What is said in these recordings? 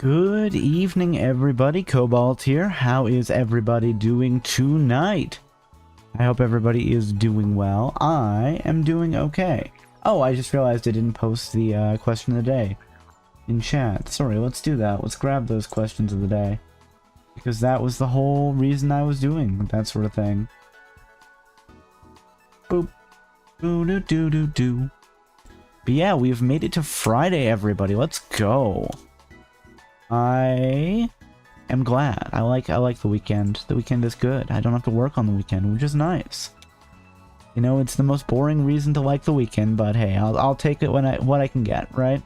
Good evening, everybody. Cobalt here. How is everybody doing tonight? I hope everybody is doing well. I am doing okay. Oh, I just realized I didn't post the question of the day in chat. Sorry, let's do that. Let's grab those questions of the day. Because that was the whole reason I was doing that sort of thing. Boop. Boo-doo-doo-doo-doo. But yeah, we've made it to Friday, everybody. Let's go. I am glad. I like the weekend. The weekend is good. I don't have to work on the weekend, which is nice. You know, it's the most boring reason to like the weekend, but hey, I'll take it what I can get, right?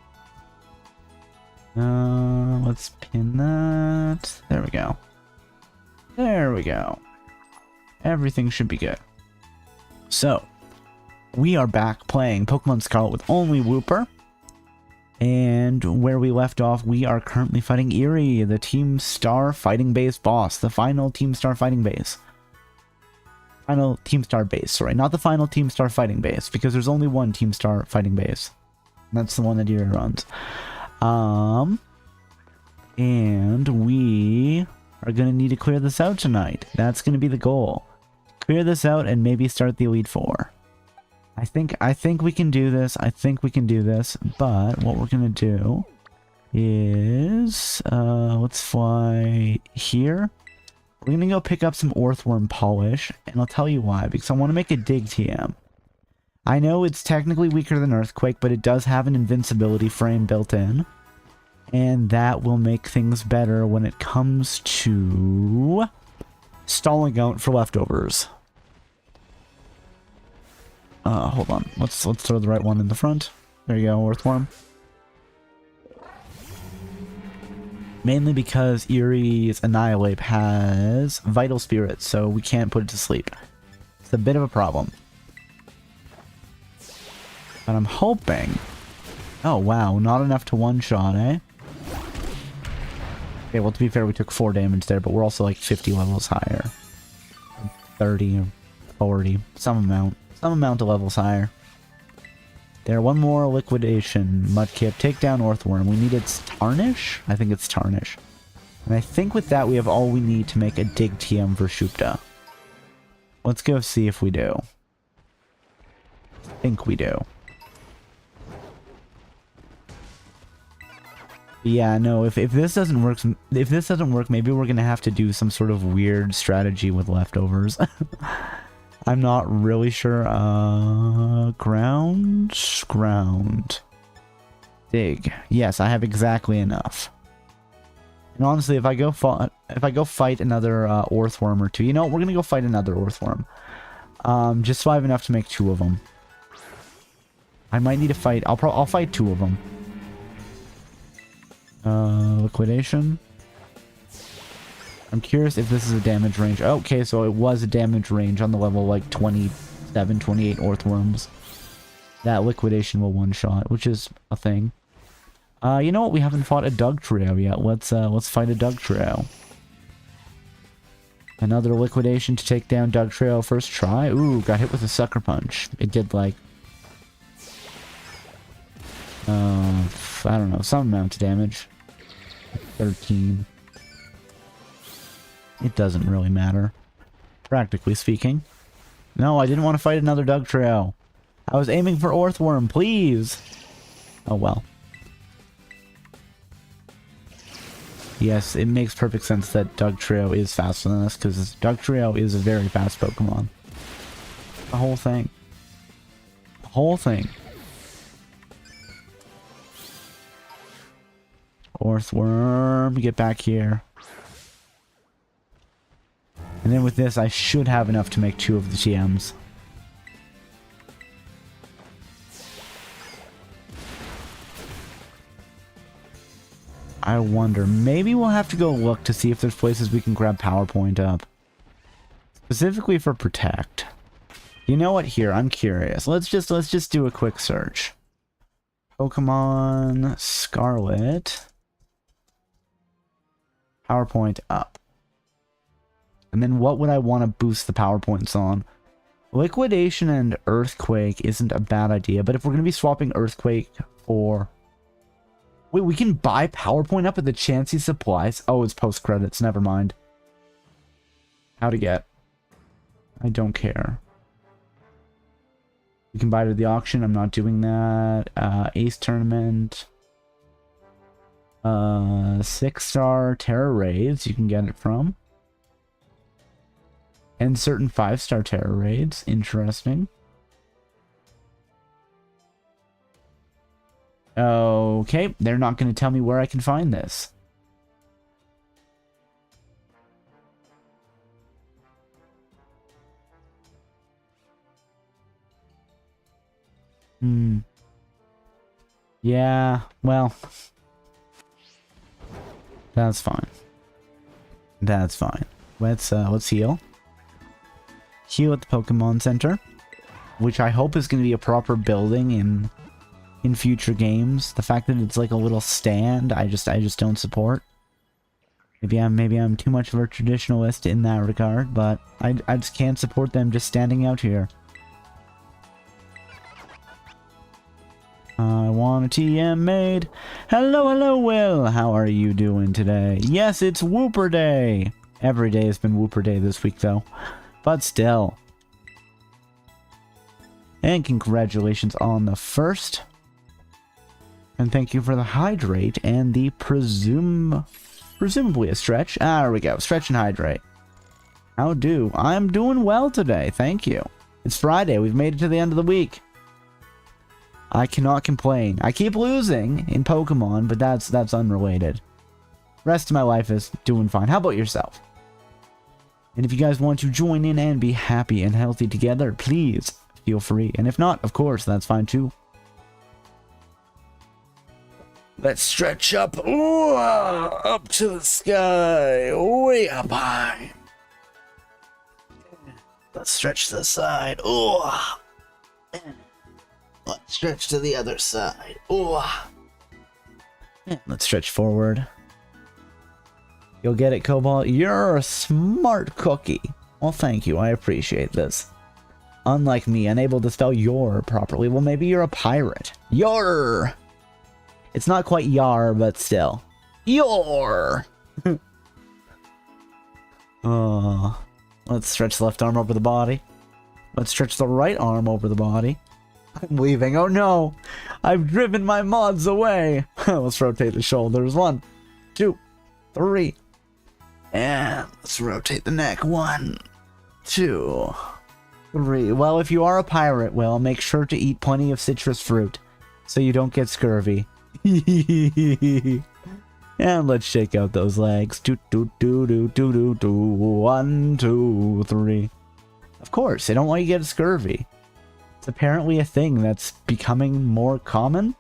Let's pin that. There we go. There we go. Everything should be good. So, we are back playing Pokemon Scarlet with only Wooper. And where we left off, we are currently fighting Erie, the Team Star Fighting Base boss. The final Team Star Fighting Base. Final Team Star base, sorry. Not the final Team Star Fighting Base, because there's only one Team Star Fighting Base. And that's the one that Erie runs. And we are going to need to clear this out tonight. That's going to be the goal. Clear this out and maybe start the Elite Four. I think we can do this. I think we can do this. But what we're gonna do is let's fly here. We're gonna go pick up some Earthworm polish, and I'll tell you why. Because I want to make a dig TM. I know it's technically weaker than Earthquake, but it does have an invincibility frame built in, and that will make things better when it comes to stalling out for leftovers. Hold on. Let's throw the right one in the front. There you go, Earthworm. Mainly because Erie's Annihilate has Vital Spirit, so we can't put it to sleep. It's a bit of a problem. But I'm hoping... Oh, wow. Not enough to one-shot, eh? Okay, well, to be fair, we took 4 damage there, but we're also like 50 levels higher. 30 or 40. Some amount of levels higher. There, one more liquidation. Mudkip, take down Earthworm. We need its Tarnish? I think it's Tarnish. And I think with that we have all we need to make a dig TM for Shupta. Let's go see if we do. I think we do. Yeah, no, if this doesn't work, maybe we're gonna have to do some sort of weird strategy with leftovers. I'm not really sure. Ground. Dig. Yes, I have exactly enough. And honestly, if I go fight another Earthworm or two, you know what? We're gonna go fight another Earthworm. Just so I have enough to make 2 of them. I might need to fight. I'll fight 2 of them. Liquidation. I'm curious if this is a damage range. Okay, so it was a damage range on the level like 27, 28 Earthworms. That liquidation will one-shot, which is a thing. You know what? We haven't fought a Dugtrio yet. Let's fight a Dugtrio. Another liquidation to take down Dugtrio first try. Ooh, got hit with a Sucker Punch. It did like... I don't know, some amount of damage. 13. It doesn't really matter, practically speaking. No, I didn't want to fight another Dugtrio. I was aiming for Earthworm, please. Oh well. Yes, it makes perfect sense that Dugtrio is faster than us, because Dugtrio is a very fast Pokemon. The whole thing. The whole thing. Earthworm, get back here. And then with this, I should have enough to make 2 of the TMs. I wonder, maybe we'll have to go look to see if there's places we can grab PowerPoint up. Specifically for Protect. You know what? Here, I'm curious. Let's just do a quick search. Pokemon Scarlet. PowerPoint up. And then what would I want to boost the PowerPoints on? Liquidation and Earthquake isn't a bad idea, but if we're going to be swapping Earthquake for... Wait, we can buy PowerPoint up at the Chansey Supplies? Oh, it's post-credits. Never mind. How to get? I don't care. You can buy it at the auction. I'm not doing that. Ace Tournament. 6-star Terra Raids. You can get it from. And certain 5-star Terra Raids. Interesting. Okay, they're not going to tell me where I can find this. Yeah, well, that's fine. That's fine. Let's heal. Heal at the Pokemon Center, which I hope is going to be a proper building in future games. The fact that it's like a little stand, I just don't support. Maybe I'm too much of a traditionalist in that regard, but I just can't support them just standing out here. I want a TM made. Hello, Will. How are you doing today? Yes, it's Wooper Day. Every day has been Wooper Day this week, though. But still. And congratulations on the first. And thank you for the hydrate and the presumably a stretch. Ah, there we go. Stretch and hydrate. How do? I'm doing well today. Thank you. It's Friday. We've made it to the end of the week. I cannot complain. I keep losing in Pokemon, but that's unrelated. Rest of my life is doing fine. How about yourself? And if you guys want to join in and be happy and healthy together, please feel free. And if not, of course, that's fine too. Let's stretch up. Ooh, up to the sky. Way up high. Let's stretch to the side. Ooh. Let's stretch to the other side. Ooh. Let's stretch forward. You'll get it, Cobalt. You're a smart cookie. Well, thank you. I appreciate this. Unlike me, unable to spell your properly. Well, maybe you're a pirate. Your. It's not quite yar, but still. Your. Let's stretch the left arm over the body. Let's stretch the right arm over the body. I'm leaving. Oh no! I've driven my mods away! Let's rotate the shoulders. 1, 2, 3. And let's rotate the neck. 1, 2, 3. Well, if you are a pirate, well, make sure to eat plenty of citrus fruit so you don't get scurvy. And let's shake out those legs. 1, 2, 3. Of course, they don't want you to get scurvy. It's apparently a thing that's becoming more common.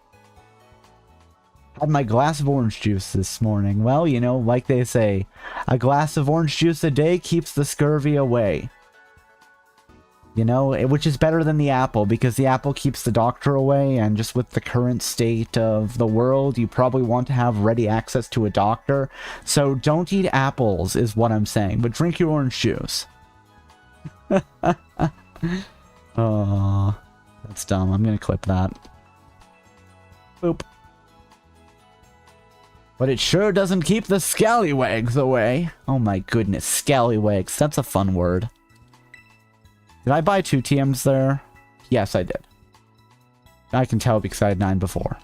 Had my glass of orange juice this morning. Well, you know, like they say, a glass of orange juice a day keeps the scurvy away. You know, which is better than the apple, because the apple keeps the doctor away, and just with the current state of the world, you probably want to have ready access to a doctor. So don't eat apples, is what I'm saying, but drink your orange juice. Oh, that's dumb. I'm gonna clip that. Boop. But it sure doesn't keep the scallywags away. Oh my goodness, scallywags. That's a fun word. Did I buy 2 TMs there? Yes, I did. I can tell because I had 9 before.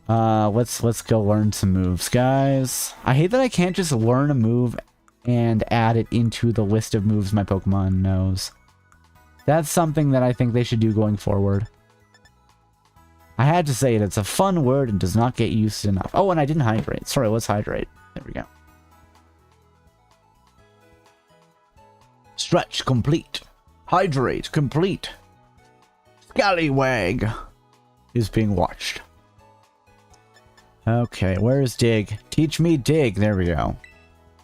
Let's go learn some moves, guys. I hate that I can't just learn a move and add it into the list of moves my Pokemon knows. That's something that I think they should do going forward. I had to say it. It's a fun word and does not get used enough. Oh, and I didn't hydrate. Sorry, let's hydrate. There we go. Stretch complete. Hydrate complete. Scallywag is being watched. Okay, where is Dig? Teach me Dig. There we go.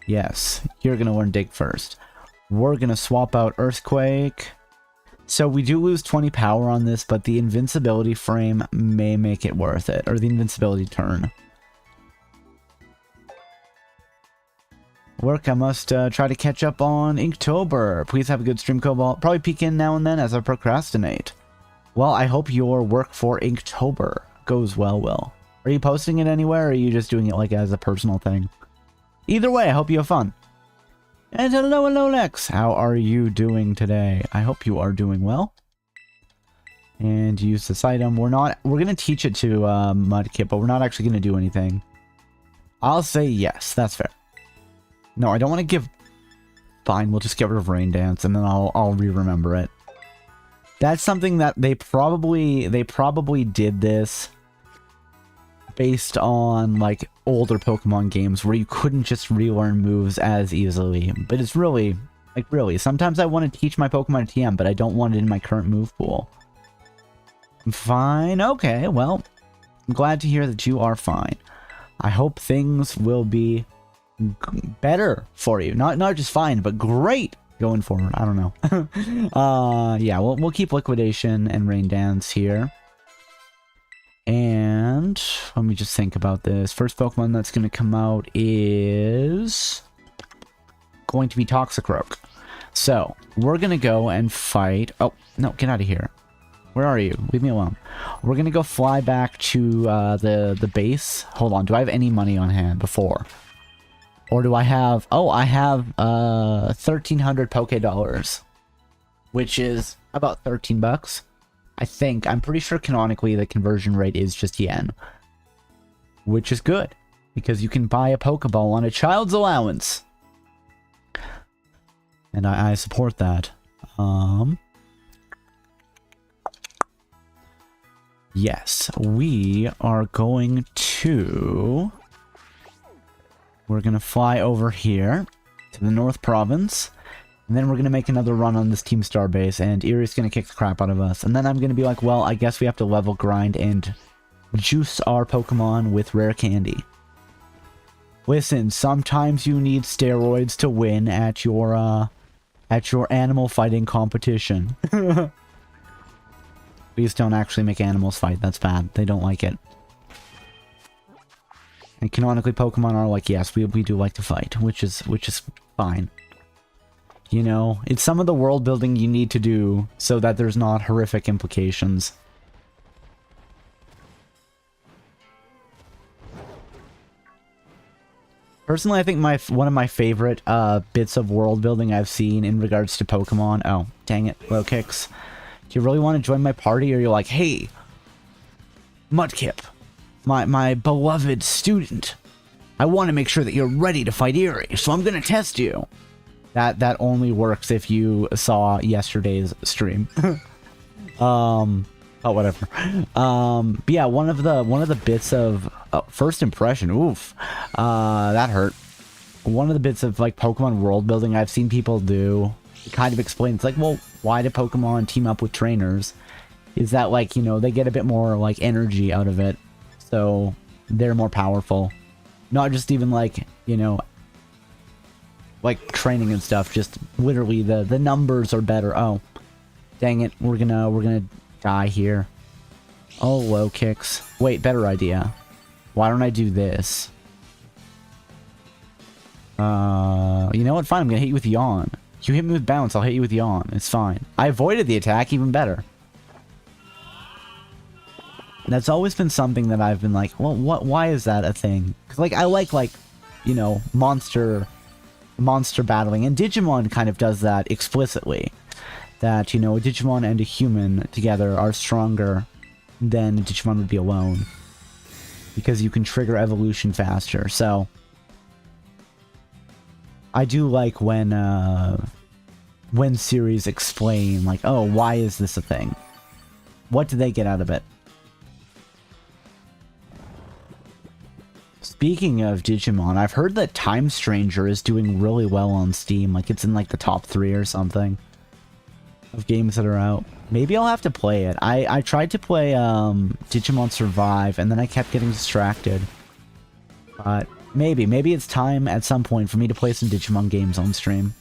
Yes, you're going to learn Dig first. We're going to swap out Earthquake. So we do lose 20 power on this, but the invincibility frame may make it worth it. Or the invincibility turn. Work, I must try to catch up on Inktober. Please have a good stream, Cobalt. Probably peek in now and then as I procrastinate. Well, I hope your work for Inktober goes well, Will. Are you posting it anywhere, or are you just doing it like as a personal thing? Either way, I hope you have fun. And hello, Lex. How are you doing today? I hope you are doing well. And use this item. We're gonna teach it to Mudkip, but we're not actually gonna do anything. I'll say yes. That's fair. No, I don't want to give. Fine, we'll just get rid of Rain Dance, and then I'll re-remember it. That's something that they probably did this based on like older Pokemon games where you couldn't just relearn moves as easily. But it's really, like really, sometimes I want to teach my Pokemon a TM, but I don't want it in my current move pool. Fine, okay, well, I'm glad to hear that you are fine. I hope things will be better for you. Not just fine, but great going forward. I don't know. Yeah, we'll keep Liquidation and Rain Dance here. And let me just think about this. First Pokemon that's going to come out is going to be Toxicroak. So, we're going to go and fight... Oh, no, get out of here. Where are you? Leave me alone. We're going to go fly back to the base. Hold on, do I have any money on hand before? Or do I have... Oh, I have 1,300 Poke Dollars. Which is about 13 bucks. I think. I'm pretty sure canonically the conversion rate is just yen. Which is good. Because you can buy a Pokeball on a child's allowance. And I support that. Yes, we are going to... We're going to fly over here to the North Province. And then we're going to make another run on this Team Star base, and Erie's going to kick the crap out of us. And then I'm going to be like, well, I guess we have to level grind and juice our Pokemon with rare candy. Listen, sometimes you need steroids to win at your animal fighting competition. Please don't actually make animals fight, that's bad. They don't like it. And canonically Pokemon are like, yes, we do like to fight, which is fine. You know, it's some of the world building you need to do so that there's not horrific implications. Personally, I think one of my favorite bits of world building I've seen in regards to Pokemon... Oh, dang it, low kicks. Do you really want to join my party, or you're like, hey, Mudkip, my beloved student, I want to make sure that you're ready to fight Erie, so I'm going to test you. That only works if you saw yesterday's stream. Oh, whatever. But yeah, one of the bits of first impression. Oof, that hurt. One of the bits of like Pokemon world building I've seen people do, it kind of explains like, well, why do Pokemon team up with trainers? Is that like, you know, they get a bit more like energy out of it, so they're more powerful. Not just even like, you know, like training and stuff, just literally the numbers are better. Oh, dang it, we're gonna die here. Oh, low kicks. Wait, better idea. Why don't I do this? You know what? Fine, I'm gonna hit you with Yawn. You hit me with Bounce, I'll hit you with Yawn. It's fine. I avoided the attack, even better. That's always been something that I've been like, well, why is that a thing? Because like I like, you know, monster battling, and Digimon kind of does that explicitly. That, you know, a Digimon and a human together are stronger than a Digimon would be alone. Because you can trigger evolution faster, so... I do like when series explain, like, oh, why is this a thing? What do they get out of it? Speaking of Digimon, I've heard that Time Stranger is doing really well on Steam. Like, it's in, like, the top 3 or something of games that are out. Maybe I'll have to play it. I tried to play Digimon Survive, and then I kept getting distracted. But maybe it's time at some point for me to play some Digimon games on stream.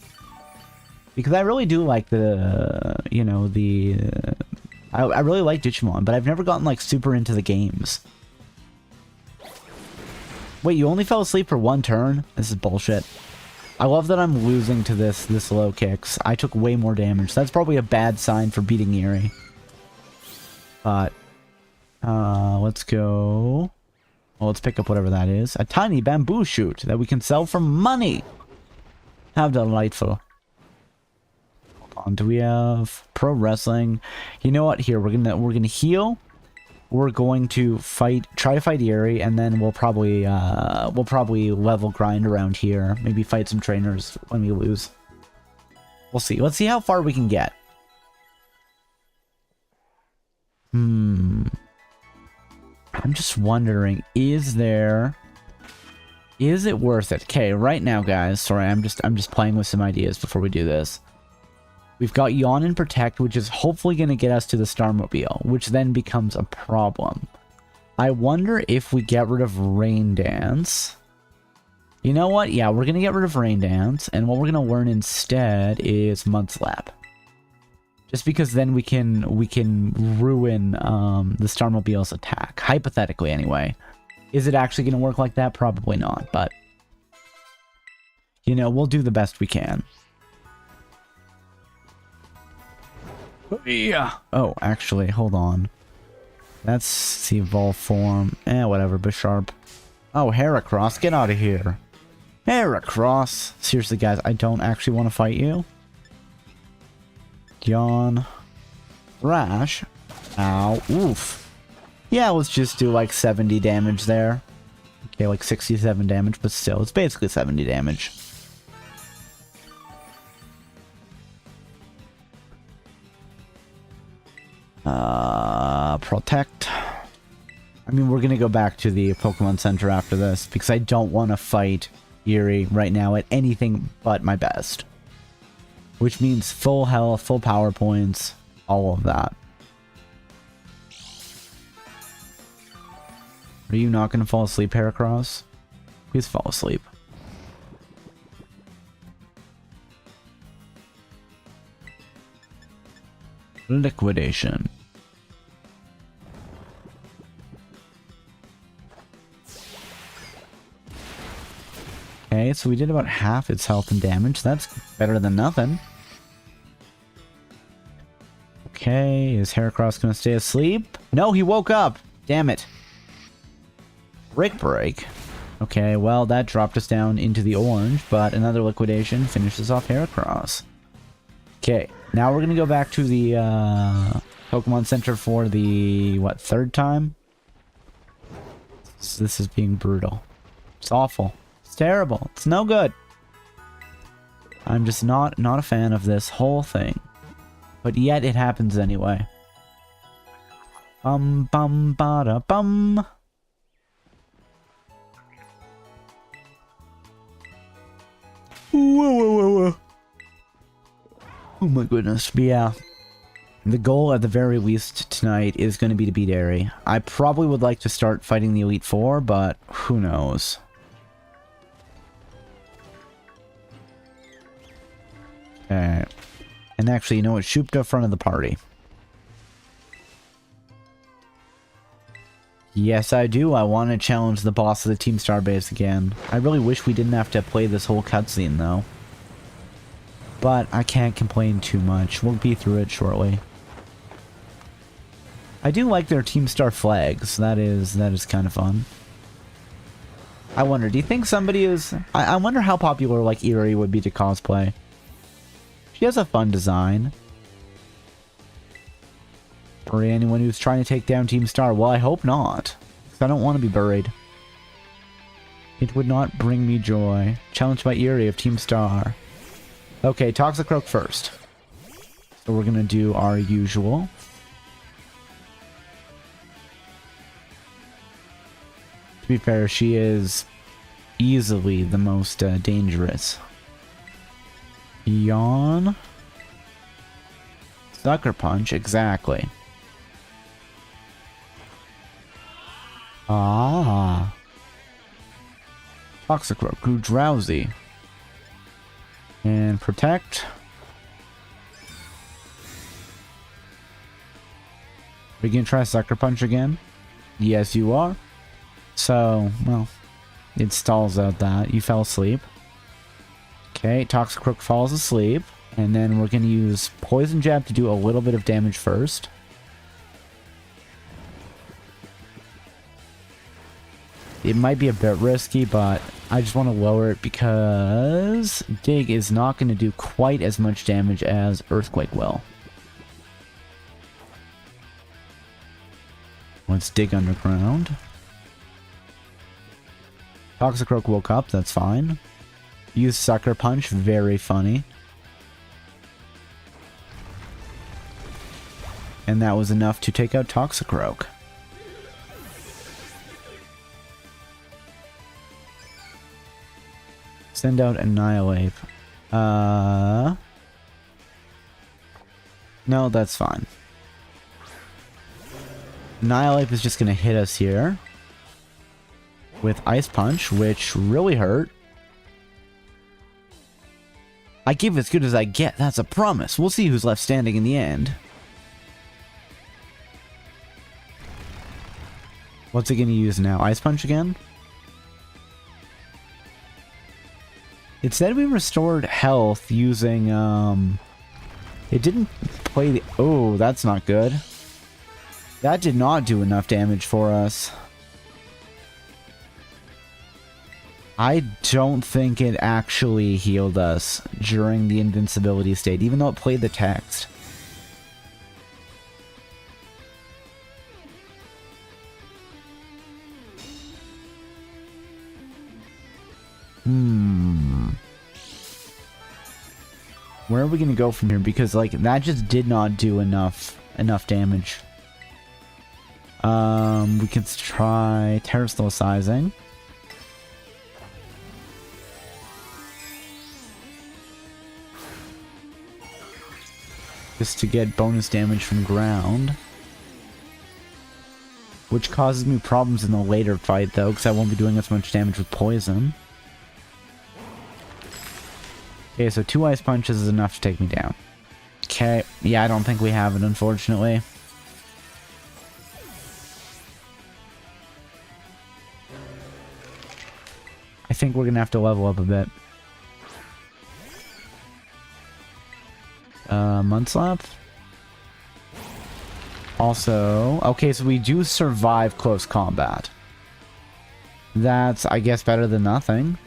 Because I really do like the, you know, I really like Digimon, but I've never gotten, like, super into the games. Wait, you only fell asleep for 1 turn? This is bullshit. I love that I'm losing to this low kicks. I took way more damage. That's probably a bad sign for beating Erie. But, let's go... Well, let's pick up whatever that is. A tiny bamboo shoot that we can sell for money. How delightful. Hold on, do we have pro wrestling? You know what? Here, we're gonna heal. We're going to try to fight Eerie, and then we'll probably level grind around here. Maybe fight some trainers when we lose. We'll see. Let's see how far we can get. I'm just wondering, is it worth it? Okay, right now, guys. Sorry, I'm just playing with some ideas before we do this. We've got Yawn and Protect, which is hopefully going to get us to the Starmobile, which then becomes a problem. I wonder if we get rid of Rain Dance. You know what? Yeah, we're going to get rid of Rain Dance, and what we're going to learn instead is Mudslap. Just because then we can ruin the Starmobile's attack. Hypothetically, anyway. Is it actually going to work like that? Probably not, but... You know, we'll do the best we can. Yeah. Oh, actually, hold on. That's the evolve form. Whatever, Bisharp. Oh, Heracross, get out of here. Heracross. Seriously, guys, I don't actually want to fight you. Yawn. Thrash. Ow. Oof. Yeah, let's just do like 70 damage there. Okay, like 67 damage, but still, it's basically 70 damage. Protect. I mean, we're gonna go back to the Pokemon Center after this because I don't want to fight Eerie right now at anything but my best. Which means full health, full power points, all of that. Are you not gonna fall asleep, Heracross? Please fall asleep. Liquidation. Okay, so we did about half its health and damage. That's better than nothing. Okay, is Heracross gonna stay asleep? No, he woke up! Damn it. Brick Break. Okay, well, that dropped us down into the orange, but another liquidation finishes off Heracross. Okay, now we're gonna go back to the Pokemon Center for the, what, third time? This is being brutal. It's awful. It's terrible. It's no good. I'm just not a fan of this whole thing. But yet it happens anyway. Bum bum bada bum. Whoa, whoa, whoa, whoa. Oh my goodness. But yeah. The goal at the very least tonight is going to be to beat Airy. I probably would like to start fighting the Elite Four, but who knows. Okay. And actually, you know what? Shoop to front of the party. Yes, I do. I want to challenge the boss of the Team Starbase again. I really wish we didn't have to play this whole cutscene, though. But I can't complain too much. We'll be through it shortly. I do like their Team Star flags. That is kind of fun. I wonder, do you think somebody is... I wonder how popular, like, Eerie would be to cosplay. She has a fun design. For anyone who's trying to take down Team Star. Well, I hope not. Because I don't want to be buried. It would not bring me joy. Challenged by Eerie of Team Star. Okay, Toxicroak first. So we're going to do our usual. To be fair, she is easily the most dangerous. Yawn. Sucker Punch, exactly. Ah. Toxicroak grew drowsy. And Protect. Are you gonna try Sucker Punch again? Yes, you are. So, well, it stalls out that. You fell asleep. Okay, Toxicroak falls asleep. And then we're going to use Poison Jab to do a little bit of damage first. It might be a bit risky, but I just want to lower it because Dig is not going to do quite as much damage as Earthquake will. Let's dig underground. Toxicroak woke up, that's fine. Use Sucker Punch, very funny. And that was enough to take out Toxicroak. Send out Annihilate. No, that's fine. Annihilate is just going to hit us here with Ice Punch, which really hurt. I give as good as I get, that's a promise. We'll see who's left standing in the end. What's it going to use now? Ice Punch again? It said we restored health using, it didn't play the... Oh, that's not good. That did not do enough damage for us. I don't think it actually healed us during the invincibility state, even though it played the text. Where are we going to go from here? Because, like, that just did not do enough damage. We can try Terrastallicizing. Just to get bonus damage from ground. Which causes me problems in the later fight, though, because I won't be doing as much damage with poison. Okay, so 2 Ice Punches is enough to take me down. Okay, yeah, I don't think we have it, unfortunately. I think we're gonna have to level up a bit. Mudslap. Also, okay, so we do survive close combat. That's, I guess, better than nothing.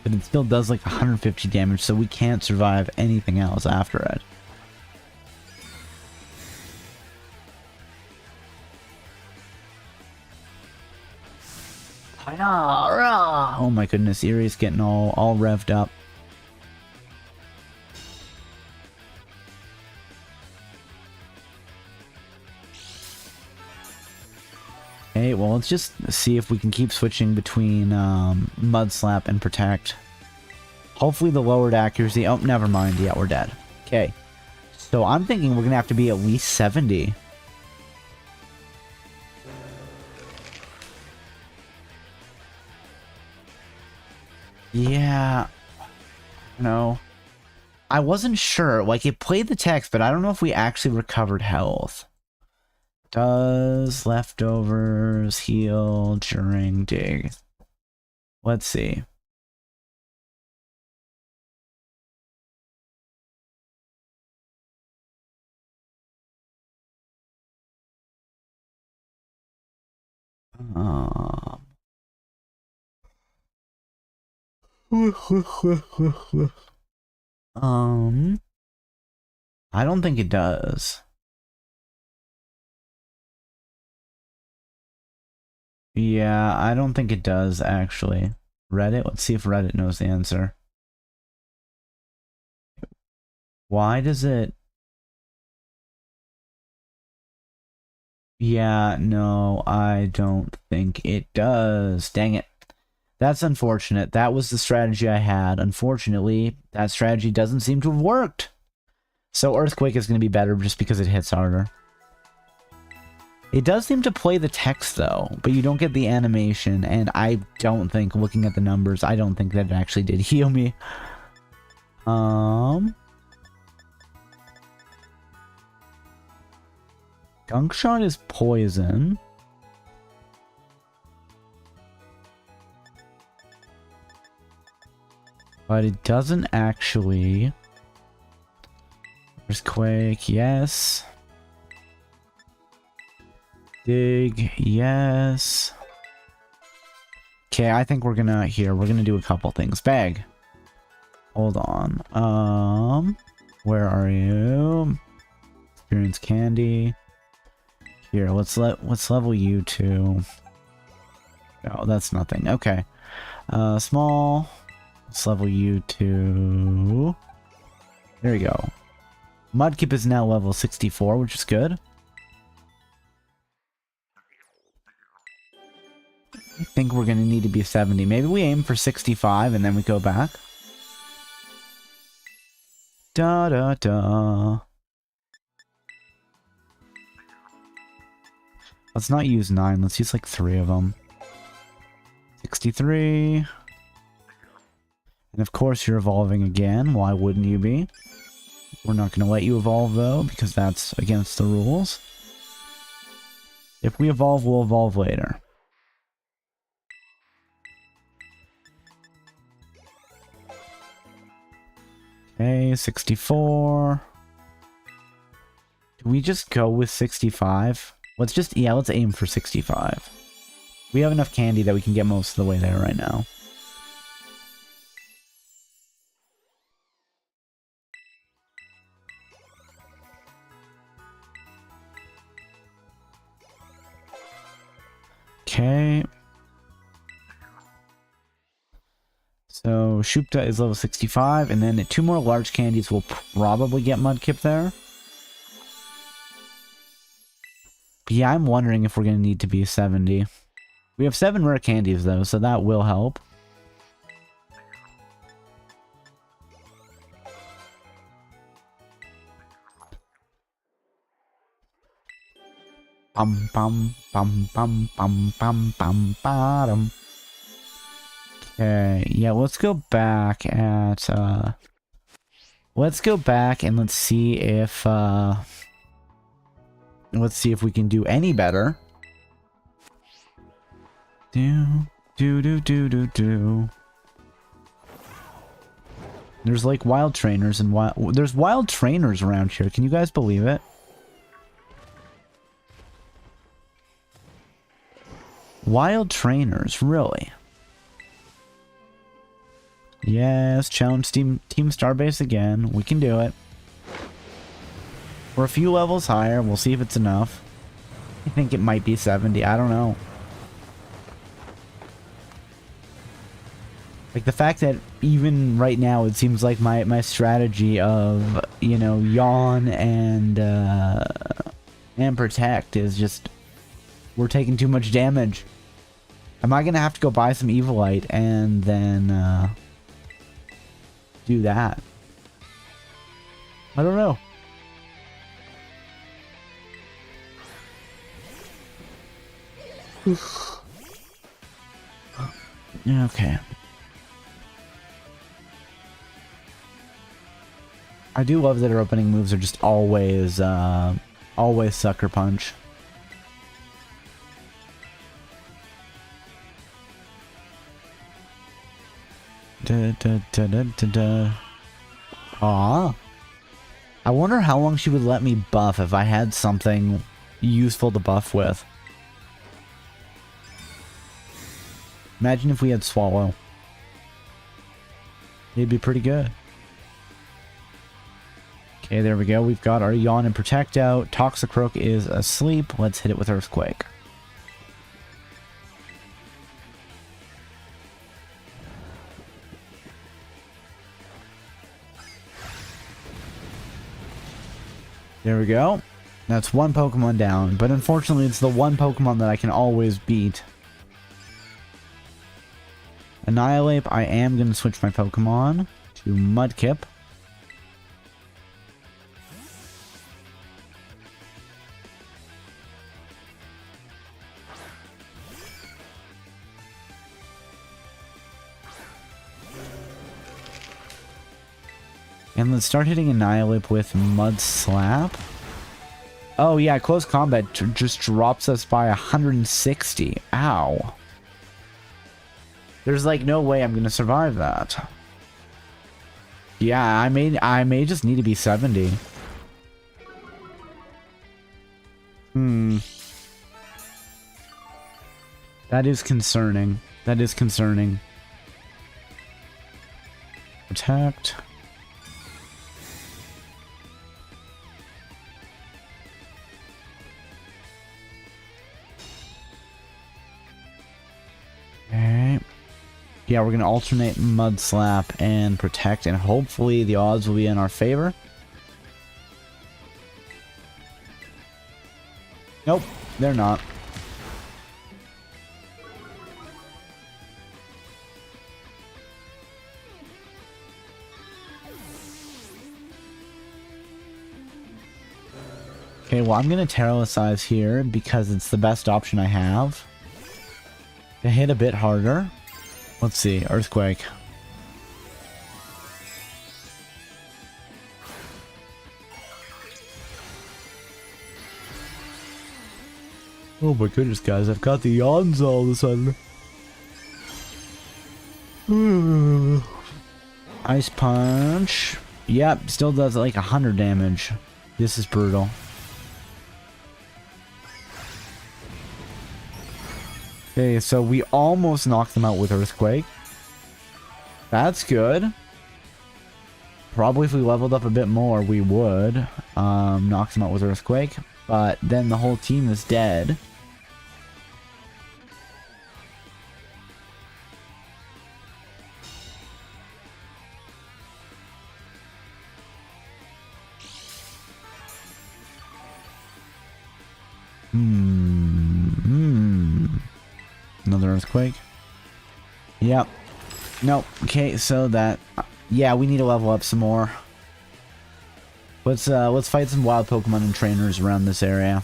But it still does like 150 damage, so we can't survive anything else after it. Oh my goodness, Erie's getting all revved up. Okay, well, let's just see if we can keep switching between Mudslap and Protect. Hopefully the lowered accuracy... Oh, never mind. Yeah, we're dead. Okay. So I'm thinking we're going to have to be at least 70. Yeah. No. I wasn't sure. Like, it played the text, but I don't know if we actually recovered health. Does leftovers heal during dig? Let's see. I don't think it does. Yeah, I don't think it does, actually. Reddit? Let's see if Reddit knows the answer. Why does it... Yeah, no, I don't think it does. Dang it. That's unfortunate. That was the strategy I had. Unfortunately, that strategy doesn't seem to have worked. So Earthquake is going to be better just because it hits harder. It does seem to play the text, though, but you don't get the animation, and I don't think, looking at the numbers, I don't think that it actually did heal me. Gunk Shot is poison. But it doesn't actually... Earthquake, yes. Dig, yes. Okay, I think we're gonna... Here, we're gonna do a couple things. Bag. Hold on. Where are you? Experience candy. Here, let's level you to... Oh, that's nothing. Okay. Small. Let's level you to... There we go. Mudkip is now level 64, which is good. I think we're gonna need to be 70. Maybe we aim for 65 and then we go back. Da da da. Let's not use 9. Let's use like 3 of them. 63. And of course you're evolving again. Why wouldn't you be? We're not going to let you evolve though, because that's against the rules. If we evolve, we'll evolve later. Okay, 64. Do we just go with 65? Let's aim for 65. We have enough candy that we can get most of the way there right now. Okay. So Shupta is level 65, and then 2 more large candies will probably get Mudkip there. But yeah, I'm wondering if we're going to need to be 70. We have 7 rare candies though, so that will help. Bum bum bum bum bum bum bum bottom. Okay, yeah, let's go back at let's go back and let's see if we can do any better. Do. There's like wild trainers and there's wild trainers around here. Can you guys believe it? Wild trainers, really? Yes, challenge Team Starbase again. We can do it. We're a few levels higher. We'll see if it's enough. I think it might be 70. I don't know. Like the fact that even right now it seems like my strategy of, you know, yawn and protect is just, we're taking too much damage. Am I gonna have to go buy some Evolite and then do that? I don't know. Okay. I do love that our opening moves are just always Sucker Punch. Aww. I wonder how long she would let me buff if I had something useful to buff with. Imagine if we had Swallow. It'd be pretty good. Okay, there we go. We've got our Yawn and Protect out. Toxicroak is asleep. Let's hit it with Earthquake. There we go. That's one Pokemon down, but unfortunately it's the one Pokemon that I can always beat. Annihilate, I am going to switch my Pokemon to Mudkip. And let's start hitting Annihilate with Mud Slap. Oh yeah, close combat just drops us by 160. Ow. There's like no way I'm gonna survive that. Yeah, I may just need to be 70. That is concerning. That is concerning. Protect. Okay. Yeah, we're gonna alternate Mud Slap and Protect, and hopefully the odds will be in our favor. Nope, they're not. Okay, well, I'm gonna Terroricize here because it's the best option I have. To hit a bit harder. Let's see, Earthquake. Oh my goodness, guys, I've got the yawns all of a sudden. Ice Punch. Yep, still does like 100 damage. This is brutal. Okay, so we almost knocked them out with Earthquake. That's good. Probably if we leveled up a bit more, we would knock them out with Earthquake. But then the whole team is dead. Another Earthquake. Yep. Nope. Okay, so that... Yeah, we need to level up some more. Let's fight some wild Pokemon and trainers around this area.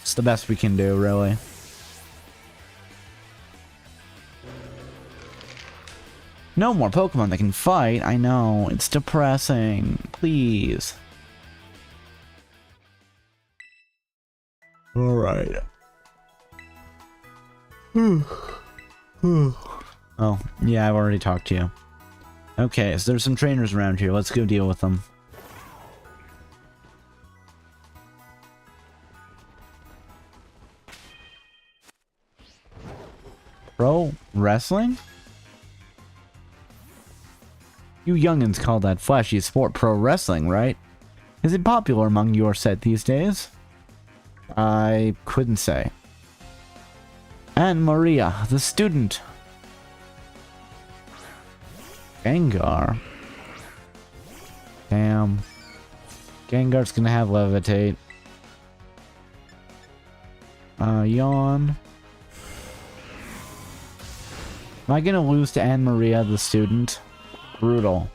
It's the best we can do, really. No more Pokemon that can fight. I know. It's depressing. Please. Alright. Oh, yeah, I've already talked to you. Okay, so there's some trainers around here. Let's go deal with them. Pro wrestling? You youngins call that flashy sport pro wrestling, right? Is it popular among your set these days? I couldn't say. And Maria, the student. Gengar. Damn. Gengar's gonna have Levitate. Yawn. Am I gonna lose to Anne Maria, the student? Brutal.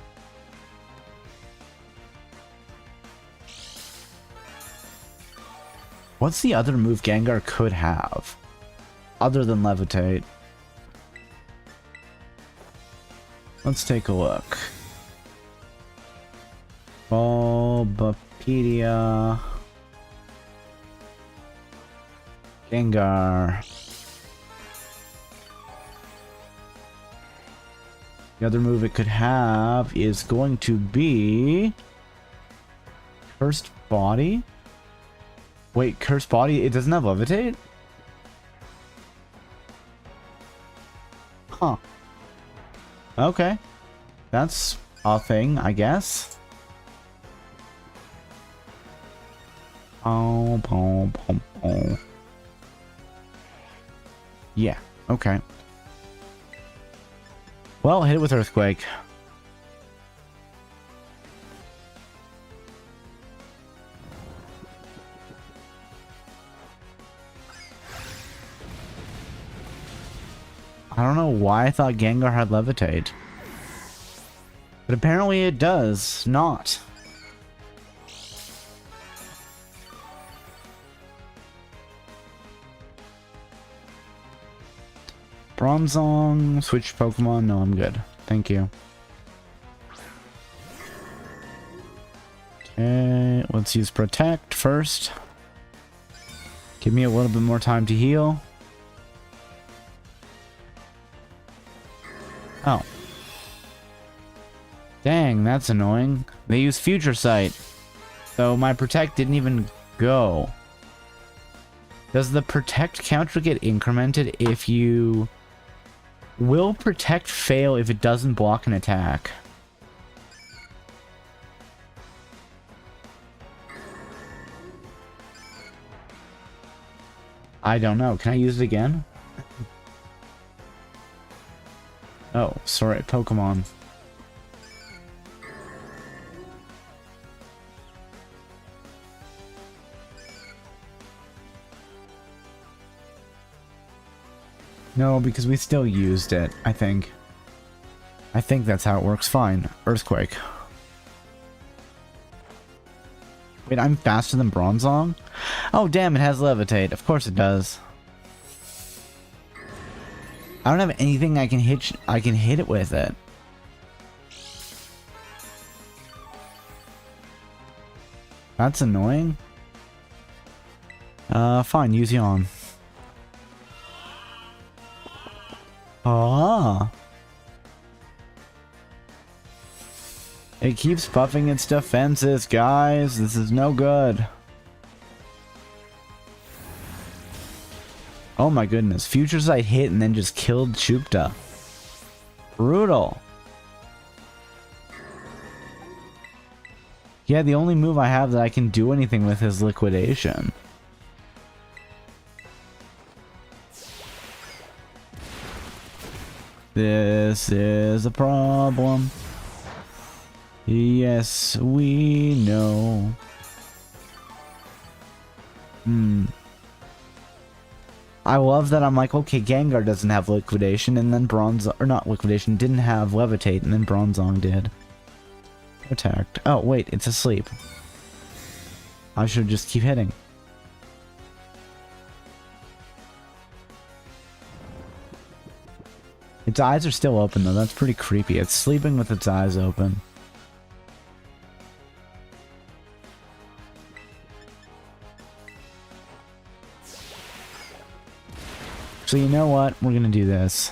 What's the other move Gengar could have? Other than Levitate. Let's take a look. Bulbapedia. Gengar. The other move it could have is going to be... Cursed Body? Wait, Cursed Body? It doesn't have Levitate? Huh. Okay. That's a thing, I guess. Oh. Yeah, okay. Well, hit it with Earthquake. I don't know why I thought Gengar had Levitate. But apparently it does not. Bronzong, switch Pokemon. No, I'm good. Thank you. Okay, let's use Protect first. Give me a little bit more time to heal. Oh. Dang, that's annoying. They use Future Sight. So my Protect didn't even go. Does the Protect counter get incremented if you... Will Protect fail if it doesn't block an attack? I don't know. Can I use it again? Oh, sorry, Pokemon. No, because we still used it, I think. I think that's how it works. Fine. Earthquake. Wait, I'm faster than Bronzong? Oh, damn, it has Levitate. Of course it does. I don't have anything I can hit it with it. That's annoying. Fine, use Yawn. Ah. It keeps buffing its defenses, guys. This is no good. Oh my goodness. Future Sight hit and then just killed Chupta. Brutal. Yeah, the only move I have that I can do anything with is Liquidation. This is a problem. Yes, we know. I love that I'm like, okay, Gengar doesn't have Liquidation, and then or not Liquidation, didn't have Levitate, and then Bronzong did. Attacked. Oh, wait, it's asleep. I should just keep hitting. Its eyes are still open, though. That's pretty creepy. It's sleeping with its eyes open. So you know what? We're gonna do this.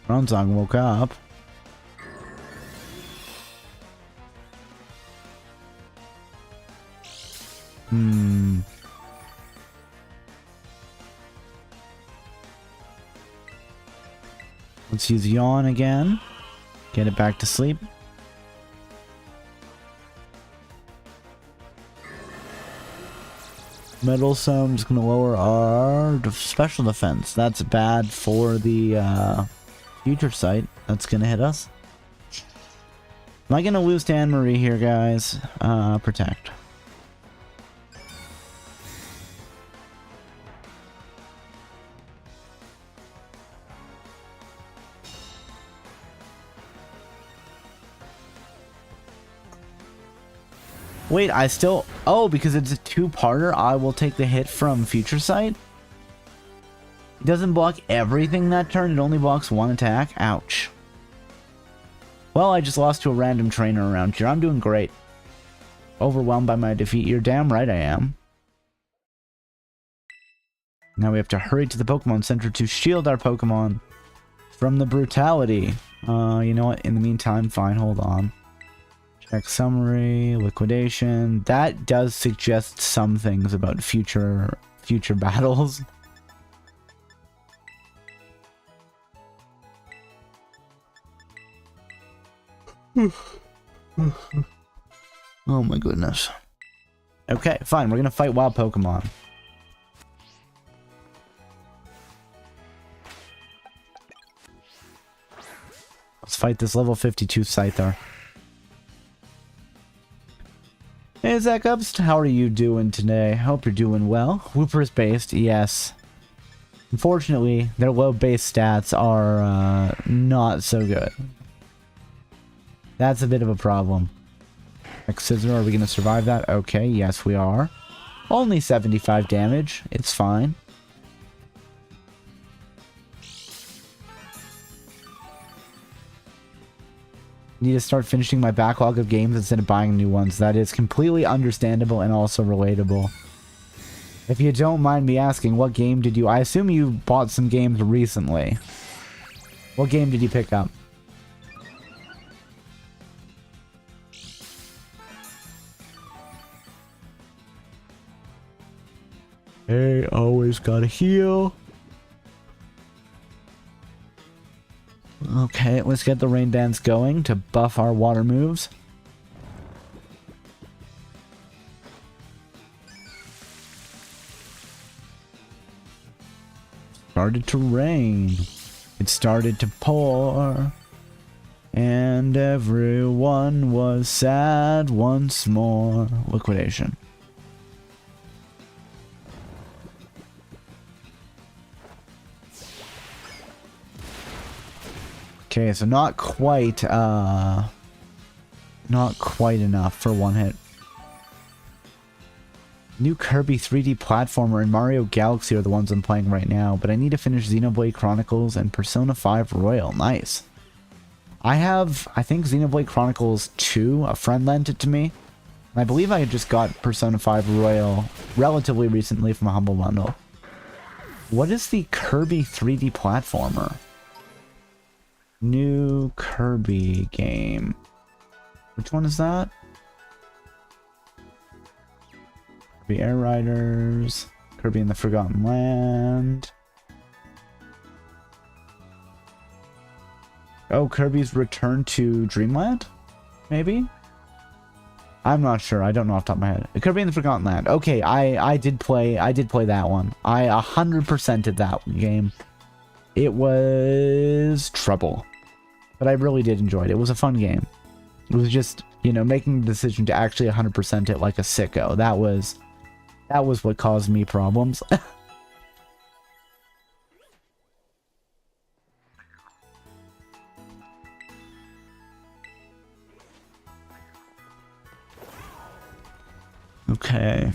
Bronzong woke up. Let's use Yawn again. Get it back to sleep. Meddlesome's gonna lower our special defense. That's bad for the Future Sight. That's gonna hit us. Am I gonna lose to Anne-Marie here, guys? Protect. Wait, I still... Oh, because it's a two-parter, I will take the hit from Future Sight? It doesn't block everything that turn, it only blocks one attack? Ouch. Well, I just lost to a random trainer around here. I'm doing great. Overwhelmed by my defeat. You're damn right I am. Now we have to hurry to the Pokemon Center to shield our Pokemon from the brutality. You know what? In the meantime, fine, hold on. Check summary, liquidation. That does suggest some things about future battles. Oh my goodness. Okay, fine. We're gonna fight wild Pokemon. Let's fight this level 52 Scyther. Hey Zach Upst, how are you doing today? Hope you're doing well. Wooper's based, yes. Unfortunately, their low base stats are not so good. That's a bit of a problem. Scissor, are we going to survive that? Okay, yes we are. Only 75 damage, it's fine. Need to start finishing my backlog of games instead of buying new ones. That is completely understandable and also relatable. If you don't mind me asking, what game did you... I assume you bought some games recently. What game did you pick up? Hey, always gotta heal. Okay, let's get the rain dance going to buff our water moves. Started to rain. It started to pour. And everyone was sad once more. Liquidation. Okay, so not quite enough for one hit. New Kirby 3D platformer and Mario Galaxy are the ones I'm playing right now, but I need to finish Xenoblade Chronicles and Persona 5 Royal. Nice. I think Xenoblade Chronicles 2, a friend lent it to me. And I believe I just got Persona 5 Royal relatively recently from a Humble Bundle. What is the Kirby 3D platformer? New Kirby game. Which one is that? Kirby Air Riders. Kirby in the Forgotten Land. Oh, Kirby's Return to Dreamland? Maybe? I'm not sure. I don't know off the top of my head. Kirby in the Forgotten Land. Okay, I did play that one. I 100%ed that game. It was trouble. But I really did enjoy it. It was a fun game. It was just, you know, making the decision to actually 100% it like a sicko. That was what caused me problems. Okay.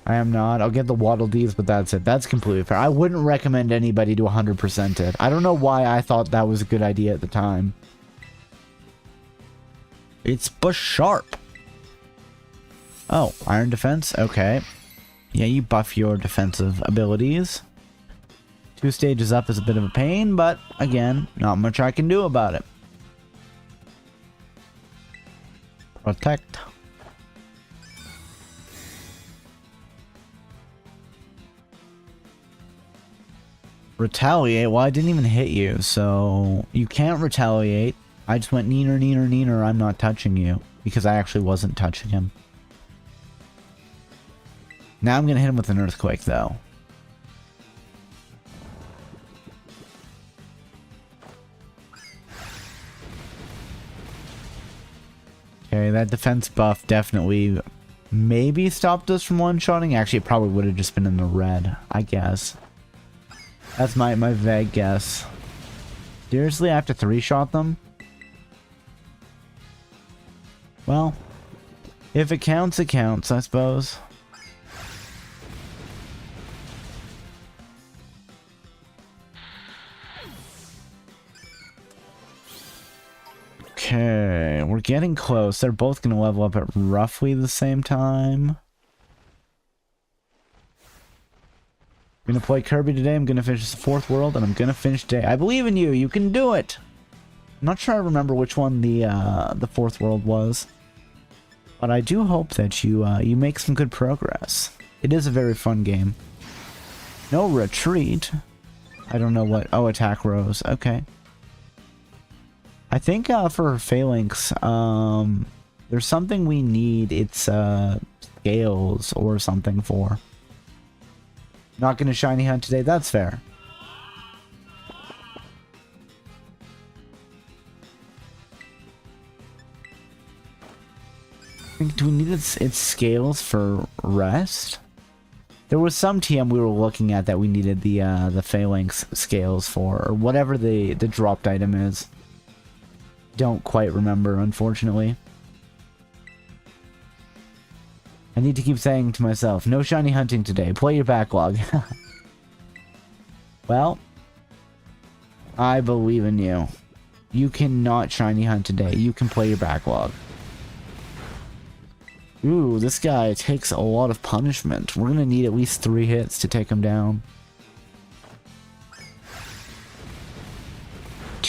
I am not. I'll get the Waddle Dees, but that's it. That's completely fair. I wouldn't recommend anybody to 100% it. I don't know why I thought that was a good idea at the time. It's Sharp. Oh, Iron Defense? Okay. Yeah, you buff your defensive abilities. 2 stages up is a bit of a pain, but again, not much I can do about it. Protect. Retaliate? Well, I didn't even hit you, so you can't retaliate. I just went neener, neener, neener, I'm not touching you. Because I actually wasn't touching him. Now I'm gonna hit him with an Earthquake, though. Okay, that defense buff definitely maybe stopped us from one-shotting. Actually, it probably would have just been in the red, I guess. That's my vague guess. Seriously, I have to 3-shot them? Well, if it counts, it counts, I suppose. Okay, we're getting close. They're both going to level up at roughly the same time. I'm going to play Kirby today. I'm going to finish the 4th world, and I'm going to finish today. I believe in you. You can do it. I'm not sure I remember which one the 4th world was. But I do hope that you make some good progress. It is a very fun game. No retreat. I don't know what... Oh, attack rose. Okay. I think for Phalanx, there's something we need. It's scales or something for. Not gonna shiny hunt today. That's fair. I think, do we need its scales for rest? There was some TM we were looking at that we needed the Phalanx scales for, or whatever the dropped item is. Don't quite remember, unfortunately. I need to keep saying to myself, no shiny hunting today. Play your backlog. Well, I believe in you. You cannot shiny hunt today. You can play your backlog. Ooh, this guy takes a lot of punishment. We're gonna need at least 3 hits to take him down.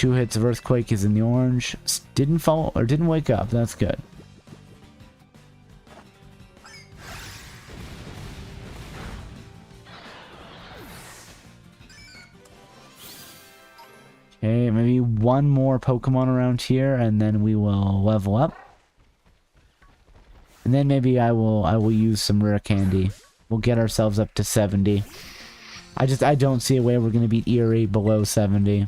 2 hits of Earthquake is in the orange. Didn't fall or didn't wake up. That's good. Okay, maybe one more Pokemon around here, and then we will level up. And then maybe I will use some rare candy. We'll get ourselves up to 70. I don't see a way we're gonna beat Erie below 70.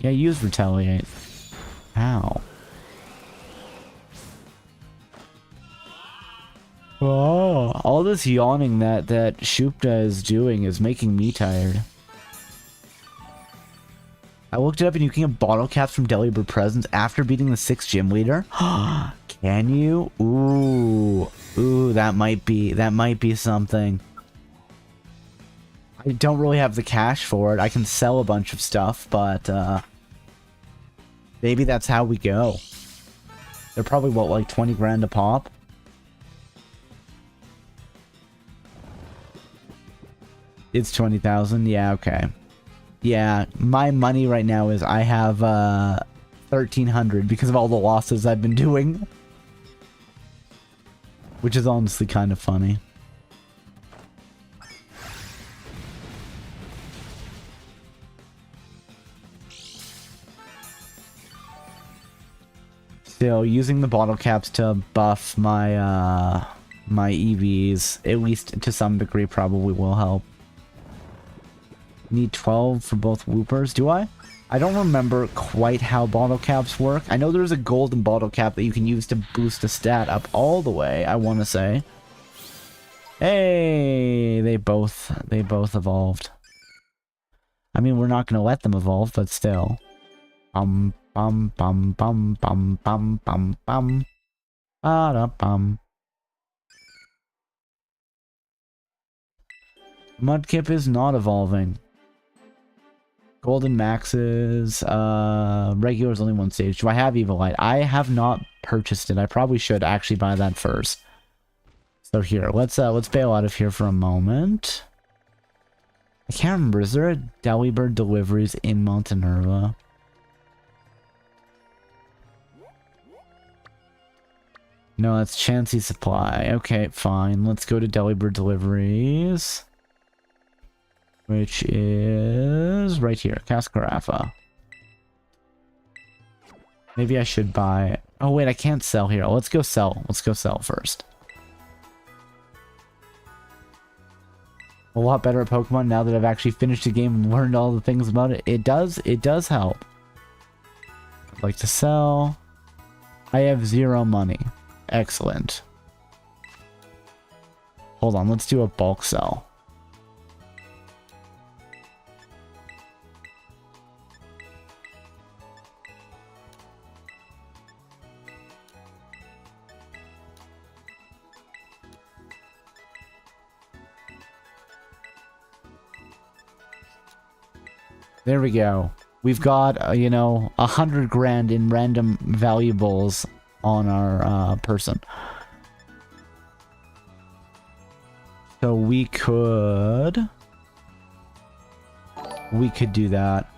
Yeah, use Retaliate. Ow. Oh, all this yawning that Shupta is doing is making me tired. I looked it up and you can get bottle caps from Delibird presents after beating the 6th gym leader. Can you? Ooh, that might be something. I don't really have the cash for it. I can sell a bunch of stuff, but maybe that's how we go. They're probably what, like 20 grand a pop? It's 20,000. Yeah, okay. Yeah, my money right now is I have 1,300 because of all the losses I've been doing. Which is honestly kind of funny. Still, using the bottle caps to buff my my EVs, at least to some degree, probably will help. Need 12 for both Woopers. Do I? I don't remember quite how bottle caps work. I know there's a golden bottle cap that you can use to boost a stat up all the way, I want to say. Hey, they both evolved. I mean, we're not going to let them evolve, but still. Bum bum bum bum bum bum bum bum. Ba-da-bum. Mudkip is not evolving. Golden Maxes, regular's only 1 stage. Do I have Evolite? I have not purchased it. I probably should actually buy that first. So here, let's bail out of here for a moment. I can't remember. Is there a Delibird deliveries in Montenerva? No, that's Chansey Supply. Okay, fine. Let's go to Delibird deliveries. Which is right here, Cascarafa. Maybe I should buy... Oh wait, I can't sell here. Let's go sell. Let's go sell first. A lot better at Pokemon now that I've actually finished the game and learned all the things about it. It does help. I'd like to sell. I have 0 money. Excellent. Hold on, let's do a bulk sell. There we go. We've got, you know, 100 grand in random valuables on our person. So we could do that.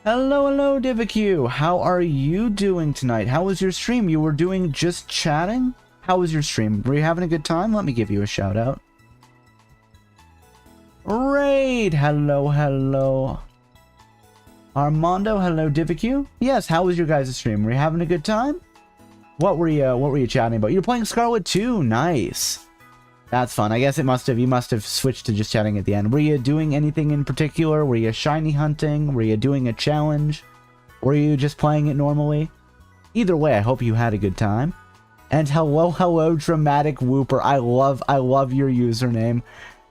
Hello, Divaq. How are you doing tonight? How was your stream? You were doing just chatting? How was your stream? Were you having a good time? Let me give you a shout out. Raid! Hello. Armando, hello, Divaq. Yes, how was your guys' stream? Were you having a good time? What were you chatting about? You're playing Scarlet too. Nice. That's fun. I guess you must have switched to just chatting at the end. Were you doing anything in particular? Were you shiny hunting? Were you doing a challenge? Were you just playing it normally? Either way, I hope you had a good time. And hello, dramatic Wooper. I love your username.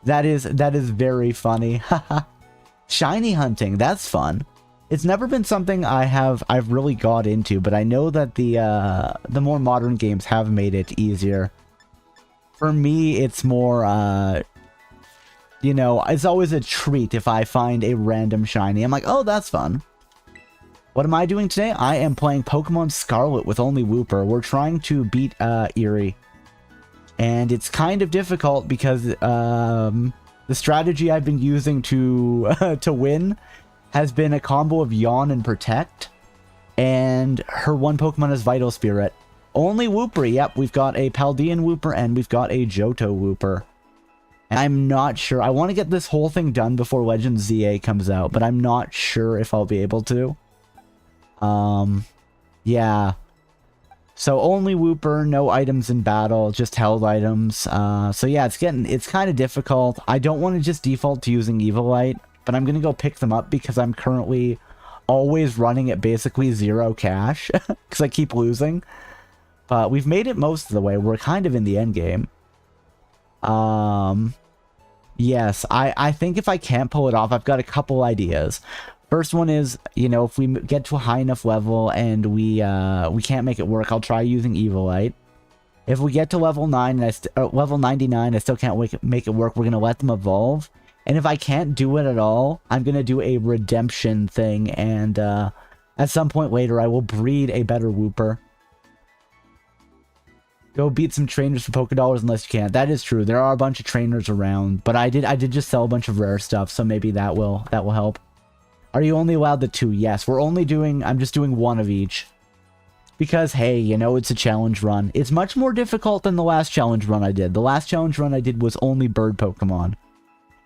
That is very funny. Shiny hunting, that's fun. It's never been something I've really got into, but I know that the more modern games have made it easier. For me, it's more you know, it's always a treat if I find a random shiny. I'm like, oh, that's fun. What am I doing today? I am playing Pokemon Scarlet with only Wooper. We're trying to beat Erie. And it's kind of difficult because The strategy I've been using to to win has been a combo of Yawn and Protect. And her one Pokemon is Vital Spirit. Only Wooper. Yep, we've got a Paldean Wooper and we've got a Johto Wooper. And I'm not sure. I want to get this whole thing done before Legends ZA comes out, but I'm not sure if I'll be able to. Yeah. So only Wooper, no items in battle, just held items. So yeah, it's kind of difficult. I don't want to just default to using Evolite, but I'm going to go pick them up because I'm currently always running at basically 0 cash because I keep losing. But we've made it most of the way. We're kind of in the end game. Yes, I think if I can't pull it off, I've got a couple ideas. First one is, you know, if we get to a high enough level and we can't make it work, I'll try using Evolite. If we get to level 9 and level 99, I still can't make it work, we're gonna let them evolve. And if I can't do it at all, I'm gonna do a redemption thing, and at some point later, I will breed a better Wooper. Go beat some trainers for $Pokédollars unless you can. That is true. There are a bunch of trainers around, but I did just sell a bunch of rare stuff, so maybe that will help. Are you only allowed the 2? Yes, I'm just doing 1 of each. Because, hey, you know, it's a challenge run. It's much more difficult than the last challenge run I did. The last challenge run I did was only bird Pokemon.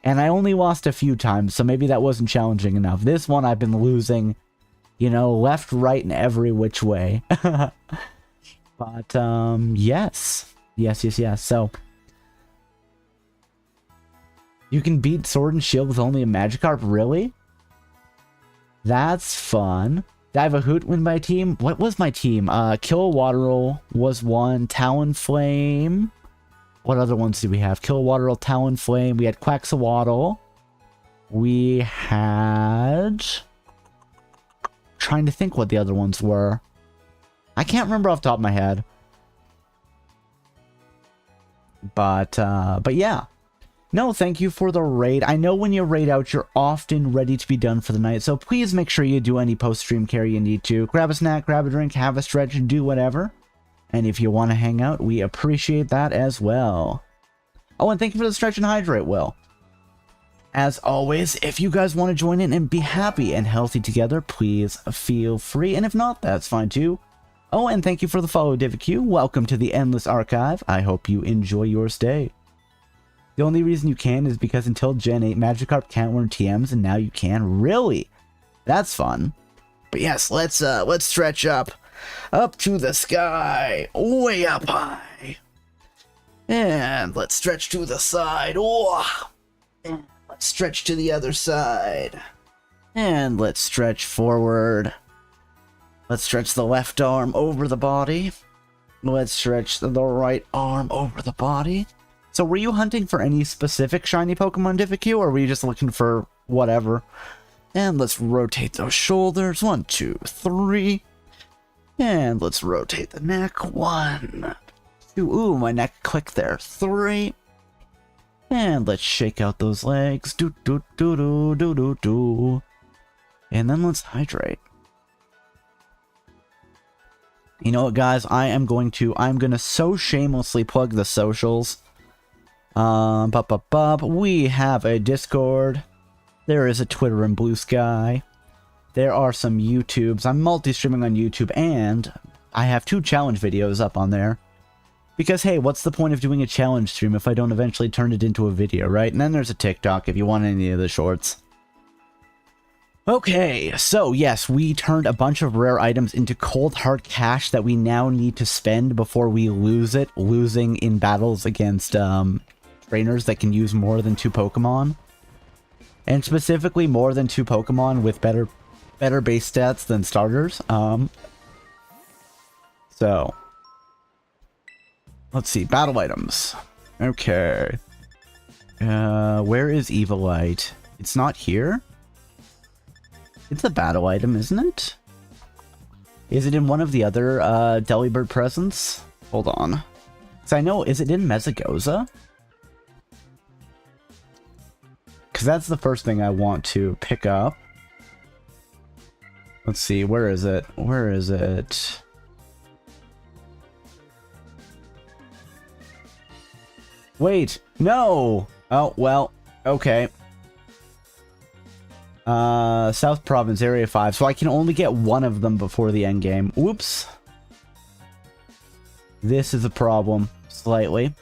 And I only lost a few times, so maybe that wasn't challenging enough. This one I've been losing, you know, left, right, and every which way. But, yes. Yes. So, you can beat Sword and Shield with only a Magikarp? Really? That's fun. Did I have a Hoot win my team? What was my team? Kilowattrel was one. Talonflame. What other ones did we have? Kilowattrel, Talonflame. We had Quaxawaddle. We had... Trying to think what the other ones were. I can't remember off the top of my head. But yeah. No, thank you for the raid. I know when you raid out, you're often ready to be done for the night, so please make sure you do any post-stream care you need to. Grab a snack, grab a drink, have a stretch, do whatever. And if you want to hang out, we appreciate that as well. Oh, and thank you for the stretch and hydrate, Will. As always, if you guys want to join in and be happy and healthy together, please feel free. And if not, that's fine too. Oh, and thank you for the follow, DivQ. Welcome to the Endless Archive. I hope you enjoy your stay. The only reason you can is because until Gen 8, Magikarp can't learn TMs, and now you can. Really? That's fun. But yes, let's stretch up to the sky, way up high. And let's stretch to the side. Oh. And let's stretch to the other side. And let's stretch forward. Let's stretch the left arm over the body. Let's stretch the right arm over the body. So were you hunting for any specific shiny Pokemon, DivQ, or were you just looking for whatever? And let's rotate those shoulders. 1, 2, 3. And let's rotate the neck. 1, 2. Ooh, my neck clicked there. 3. And let's shake out those legs. Do, do, do, do, do, do, do. And then let's hydrate. You know what, guys? I'm gonna so shamelessly plug the socials. We have a Discord. There is a Twitter and Blue Sky. There are some YouTubes. I'm multi-streaming on YouTube, and I have 2 challenge videos up on there. Because, hey, what's the point of doing a challenge stream if I don't eventually turn it into a video, right? And then there's a TikTok if you want any of the shorts. Okay, so yes, we turned a bunch of rare items into cold hard cash that we now need to spend before we lose it, losing in battles against trainers that can use more than 2 Pokemon. And specifically more than 2 Pokemon with better base stats than starters. So let's see, battle items. Okay. Where is Evolite? It's not here? It's a battle item, isn't it? Is it in one of the other Delibird presents? Hold on. Because I know, is it in Mesagoza? Because that's the first thing I want to pick up. Let's see, where is it? Where is it? Wait, no! Oh, well, Okay. South Province, Area 5. So I can only get one of them before the end game. Whoops. This is a problem. Slightly.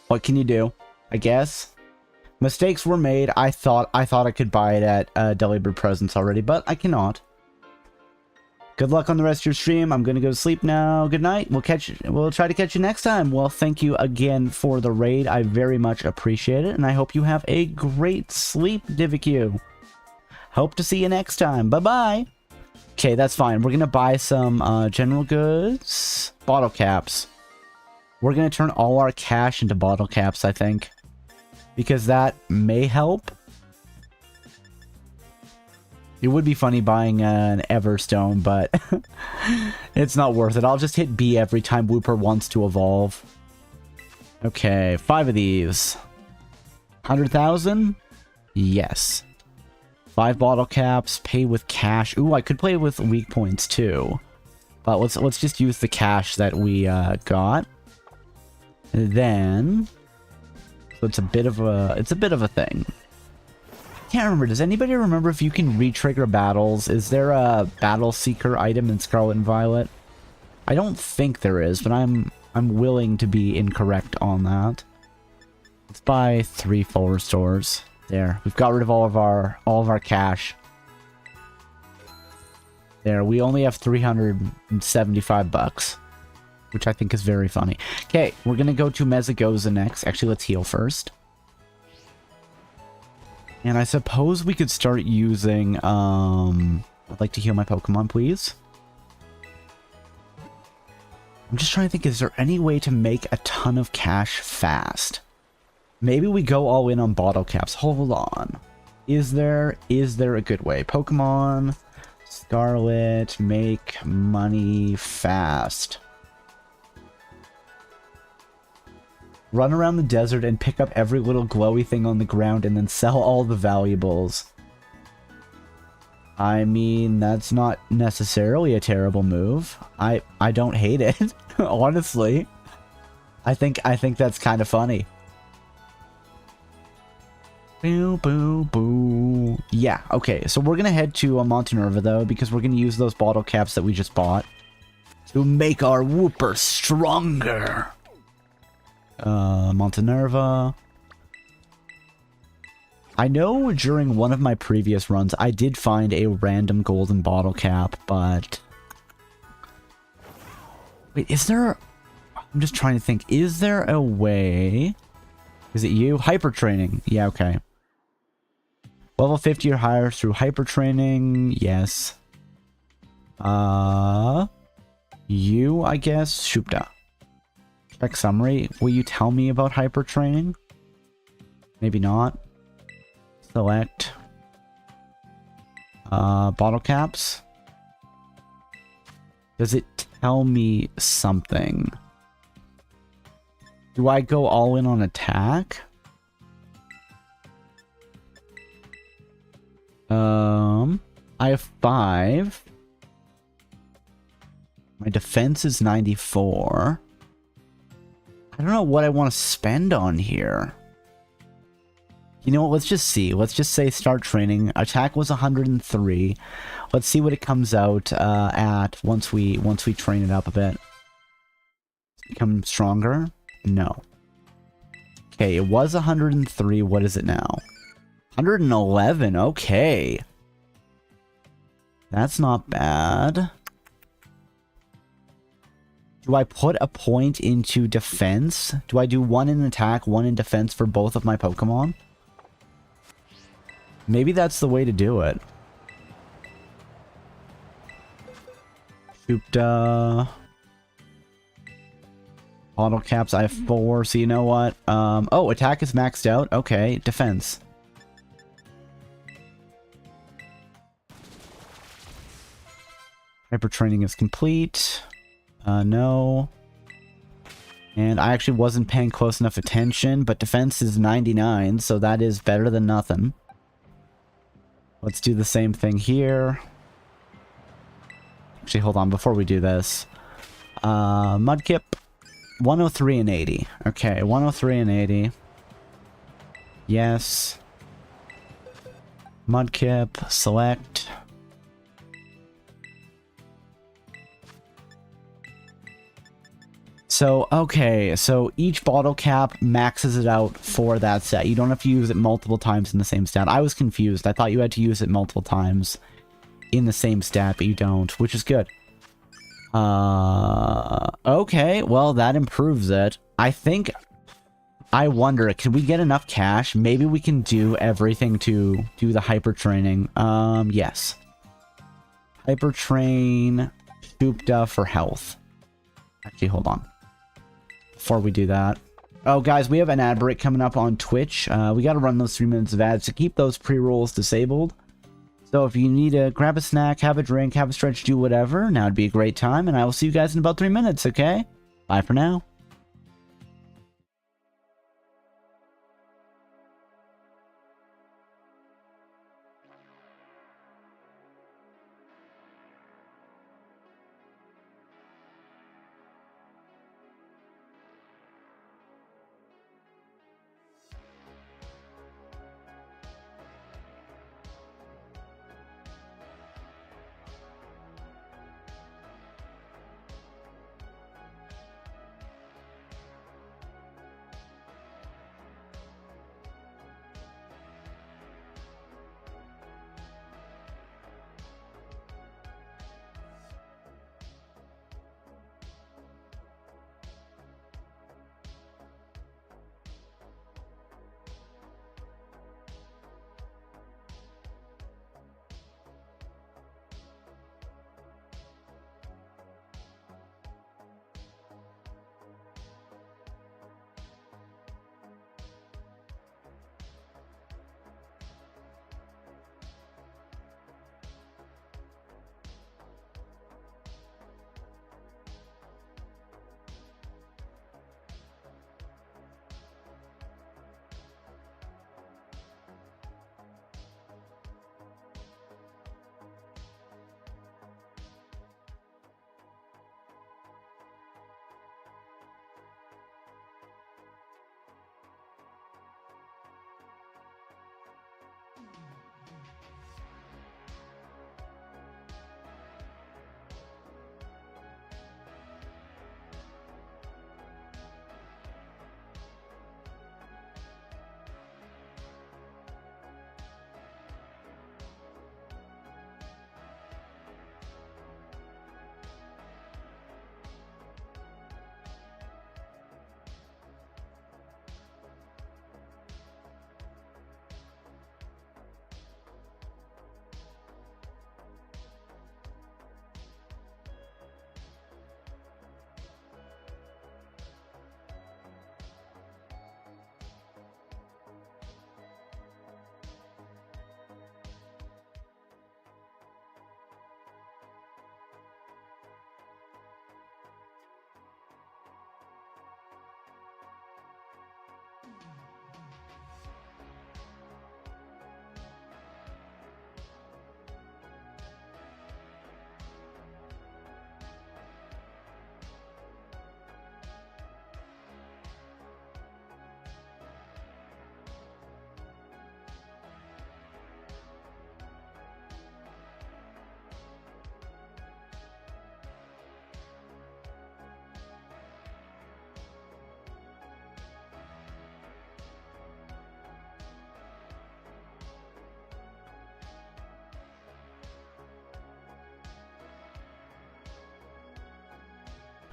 What can you do? I guess. Mistakes were made. I thought I could buy it at Delibird Presents already, but I cannot. Good luck on the rest of your stream. I'm gonna go to sleep now. Good night. We'll try to catch you next time. Well, thank you again for the raid. I very much appreciate it, and I hope you have a great sleep, DivvyQ. Hope to see you next time. Bye-bye. Okay, that's fine. We're gonna buy some general goods. Bottle caps. We're gonna turn all our cash into bottle caps, I think. Because that may help. It would be funny buying an Everstone, but it's not worth it. I'll just hit B every time Wooper wants to evolve. Okay, 5 of these. 100,000? Yes. 5 bottle caps, pay with cash. Ooh, I could play with weak points too. But let's just use the cash that we got. And then, so it's a bit of a thing. Can't remember. Does anybody remember if you can re-trigger battles? Is there a battle seeker item in Scarlet and Violet? I don't think there is, but I'm willing to be incorrect on that. Let's buy 3 full restores. There, we've got rid of all of our cash. There, we only have 375 bucks, which I think is very funny. Okay, we're gonna go to Mezagoza next. Actually, let's heal first. And I suppose we could start using, I'd like to heal my Pokemon, please. I'm just trying to think, is there any way to make a ton of cash fast? Maybe we go all in on bottle caps. Hold on. Is there a good way? Pokemon, Scarlet, make money fast. Run around the desert and pick up every little glowy thing on the ground and then sell all the valuables. I mean, that's not necessarily a terrible move. I don't hate it, honestly. I think that's kind of funny. Boo, boo, boo. Yeah, okay, so we're gonna head to Montanerva, though, because we're gonna use those bottle caps that we just bought to make our Wooper stronger. Montanerva. I know during one of my previous runs, I did find a random golden bottle cap, but... Wait, is there... I'm just trying to think. Is there a way... Is it you? Hyper training. Yeah, okay. Level 50 or higher through hyper training. Yes. You, I guess. Shupta. Check summary. Will you tell me about hyper training? Maybe not. Select. Bottle caps. Does it tell me something? Do I go all in on attack? I have 5. My defense is 94. I don't know what I want to spend on here. You know what? Let's just see. Let's just say start training. Attack was 103. Let's see what it comes out at once we train it up a bit. Become stronger? No. Okay, it was 103. What is it now? 111. Okay. That's not bad. Do I put a point into defense? Do I do 1 in attack, 1 in defense for both of my Pokemon? Maybe that's the way to do it. Shupta. Bottle caps, I have 4, so you know what? Oh, attack is maxed out. Okay, defense. Hyper training is complete. No. And I actually wasn't paying close enough attention, but defense is 99, so that is better than nothing. Let's do the same thing here. Actually, hold on, before we do this. Mudkip, 103 and 80. Okay, 103 and 80. Yes. Mudkip, select. So, okay, so each bottle cap maxes it out for that set. You don't have to use it multiple times in the same stat. I was confused. I thought you had to use it multiple times in the same stat, but you don't, which is good. Okay, well, that improves it. I wonder, can we get enough cash? Maybe we can do everything to do the hyper training. Yes. Hyper train Shoopda for health. Actually, hold on. Before we do that. Oh, guys, we have an ad break coming up on Twitch. We got to run those 3 minutes of ads to keep those pre-rolls disabled. So if you need to grab a snack, have a drink, have a stretch, do whatever, now would be a great time. And I will see you guys in about 3 minutes, okay? Bye for now.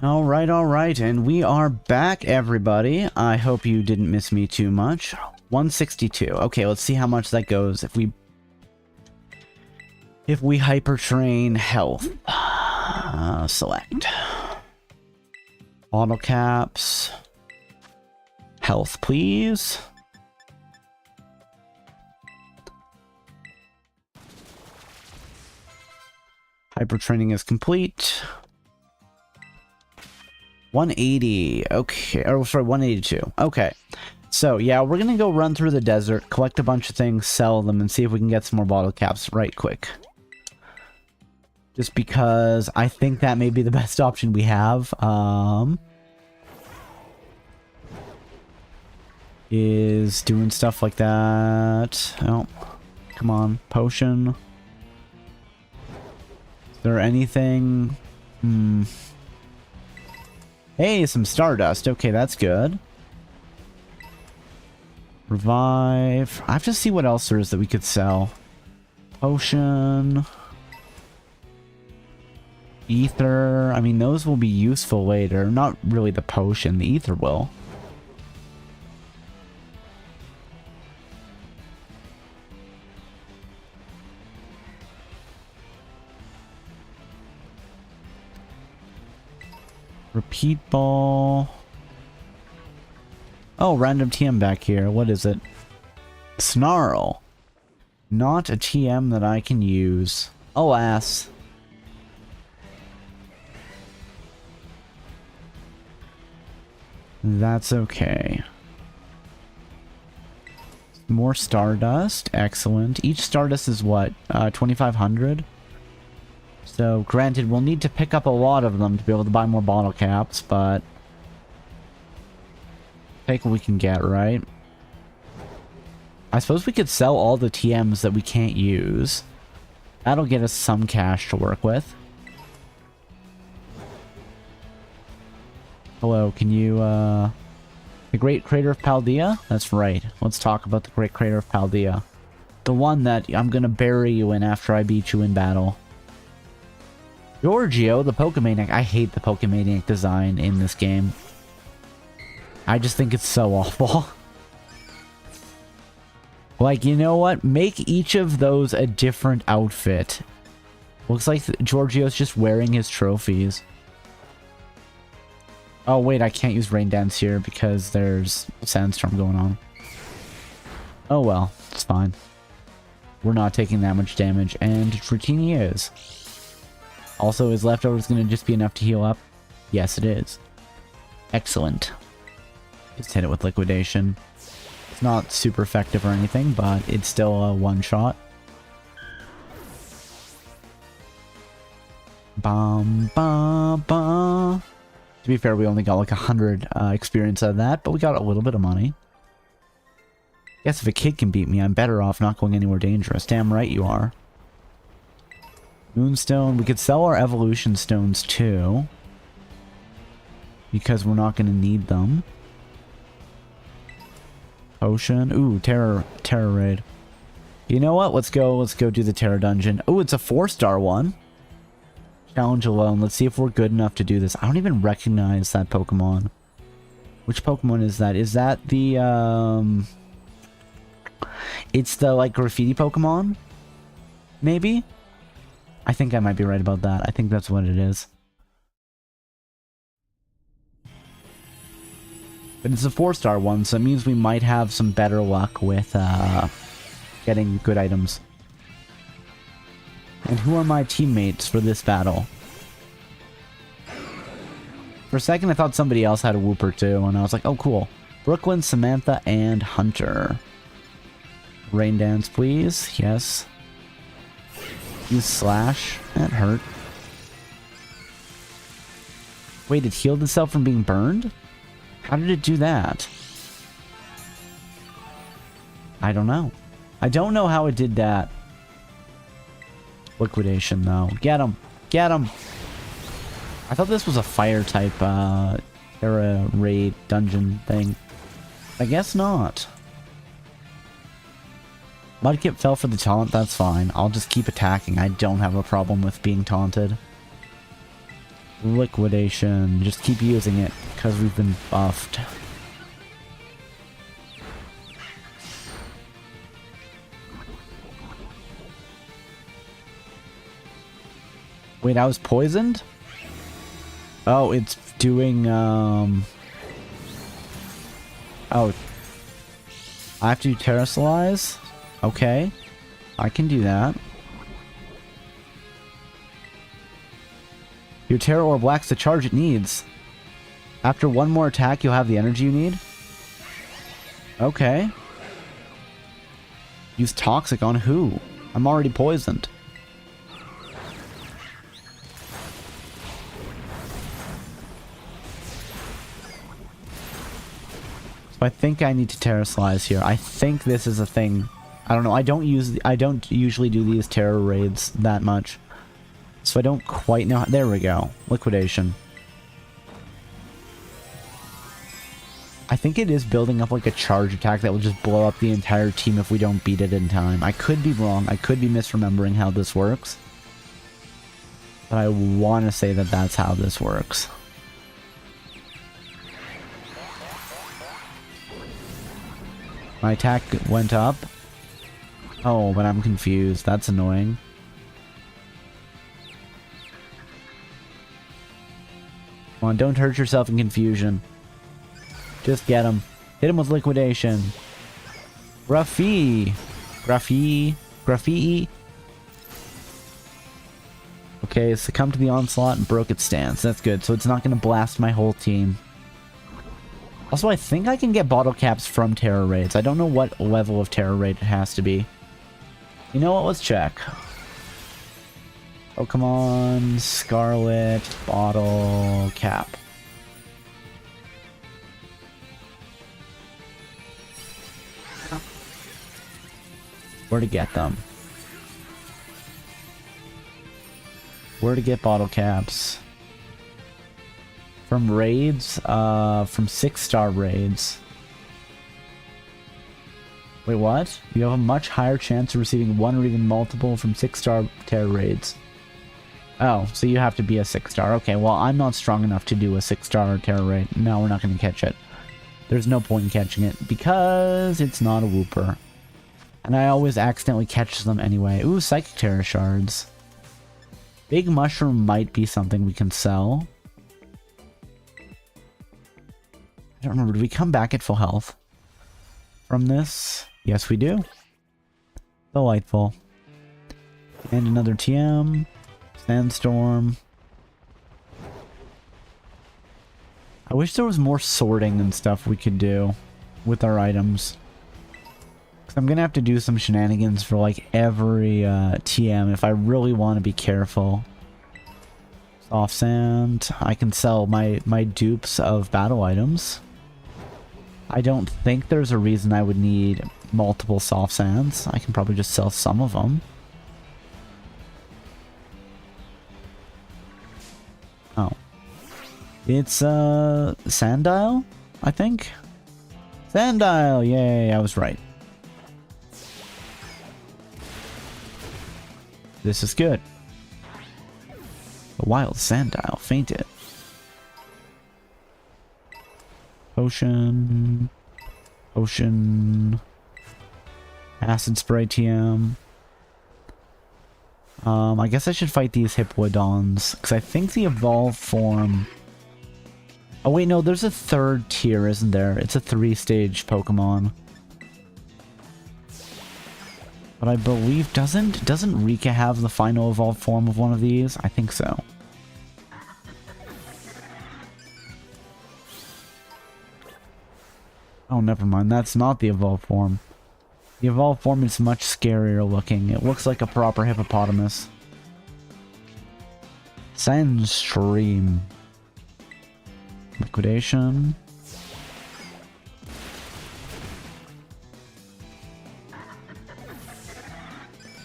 All right, and we are back, everybody. I hope you didn't miss me too much. 162. Okay, let's see how much that goes if we hyper train health. Select auto caps. Health, please. Hyper training is complete. 180. Okay. Oh, sorry, 182. Okay. So, yeah, we're going to go run through the desert, collect a bunch of things, sell them, and see if we can get some more bottle caps right quick. Just because I think that may be the best option we have. is doing stuff like that. Oh, come on, potion. Is there anything? Hey, some Stardust. Okay, that's good. Revive. I have to see what else there is that we could sell. Potion. Ether. I mean, those will be useful later. Not really the potion. The ether will. Repeat ball. Oh, random TM back here. What is it? Snarl. Not a TM that I can use. Alas. That's okay. More Stardust. Excellent. Each Stardust is what? 2,500? So, granted, we'll need to pick up a lot of them to be able to buy more bottle caps, but... take what we can get, right? I suppose we could sell all the TMs that we can't use. That'll get us some cash to work with. Hello, can you, the Great Crater of Paldea? That's right. Let's talk about the Great Crater of Paldea. The one that I'm gonna bury you in after I beat you in battle. Giorgio, the Pokemaniac. I hate the Pokemaniac design in this game. I just think it's so awful. Like, you know what? Make each of those a different outfit. Looks like Giorgio's just wearing his trophies. Oh, wait, I can't use Rain Dance here because there's a sandstorm going on. Oh, well, it's fine. We're not taking that much damage, and Dratini is. Also, is leftovers going to just be enough to heal up? Yes, it is. Excellent. Just hit it with Liquidation. It's not super effective or anything, but it's still a one-shot. Bum, ba, ba. To be fair, we only got like 100 experience out of that, but we got a little bit of money. Guess if a kid can beat me, I'm better off not going anywhere dangerous. Damn right you are. Moonstone. We could sell our evolution stones too, because we're not going to need them. Potion. Ooh, Terror Raid. You know what? Let's go do the Terror Dungeon. Ooh, it's a 4-star one. Challenge alone. Let's see if we're good enough to do this. I don't even recognize that Pokemon. Which Pokemon is that? Is that the, it's the, like, graffiti Pokemon? Maybe? I think I might be right about that. I think that's what it is. But it's a 4-star one, so it means we might have some better luck with getting good items. And who are my teammates for this battle? For a second I thought somebody else had a Wooper too, and I was like, oh cool. Brooklyn, Samantha, and Hunter. Rain Dance, please. Yes. Use Slash. That hurt. Wait, it healed itself from being burned? How did it do that? I don't know. I don't know how it did that. Liquidation, though. Get him! Get him! I thought this was a fire type, era raid dungeon thing. I guess not. Mudkip fell for the taunt, that's fine. I'll just keep attacking. I don't have a problem with being taunted. Liquidation. Just keep using it, because we've been buffed. Wait, I was poisoned? Oh, it's doing, oh. I have to do Terrasilize? Okay. I can do that. Your Terror Orb lacks the charge it needs. After one more attack, you'll have the energy you need? Okay. Use Toxic on who? I'm already poisoned. If I think I need to Terraslize here. I think this is a thing. I don't know. I don't usually do these terror raids that much. So I don't quite know. There we go. Liquidation. I think it is building up like a charge attack that will just blow up the entire team if we don't beat it in time. I could be wrong. I could be misremembering how this works. But I want to say that that's how this works. My attack went up. Oh, but I'm confused. That's annoying. Come on, don't hurt yourself in confusion. Just get him. Hit him with liquidation. Graffiti. Graffiti. Okay, succumbed to the onslaught and broke its stance. That's good. So it's not going to blast my whole team. Also, I think I can get bottle caps from terror raids. I don't know what level of terror raid it has to be. You know what? Let's check. Pokemon Scarlet bottle cap. Where to get them? Where to get bottle caps? From raids? From 6-star raids. Wait, what? You have a much higher chance of receiving one or even multiple from 6-star terror raids. Oh, so you have to be a 6-star. Okay, well, I'm not strong enough to do a 6-star terror raid. No, we're not going to catch it. There's no point in catching it because it's not a Wooper. And I always accidentally catch them anyway. Ooh, Psychic Terror Shards. Big Mushroom might be something we can sell. I don't remember. Did we come back at full health from this? Yes, we do. Delightful. And another TM. Sandstorm. I wish there was more sorting and stuff we could do with our items. I'm gonna have to do some shenanigans for like every TM if I really want to be careful. Soft sand. I can sell my dupes of battle items. I don't think there's a reason I would need multiple soft sands. I can probably just sell some of them. Oh. It's Sandile, I think. Sandile, yay, I was right. This is good. The wild Sandile fainted. Potion. Potion. Acid spray TM. I guess I should fight these Hippowdons, because I think the evolved form... Oh wait, no, there's a third tier, isn't there? It's a 3-stage Pokemon. But I believe, doesn't Rika have the final evolved form of one of these? I think so. Oh, never mind. That's not the evolved form. The evolved form is much scarier looking. It looks like a proper hippopotamus. Sandstream. Liquidation.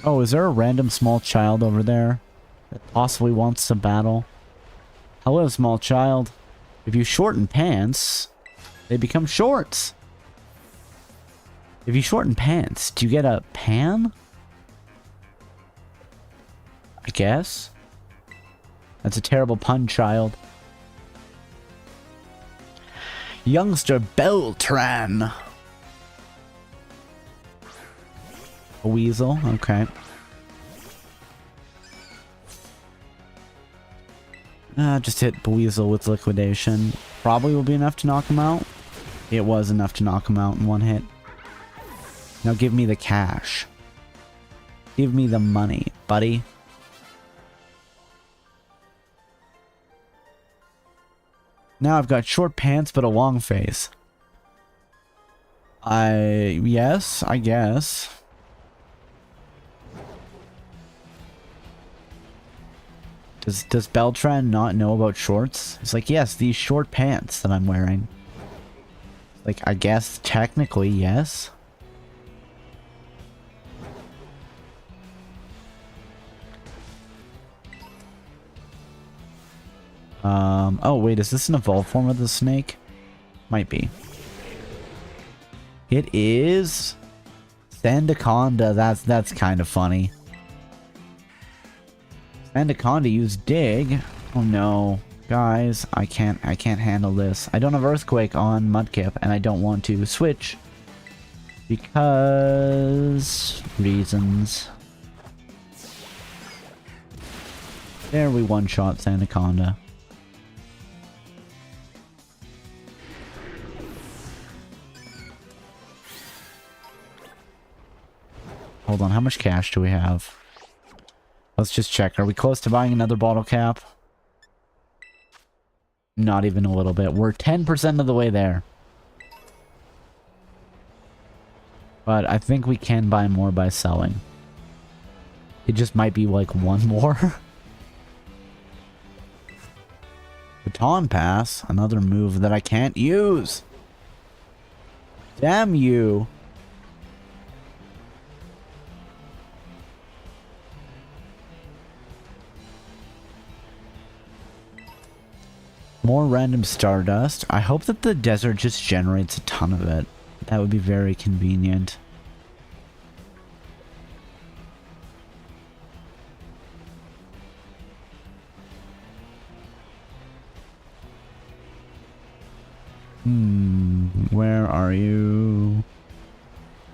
Oh, is there a random small child over there that possibly wants to battle? Hello, small child. If you shorten pants, they become shorts. If you shorten pants, do you get a pan? I guess. That's a terrible pun, child. Youngster Beltran. A weasel, okay. Just hit Weasel with liquidation. Probably will be enough to knock him out. It was enough to knock him out in one hit. Now give me the cash. Give me the money, buddy. Now I've got short pants but a long face. Yes, I guess. Does Beltran not know about shorts? It's like, yes, these short pants that I'm wearing. Like, I guess technically, yes. Oh wait, is this an evolved form of the snake? Might be. It is Sandaconda. That's kind of funny. Sandaconda used dig. Oh no. Guys, I can't handle this. I don't have Earthquake on Mudkip, and I don't want to switch. Because... reasons. There, we one-shot Sandaconda. Hold on, how much cash do we have? Let's just check. Are we close to buying another bottle cap? Not even a little bit. We're 10% of the way there. But I think we can buy more by selling. It just might be like one more. Baton Pass. Another move that I can't use. Damn you. More random Stardust. I hope that the desert just generates a ton of it. That would be very convenient. Where are you?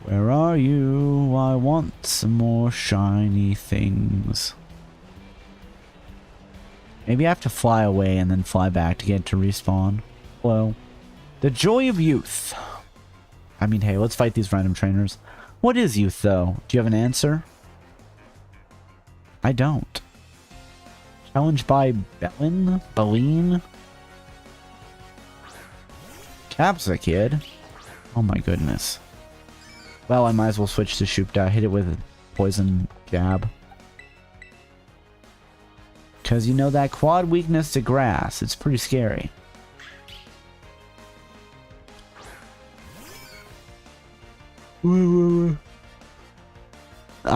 Where are you? I want some more shiny things. Maybe I have to fly away and then fly back to get to respawn. Hello. The joy of youth. I mean, hey, let's fight these random trainers. What is youth, though? Do you have an answer? I don't. Challenge by Bellin? Baleen? Capsa Kid? Oh my goodness. Well, I might as well switch to Shoopda. Hit it with a poison jab. Because you know that quad weakness to grass. It's pretty scary. I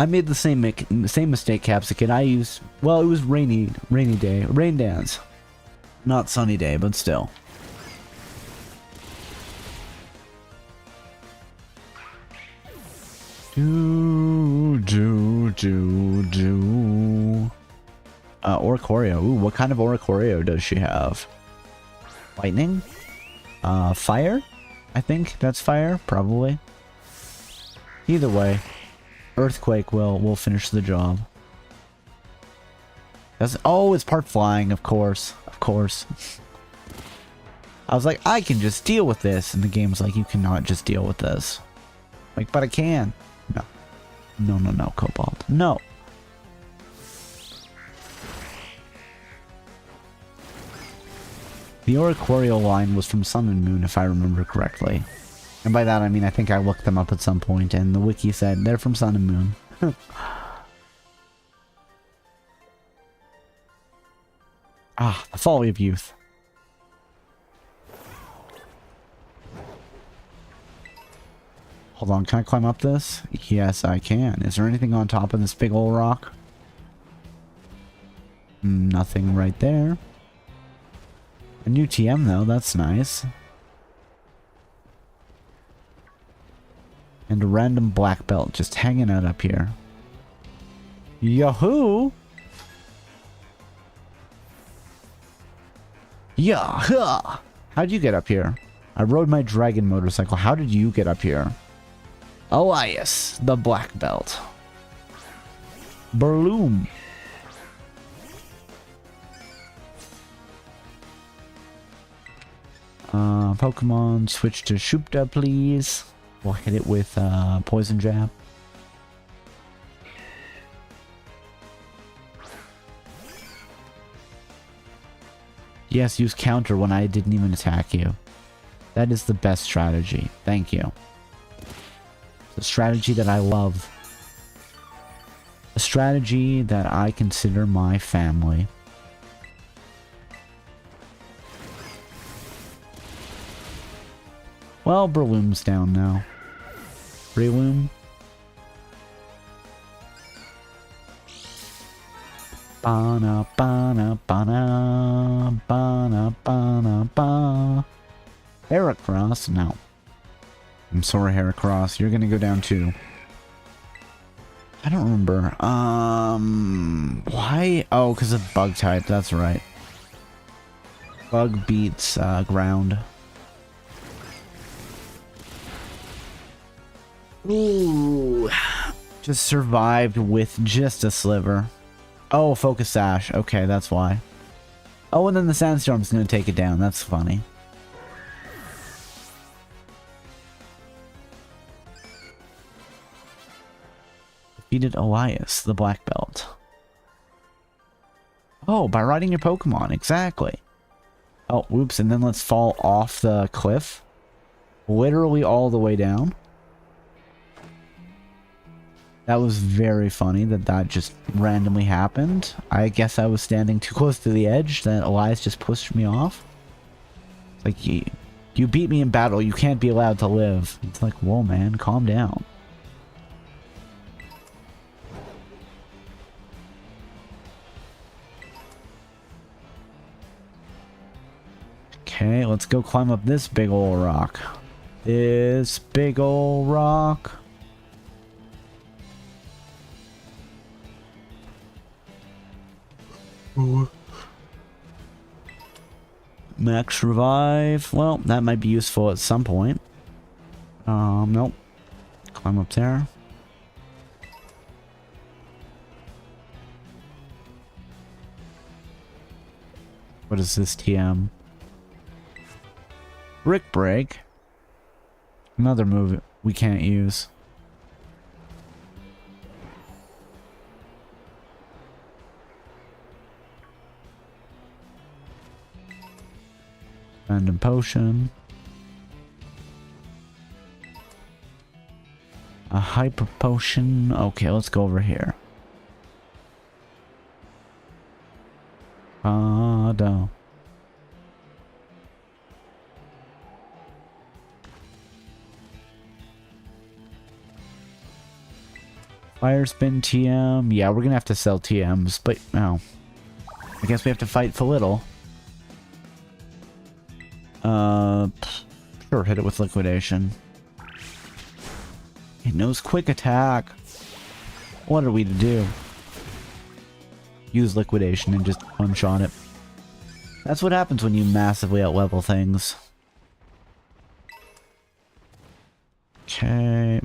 made the same mistake, Capsicum. I used... well, it was rainy day. Rain dance. Not sunny day, but still. Oricorio. Ooh, what kind of Oricorio does she have? Lightning? Fire? I think that's fire, probably. Either way, Earthquake will finish the job. Oh, it's part flying, of course. Of course. I was like, I can just deal with this. And the game's like, you cannot just deal with this. Like, but I can. No. No, Cobalt. No. The Oricorio line was from Sun and Moon, if I remember correctly. And by that, I mean, I think I looked them up at some point, and the wiki said they're from Sun and Moon. Ah, the folly of youth. Hold on, can I climb up this? Yes, I can. Is there anything on top of this big old rock? Nothing right there. A new TM though, that's nice. And a random black belt just hanging out up here. Yahoo! Yahoo! How'd you get up here? I rode my dragon motorcycle. How did you get up here? Elias, the black belt. Burloom. Pokemon, switch to Shoopda, please. We'll hit it with Poison Jab. Yes, use counter when I didn't even attack you. That is the best strategy. Thank you. It's a strategy that I love. A strategy that I consider my family. Well, Breloom's down now. Breloom. Bana, bana, bana, bana, bana, ba. Heracross? No. I'm sorry, Heracross. You're gonna go down too. I don't remember. Why? Oh, because of bug type. That's right. Bug beats ground. Ooh. Just survived with just a sliver. Oh, Focus Sash. Okay, that's why. Oh, and then the Sandstorm's gonna take it down. That's funny. Defeated Elias, the black belt. Oh, by riding your Pokemon. Exactly. Oh, whoops. And then let's fall off the cliff. Literally all the way down. That was very funny that that just randomly happened. I guess I was standing too close to the edge that Elias just pushed me off. It's like, you beat me in battle. You can't be allowed to live. It's like, whoa, man, calm down. Okay, let's go climb up this big ol' rock. This big ol' rock. Max revive. Well, that might be useful at some point. Nope. Climb up there. What is this TM? Brick Break. Another move we can't use. Random potion. A hyper potion. Okay, let's go over here. No. Fire spin TM. Yeah, we're gonna have to sell TMs, but no. I guess we have to fight for little. Sure, hit it with liquidation. It knows quick attack. What are we to do? Use liquidation and just one-shot it. That's what happens when you massively out-level things. Okay.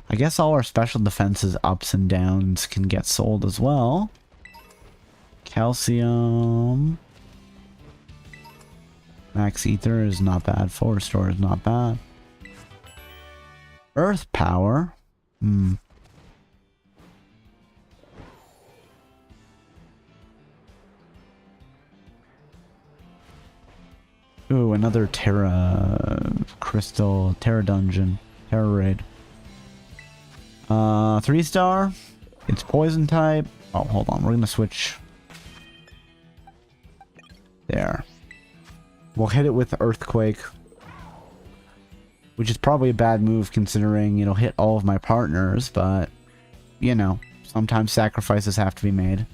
I guess all our special defenses ups and downs can get sold as well. Calcium. Max Ether is not bad. Full Restore is not bad. Earth Power. Ooh, another Terra Crystal, Terra Dungeon, Terra Raid. 3-star. It's poison type. Oh, hold on. We're gonna switch. There. We'll hit it with Earthquake. Which is probably a bad move considering it'll hit all of my partners, but, you know, sometimes sacrifices have to be made.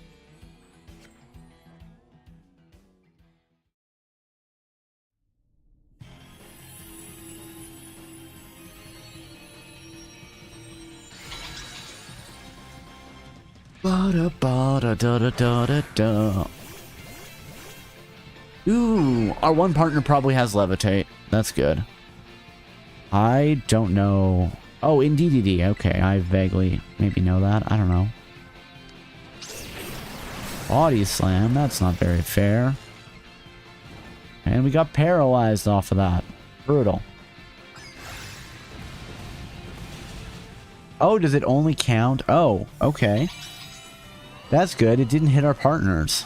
Ooh, our one partner probably has Levitate. That's good. I don't know. Oh, in DDD. Okay, I vaguely maybe know that. I don't know. Body Slam. That's not very fair. And we got paralyzed off of that. Brutal. Oh, does it only count? Oh, okay. That's good. It didn't hit our partners.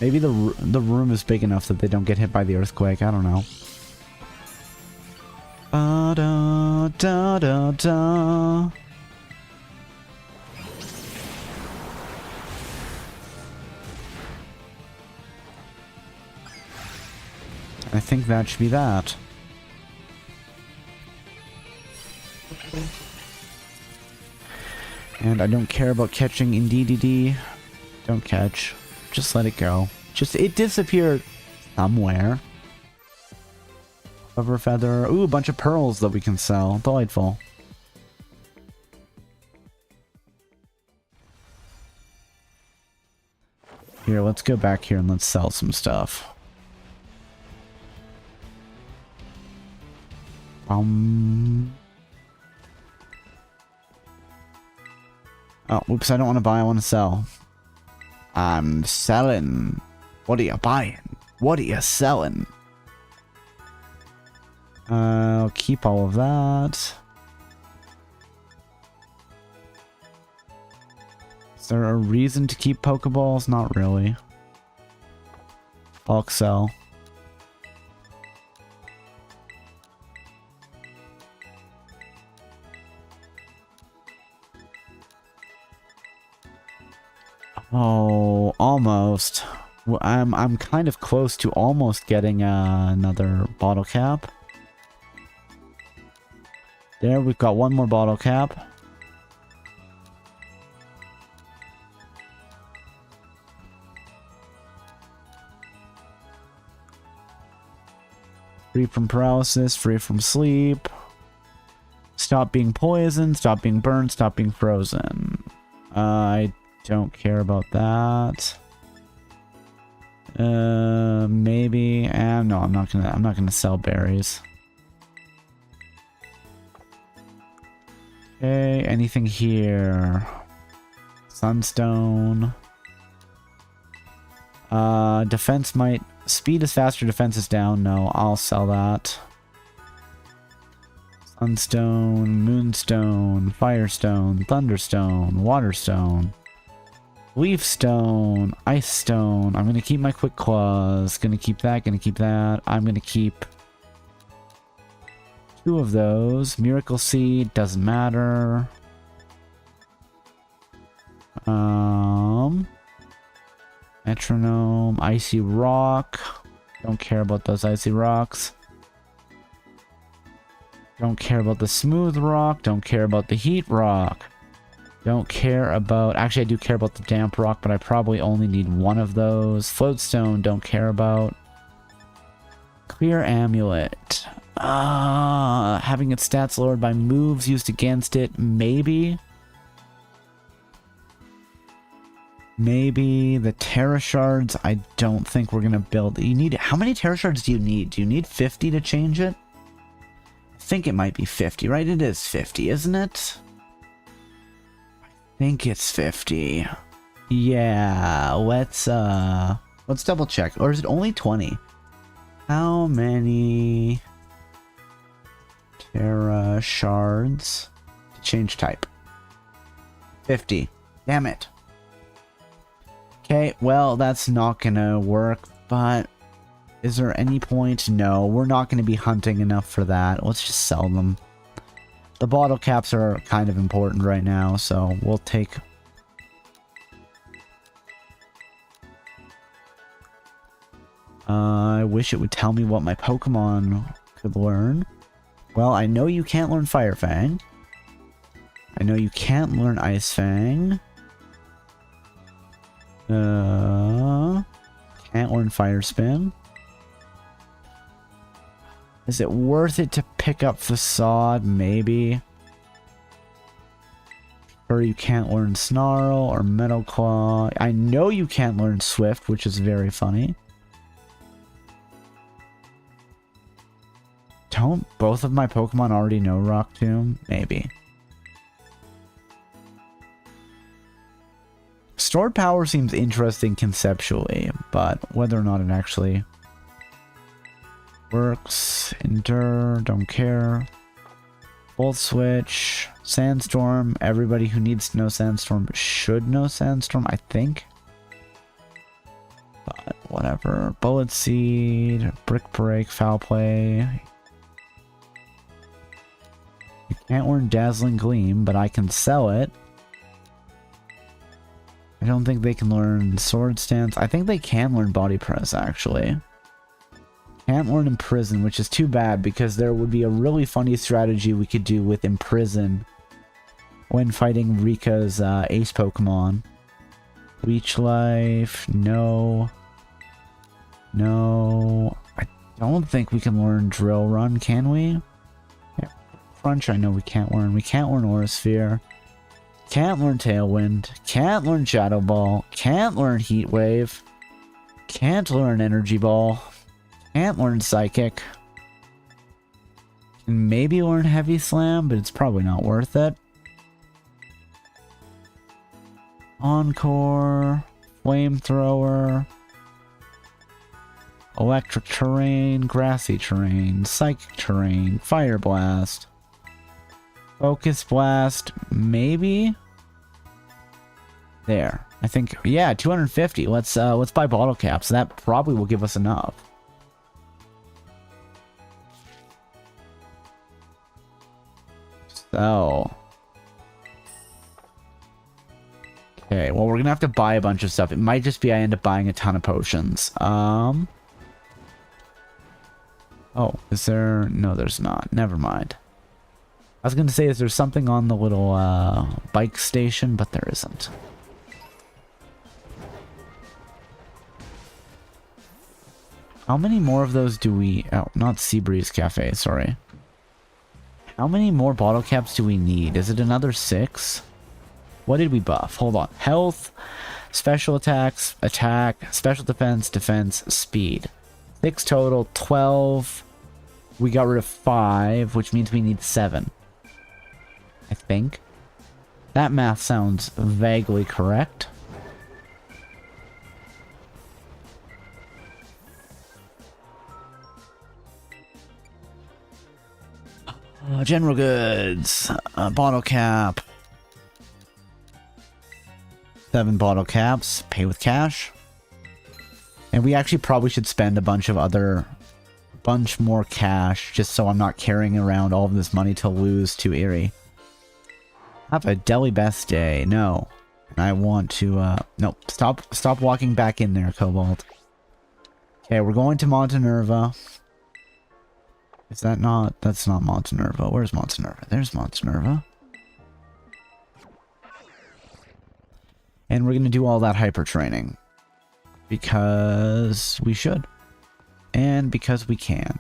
Maybe the room is big enough that they don't get hit by the earthquake. I don't know. Ba da da da da. I think that should be that. And I don't care about catching in DDD. Don't catch. Just let it go. Just, it disappeared somewhere. Hover feather. Ooh, a bunch of pearls that we can sell. Delightful. Here, let's go back here and let's sell some stuff. Oh, oops, I don't want to buy, I want to sell. I'm selling. What are you buying? What are you selling? I'll keep all of that. Is there a reason to keep Pokeballs? Not really. Bulk sell. Oh, almost. Well, I'm kind of close to almost getting another bottle cap. There, we've got one more bottle cap. Free from paralysis, free from sleep. Stop being poisoned, stop being burned, stop being frozen. I don't care about that. Maybe. No, I'm not gonna sell berries. Okay, anything here? Sunstone. Defense might. Speed is faster, defense is down. No, I'll sell that. Sunstone, Moonstone, Firestone, Thunderstone, Waterstone, Leafstone, Ice Stone. I'm gonna keep my Quick Claws. Gonna keep that, gonna keep that. I'm gonna keep 2 of those. Miracle Seed, doesn't matter. Metronome, Icy Rock. Don't care about those Icy Rocks. Don't care about the Smooth Rock. Don't care about the Heat Rock. Don't care about... Actually, I do care about the Damp Rock, but I probably only need 1 of those. Floatstone, don't care about. Clear Amulet. Having its stats lowered by moves used against it. Maybe. Maybe the Terra Shards. I don't think we're gonna build. You need. How many Terra Shards do you need? Do you need 50 to change it? I think it might be 50, right? It is 50, isn't it? I think it's 50. Yeah. Let's double check. Or is it only 20? How many Terra Shards to change type? 50. Damn it. Okay, well, that's not gonna work, but is there any point? No, we're not gonna be hunting enough for that. Let's just sell them. The bottle caps are kind of important right now, so we'll take... I wish it would tell me what my Pokemon could learn. Well, I know you can't learn Fire Fang. I know you can't learn Ice Fang. Can't learn Fire Spin. Is it worth it to pick up Facade? Maybe. Or you can't learn Snarl or Metal Claw. I know you can't learn Swift, which is very funny. Don't both of my Pokemon already know Rock Tomb? Maybe. Stored power seems interesting conceptually, but whether or not it actually works. Endure, don't care. Volt Switch, Sandstorm. Everybody who needs to know Sandstorm should know Sandstorm, I think. But whatever. Bullet Seed, Brick Break, Foul Play. You can't learn Dazzling Gleam, but I can sell it. I don't think they can learn Sword Stance. I think they can learn Body Press, actually. Can't learn Imprison, which is too bad because there would be a really funny strategy we could do with Imprison when fighting Rika's ace Pokemon. Leech Life, no. No. I don't think we can learn Drill Run, can we? Yeah. Crunch, I know we can't learn. We can't learn Aura Sphere. Can't learn Tailwind. Can't learn Shadow Ball. Can't learn Heat Wave. Can't learn Energy Ball. Can't learn Psychic. Can maybe learn Heavy Slam, but it's probably not worth it. Encore. Flamethrower. Electric Terrain. Grassy Terrain. Psychic Terrain. Fire Blast. Focus Blast. Maybe? There. I think, yeah, 250. Let's buy bottle caps. That probably will give us enough. So. Okay, well, we're gonna have to buy a bunch of stuff. It might just be I end up buying a ton of potions. Oh, is there? No, there's not. Never mind. I was gonna say, is there something on the little bike station? But there isn't. How many more of those do we... Oh, not Seabreeze Cafe, sorry. How many more bottle caps do we need? Is it another 6? What did we buff? Hold on. Health, special attacks, attack, special defense, defense, speed. 6 total, 12. We got rid of 5, which means we need 7. I think. That math sounds vaguely correct. General goods, bottle cap, 7 bottle caps, pay with cash. And we actually probably should spend a bunch more cash just so I'm not carrying around all of this money to lose to Erie. Have a deli best day. No. I want to, no, stop walking back in there, Cobalt. Okay, we're going to Montenerva. Is that not? That's not Montenerva. Where's Montenerva? There's Montenerva. And we're going to do all that hyper training. Because we should. And because we can.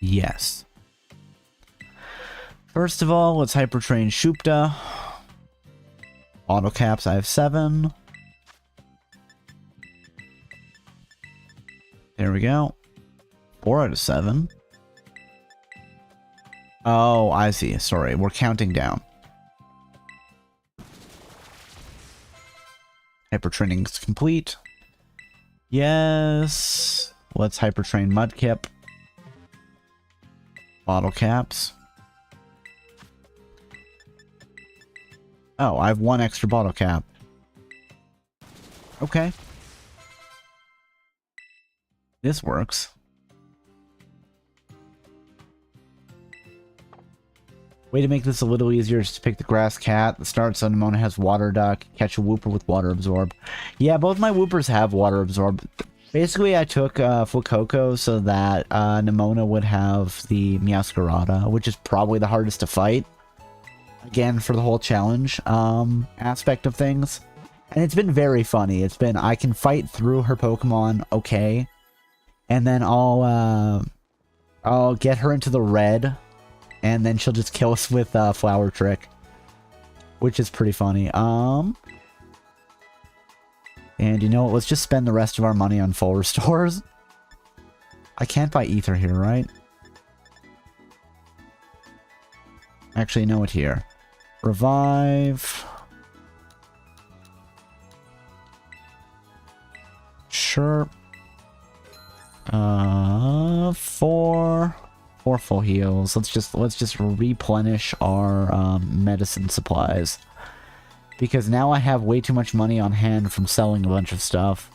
Yes. First of all, let's hyper train Shupta. Auto caps, I have 7. There we go. 4 out of 7. Oh, I see. Sorry, we're counting down. Hyper training is complete. Yes. Let's hyper train Mudkip. Bottle caps. Oh, I have 1 extra bottle cap. Okay. This works. Way to make this a little easier is to pick the Grass Cat. The Start Sun Nimona has Water Duck. Catch a Wooper with Water Absorb. Yeah, both my Woopers have Water Absorb. Basically, I took Fuecoco so that Nimona would have the Meowscarada, which is probably the hardest to fight. Again, for the whole challenge aspect of things. And it's been very funny. It's been, I can fight through her Pokemon okay. And then I'll get her into the red. And then she'll just kill us with Flower Trick. Which is pretty funny. And you know what? Let's just spend the rest of our money on full restores. I can't buy Ether here, right? Actually, you know what here? Revive. Sure. 4 full heals. Let's just replenish our medicine supplies. Because now I have way too much money on hand from selling a bunch of stuff.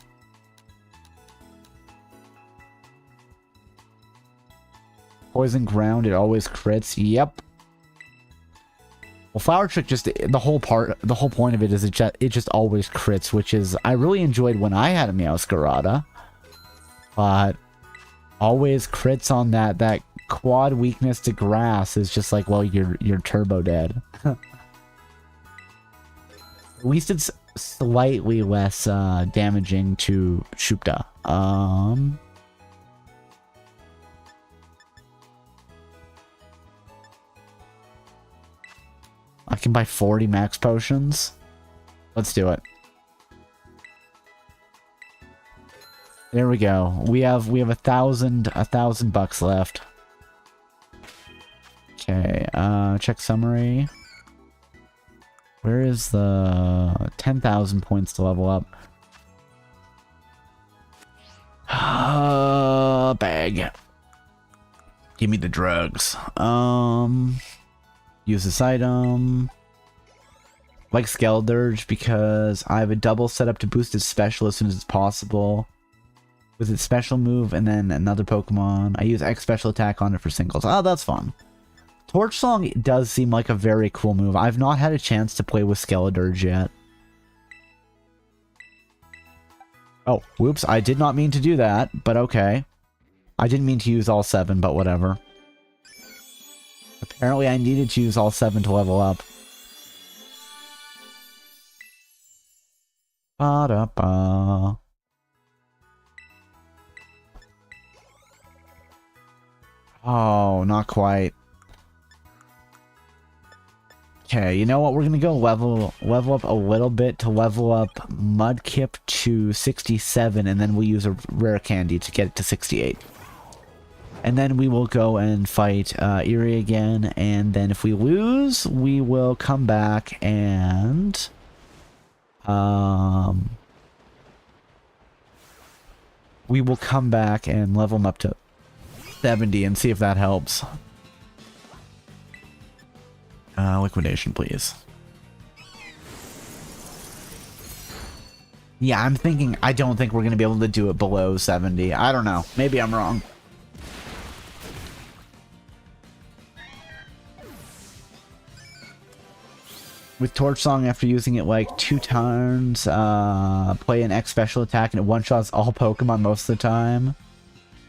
Poison Ground, it always crits. Yep. Well, Flower Trick just, the whole point of it is it just always crits, which is, I really enjoyed when I had a Meowscarada. But always crits on that quad weakness to grass is just like, well, you're turbo dead. At least it's slightly less damaging to Shupta. I can buy 40 max potions. Let's do it. There we go. We have $1,000 bucks left. Okay, check summary. Where is the 10,000 points to level up? Bag. Give me the drugs. Use this item. Like Skeldurge because I have a double setup to boost its special as soon as it's possible. With its special move and then another Pokemon. I use X special attack on it for singles. Oh, that's fun. Torch Song does seem like a very cool move. I've not had a chance to play with Skeldurge yet. Oh, whoops. I did not mean to do that, but okay. I didn't mean to use all 7, but whatever. Apparently I needed to use all 7 to level up. Ba-da-ba. Oh, not quite. Okay, you know what? We're gonna go level up a little bit to level up Mudkip to 67, and then we'll use a rare candy to get it to 68. And then we will go and fight Erie again, and then if we lose, we will come back and we will come back and level him up to 70 and see if that helps. Liquidation, please. Yeah, I don't think we're going to be able to do it below 70. I don't know. Maybe I'm wrong. With Torch Song, after using it like 2 turns, play an X special attack and it one-shots all Pokemon most of the time.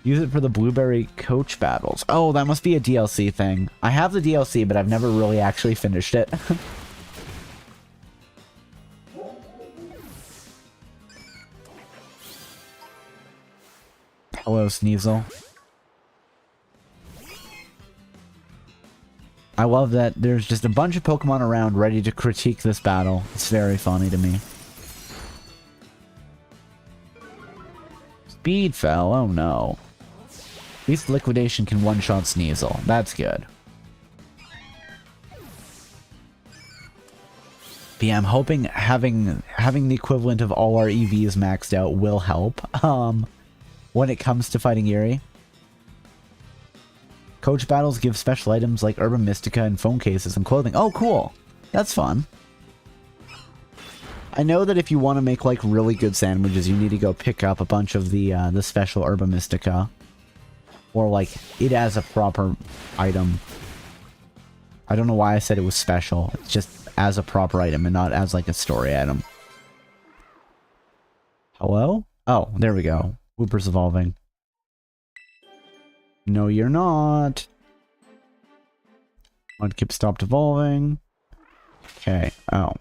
Use it for the Blueberry Coach battles. Oh, that must be a DLC thing. I have the DLC, but I've never really actually finished it. Hello, Sneasel. I love that there's just a bunch of Pokemon around ready to critique this battle. It's very funny to me. Speed fell. Oh no. At least Liquidation can one-shot Sneasel. That's good. But yeah, I'm hoping having the equivalent of all our EVs maxed out will help when it comes to fighting Erie. Coach battles give special items like Urban Mystica and phone cases and clothing. Oh, cool. That's fun. I know that if you want to make like really good sandwiches, you need to go pick up a bunch of the special Urban Mystica. Or like it as a proper item. I don't know why I said it was special. It's just as a proper item and not as like a story item. Hello? Oh, there we go. Wooper's evolving. No, you're not. Mudkip stopped evolving. Okay. Oh.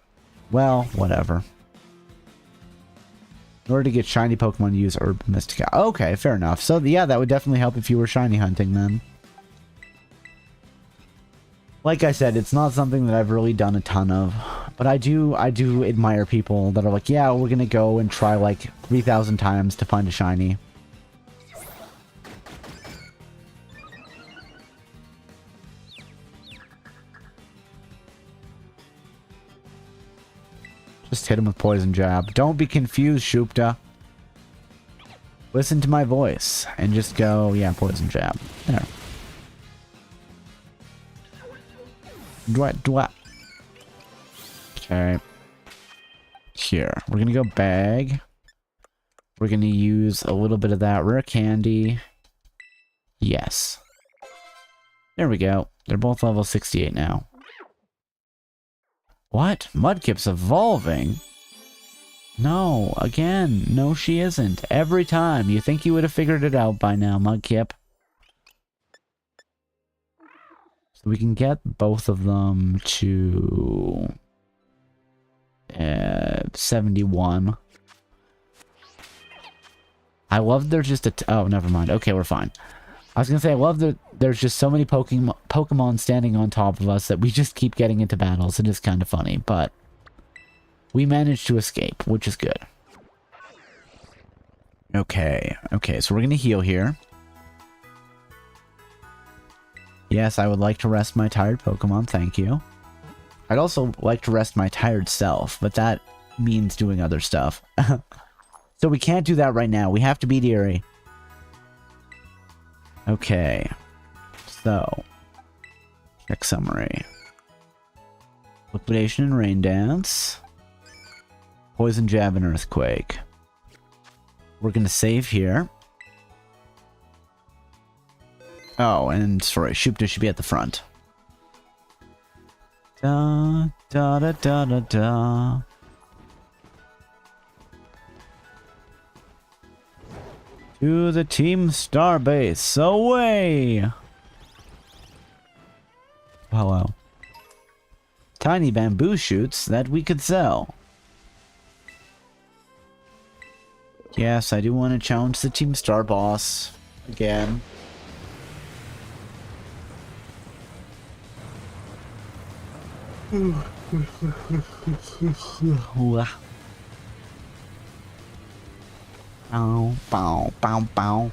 Well, whatever. In order to get shiny Pokemon, use Urban Mystica. Okay, fair enough. So, yeah, that would definitely help if you were shiny hunting, then. Like I said, it's not something that I've really done a ton of. But I do admire people that are like, yeah, we're gonna go and try, like, 3,000 times to find a shiny. Just hit him with Poison Jab. Don't be confused, Shupta. Listen to my voice and just go, yeah, Poison Jab. There. Dwat. Okay. Here. We're gonna go bag. We're gonna use a little bit of that rare candy. Yes. There we go. They're both level 68 now. What? Mudkip's evolving? No, again, no she isn't. Every time. You think you would have figured it out by now, Mudkip. So we can get both of them to 71. I love there's just a oh, never mind. Okay, we're fine. I was gonna say I love that there's just so many Pokemon standing on top of us that we just keep getting into battles. It is kind of funny, but we managed to escape, which is good. Okay, so we're gonna heal here. Yes, I would like to rest my tired Pokemon, thank you. I'd also like to rest my tired self, but that means doing other stuff. So we can't do that right now. We have to beat Erie. Okay. So. Check summary. Liquidation and Rain Dance. Poison Jab and Earthquake. We're going to save here. Oh, and sorry, Shoopta should be at the front. Da da da da da da. To the Team Starbase, away! Hello. Tiny bamboo shoots that we could sell. Yes, I do want to challenge the Team Star boss again. Bow, bow, bow, bow.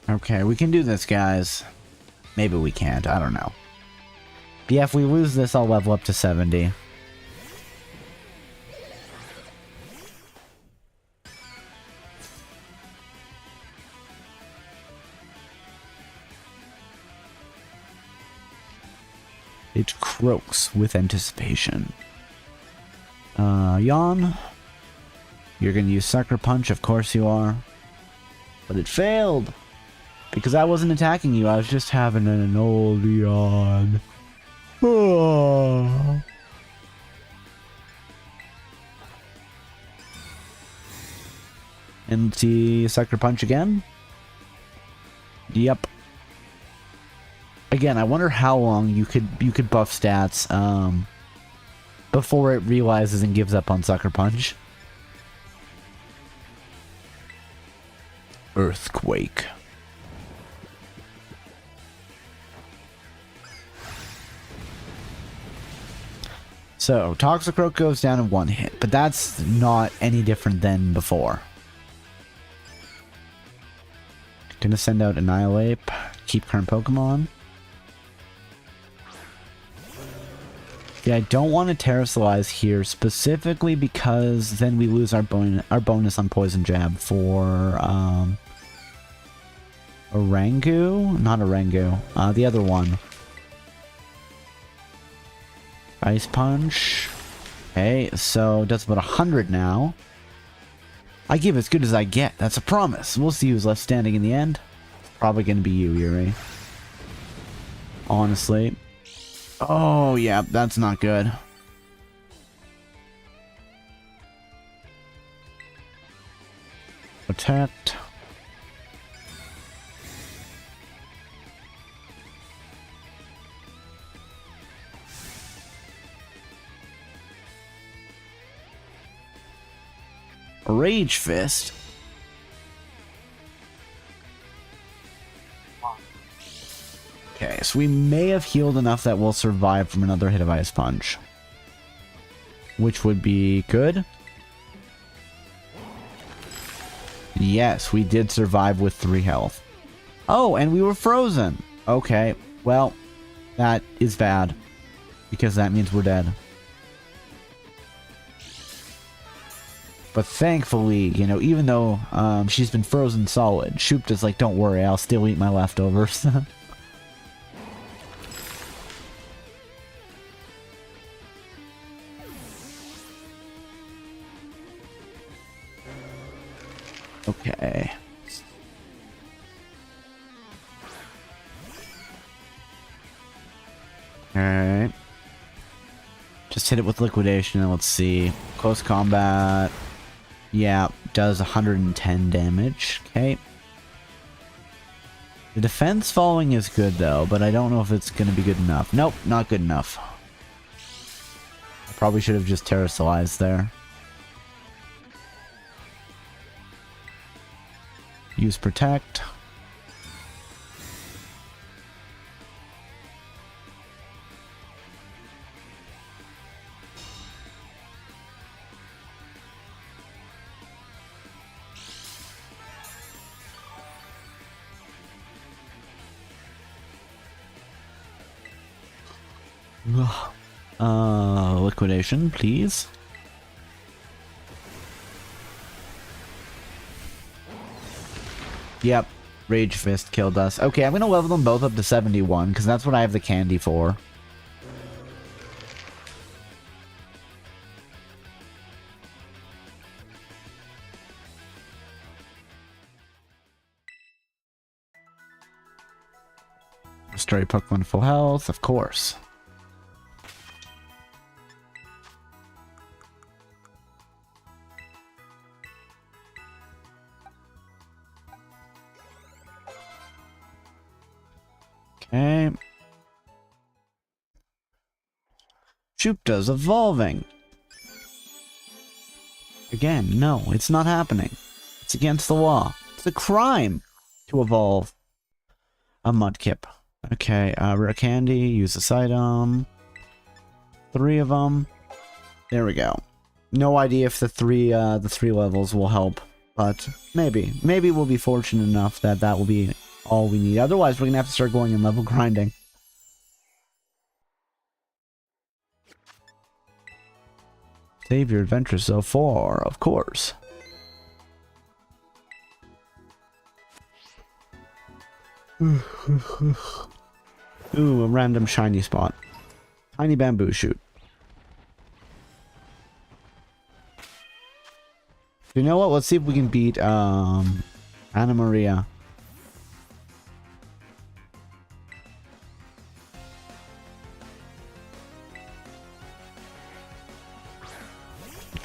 Okay, we can do this, guys. Maybe we can't, I don't know. But yeah, if we lose this, I'll level up to 70. It croaks with anticipation. Yawn. You're gonna use Sucker Punch, of course you are. But it failed! Because I wasn't attacking you, I was just having an old yawn. Oh. Empty Sucker Punch again? Yep. Again, I wonder how long you could buff stats before it realizes and gives up on Sucker Punch. Earthquake. So, Toxicroak goes down in one hit, but that's not any different than before. Gonna send out Annihilate, keep current Pokemon. Yeah, I don't want to Terrasilize here, specifically because then we lose our bonus on Poison Jab for Orangu? Not Orangu. The other one. Ice Punch. Okay, so that's about 100 now. I give as good as I get. That's a promise. We'll see who's left standing in the end. It's probably going to be you, Yuri. Honestly. Oh, yeah, that's not good. Protect. Rage Fist. Okay, so we may have healed enough that we'll survive from another hit of Ice Punch. Which would be good. Yes, we did survive with 3 health. Oh, and we were frozen. Okay, well, that is bad. Because that means we're dead. But thankfully, you know, even though she's been frozen solid, Shoopta's like, don't worry, I'll still eat my leftovers. Okay. Alright. Just hit it with liquidation and let's see. Close combat. Yeah, does 110 damage. Okay. The defense following is good though, but I don't know if it's going to be good enough. Nope, not good enough. I probably should have just terrestrialized there. Use protect. Liquidation, please. Yep, Rage Fist killed us. Okay, I'm gonna level them both up to 71, because that's what I have the candy for. Restore your Pokemon full health, of course. Okay. Shoopta's evolving. Again, no, it's not happening. It's against the law. It's a crime to evolve a Mudkip. Okay, rare candy, use this item. 3 of them. There we go. No idea if the three levels will help, but maybe we'll be fortunate enough that that will be all we need. Otherwise, we're gonna have to start going and level grinding. Save your adventure so far, of course. Ooh, a random shiny spot. Tiny bamboo shoot. You know what? Let's see if we can beat Anna Maria.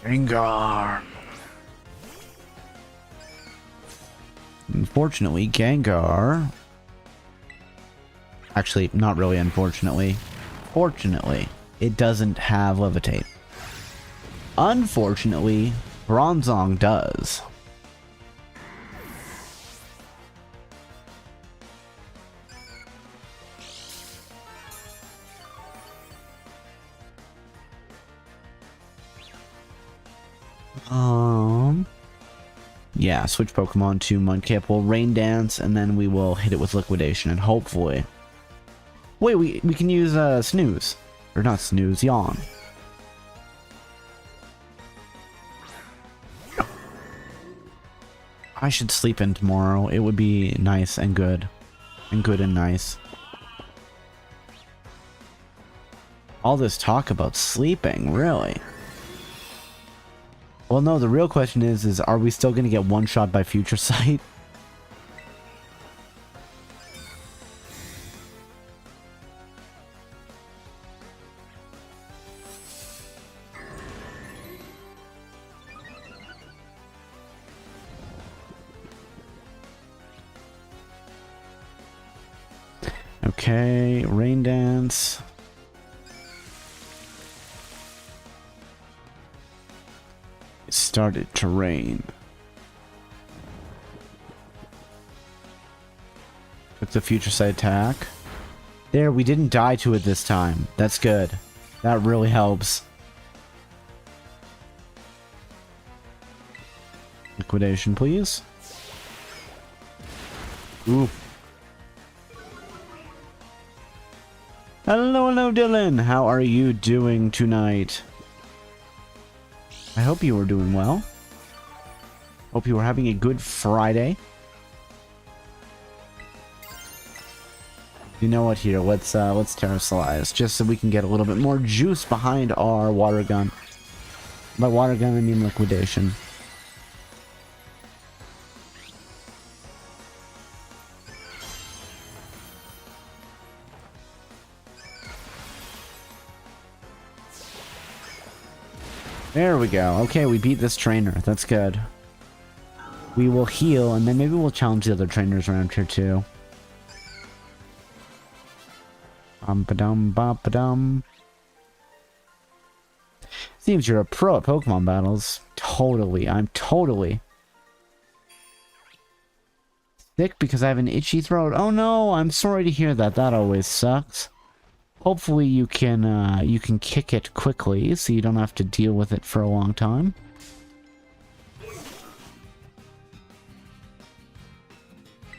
Gengar. Unfortunately, Gengar. Actually, not really unfortunately. Fortunately, it doesn't have Levitate. Unfortunately, Bronzong does. Yeah, switch Pokemon to Mudkip. We'll Rain Dance, and then we will hit it with Liquidation, and hopefully... Wait, we can use Snooze. Or not Snooze, Yawn. I should sleep in tomorrow. It would be nice and good. And good and nice. All this talk about sleeping, really? Well, no, the real question is are we still going to get one-shot by Future Sight? Okay, Rain Dance. It started to rain. With the Future Sight attack. There, we didn't die to it this time. That's good. That really helps. Liquidation, please. Ooh. Hello, Dylan. How are you doing tonight? I hope you are doing well. Hope you are having a good Friday. You know what? Here, let's terrestrialize just so we can get a little bit more juice behind our water gun. By water gun, I mean liquidation. There we go. Okay, we beat this trainer. That's good. We will heal, and then maybe we'll challenge the other trainers around here, too. Ba-dum, ba-ba-dum. Seems you're a pro at Pokemon battles. Totally. I'm totally sick because I have an itchy throat. Oh no, I'm sorry to hear that. That always sucks. Hopefully you can kick it quickly so you don't have to deal with it for a long time.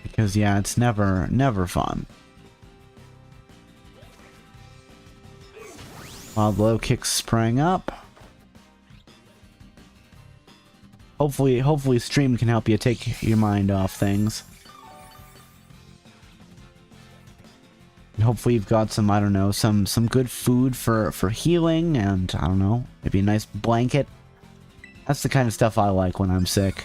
Because yeah, it's never fun. Wild low kicks sprang up. Hopefully stream can help you take your mind off things. And hopefully you've got some, I don't know, some good food for healing, and I don't know, maybe a nice blanket. That's the kind of stuff I like when I'm sick.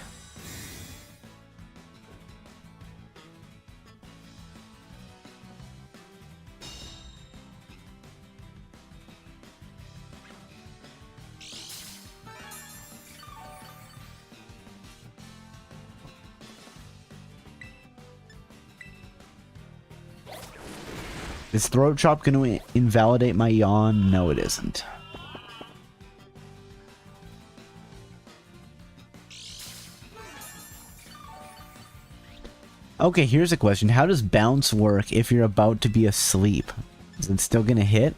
Is Throat Chop going to invalidate my yawn? No, it isn't. Okay, here's a question. How does bounce work if you're about to be asleep? Is it still going to hit?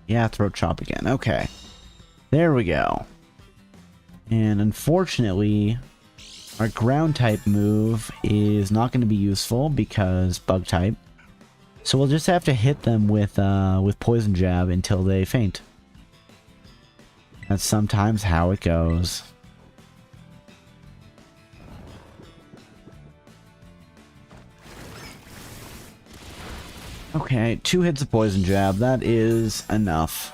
Yeah, Throat Chop again. Okay. There we go. And unfortunately, our ground type move is not going to be useful because bug type. So we'll just have to hit them with poison jab until they faint. That's sometimes how it goes. Okay, 2 hits of poison jab. That is enough.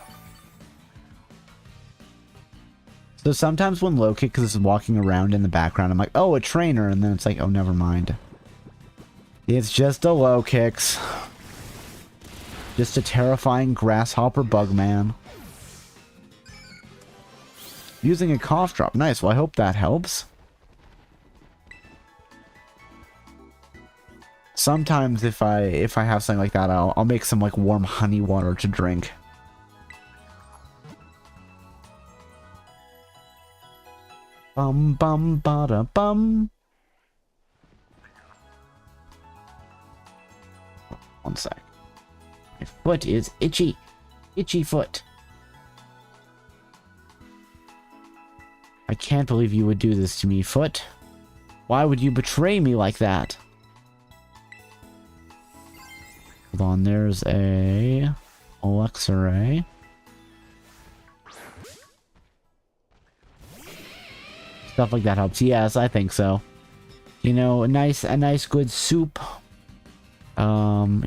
So sometimes when low kick is walking around in the background, I'm like, oh, a trainer, and then it's like, oh, never mind. It's just a low kicks. Just a terrifying grasshopper bug man. Using a cough drop. Nice. Well, I hope that helps. Sometimes if I have something like that, I'll make some like warm honey water to drink. Bum bum bada bum. One sec. My foot is itchy. Itchy foot. I can't believe you would do this to me, foot. Why would you betray me like that? Hold on, there's a Luxray. Stuff like that helps. Yes, I think so. You know, a nice good soup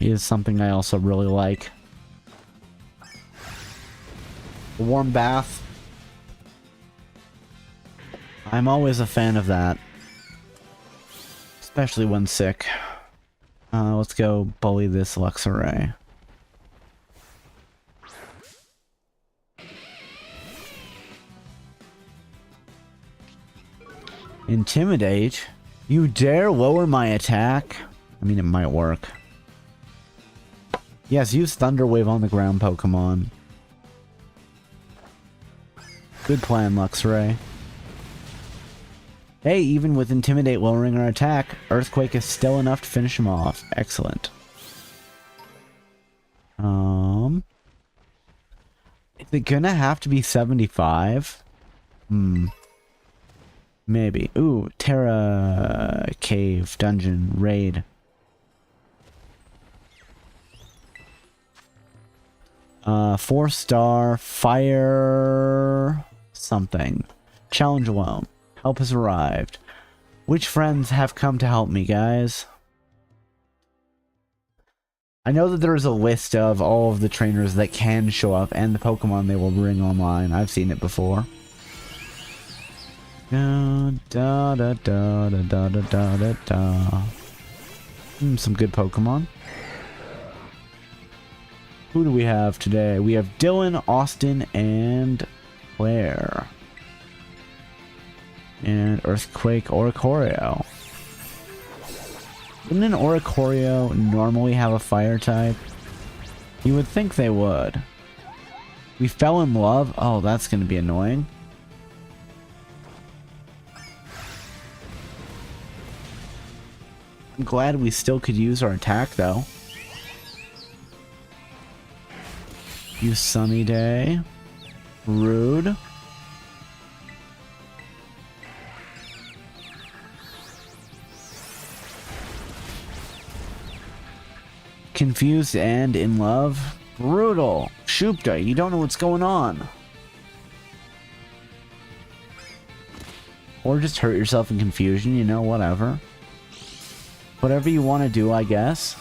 is something I also really like. A warm bath. I'm always a fan of that. Especially when sick. Let's go bully this Luxray. Intimidate? You dare lower my attack? I mean, it might work. Yes, use Thunder Wave on the ground Pokemon. Good plan, Luxray. Hey, even with Intimidate lowering our attack, Earthquake is still enough to finish him off. Excellent. Is it gonna have to be 75? Maybe. Ooh, Terra Cave, Dungeon, Raid. Four-star, Fire... something. Challenge alone. Help has arrived. Which friends have come to help me, guys? I know that there is a list of all of the trainers that can show up and the Pokemon they will bring online. I've seen it before. Da da da da da da da da da. Some good Pokemon. Who do we have today? We have Dylan, Austin, and Claire. And Earthquake Oricorio. Wouldn't an Oricorio normally have a fire type? You would think they would. We fell in love? Oh, that's going to be annoying. I'm glad we still could use our attack, though. Use Sunny Day. Rude. Confused and in love. Brutal. Shupta, you don't know what's going on. Or just hurt yourself in confusion, you know, whatever. Whatever you want to do, I guess.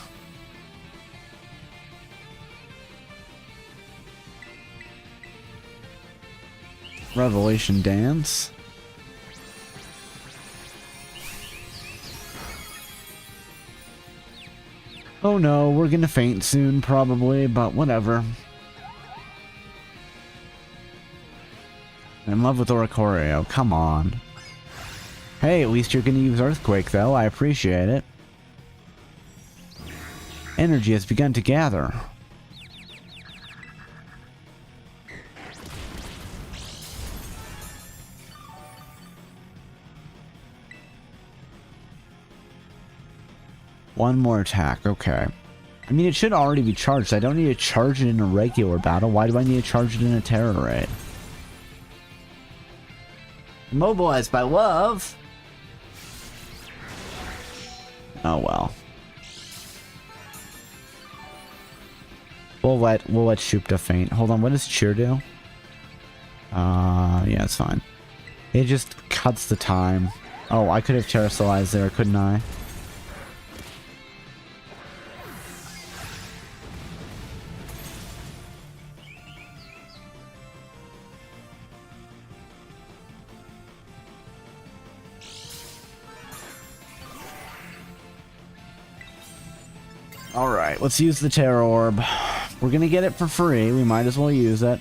Revelation Dance. Oh no, we're gonna faint soon, probably, but whatever. I'm in love with Oricorio, come on. Hey, at least you're gonna use Earthquake, though, I appreciate it. Energy has begun to gather. One more attack, okay. I mean, it should already be charged. I don't need to charge it in a regular battle. Why do I need to charge it in a terror raid? Immobilized by love? Oh well. We'll let Shupta faint. Hold on, what does Cheer do? Yeah, it's fine. It just cuts the time. Oh, I could have terrestrialized there, couldn't I? Alright, let's use the Terror Orb. We're gonna get it for free, we might as well use it.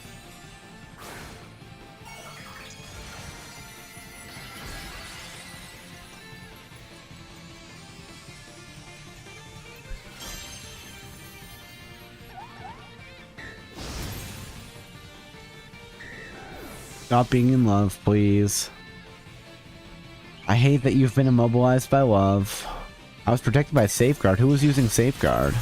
Stop being in love, please. I hate that you've been immobilized by love. I was protected by Safeguard. Who was using Safeguard?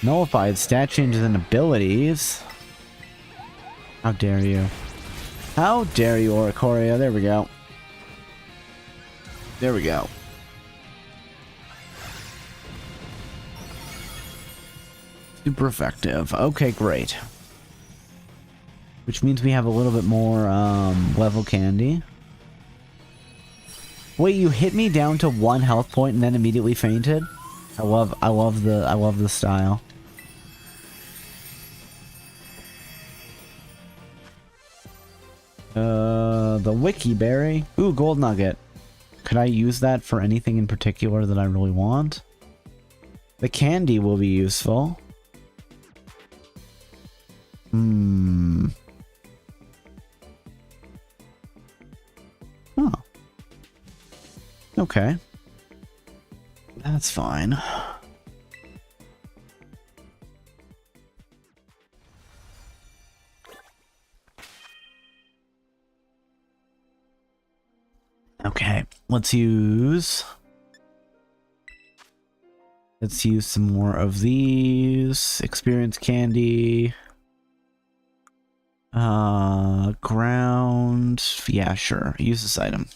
Nullified stat changes and abilities. How dare you? How dare you, Oricorio? There we go. There we go. Super effective. Okay, great. Which means we have a little bit more level candy. Wait, you hit me down to 1 health point and then immediately fainted? I love the style. The Wiki Berry. Ooh, Gold Nugget. Could I use that for anything in particular that I really want? The candy will be useful. Oh. Okay. That's fine. Okay, let's use some more of these. Experience candy. Ground. Yeah, sure. Use this item.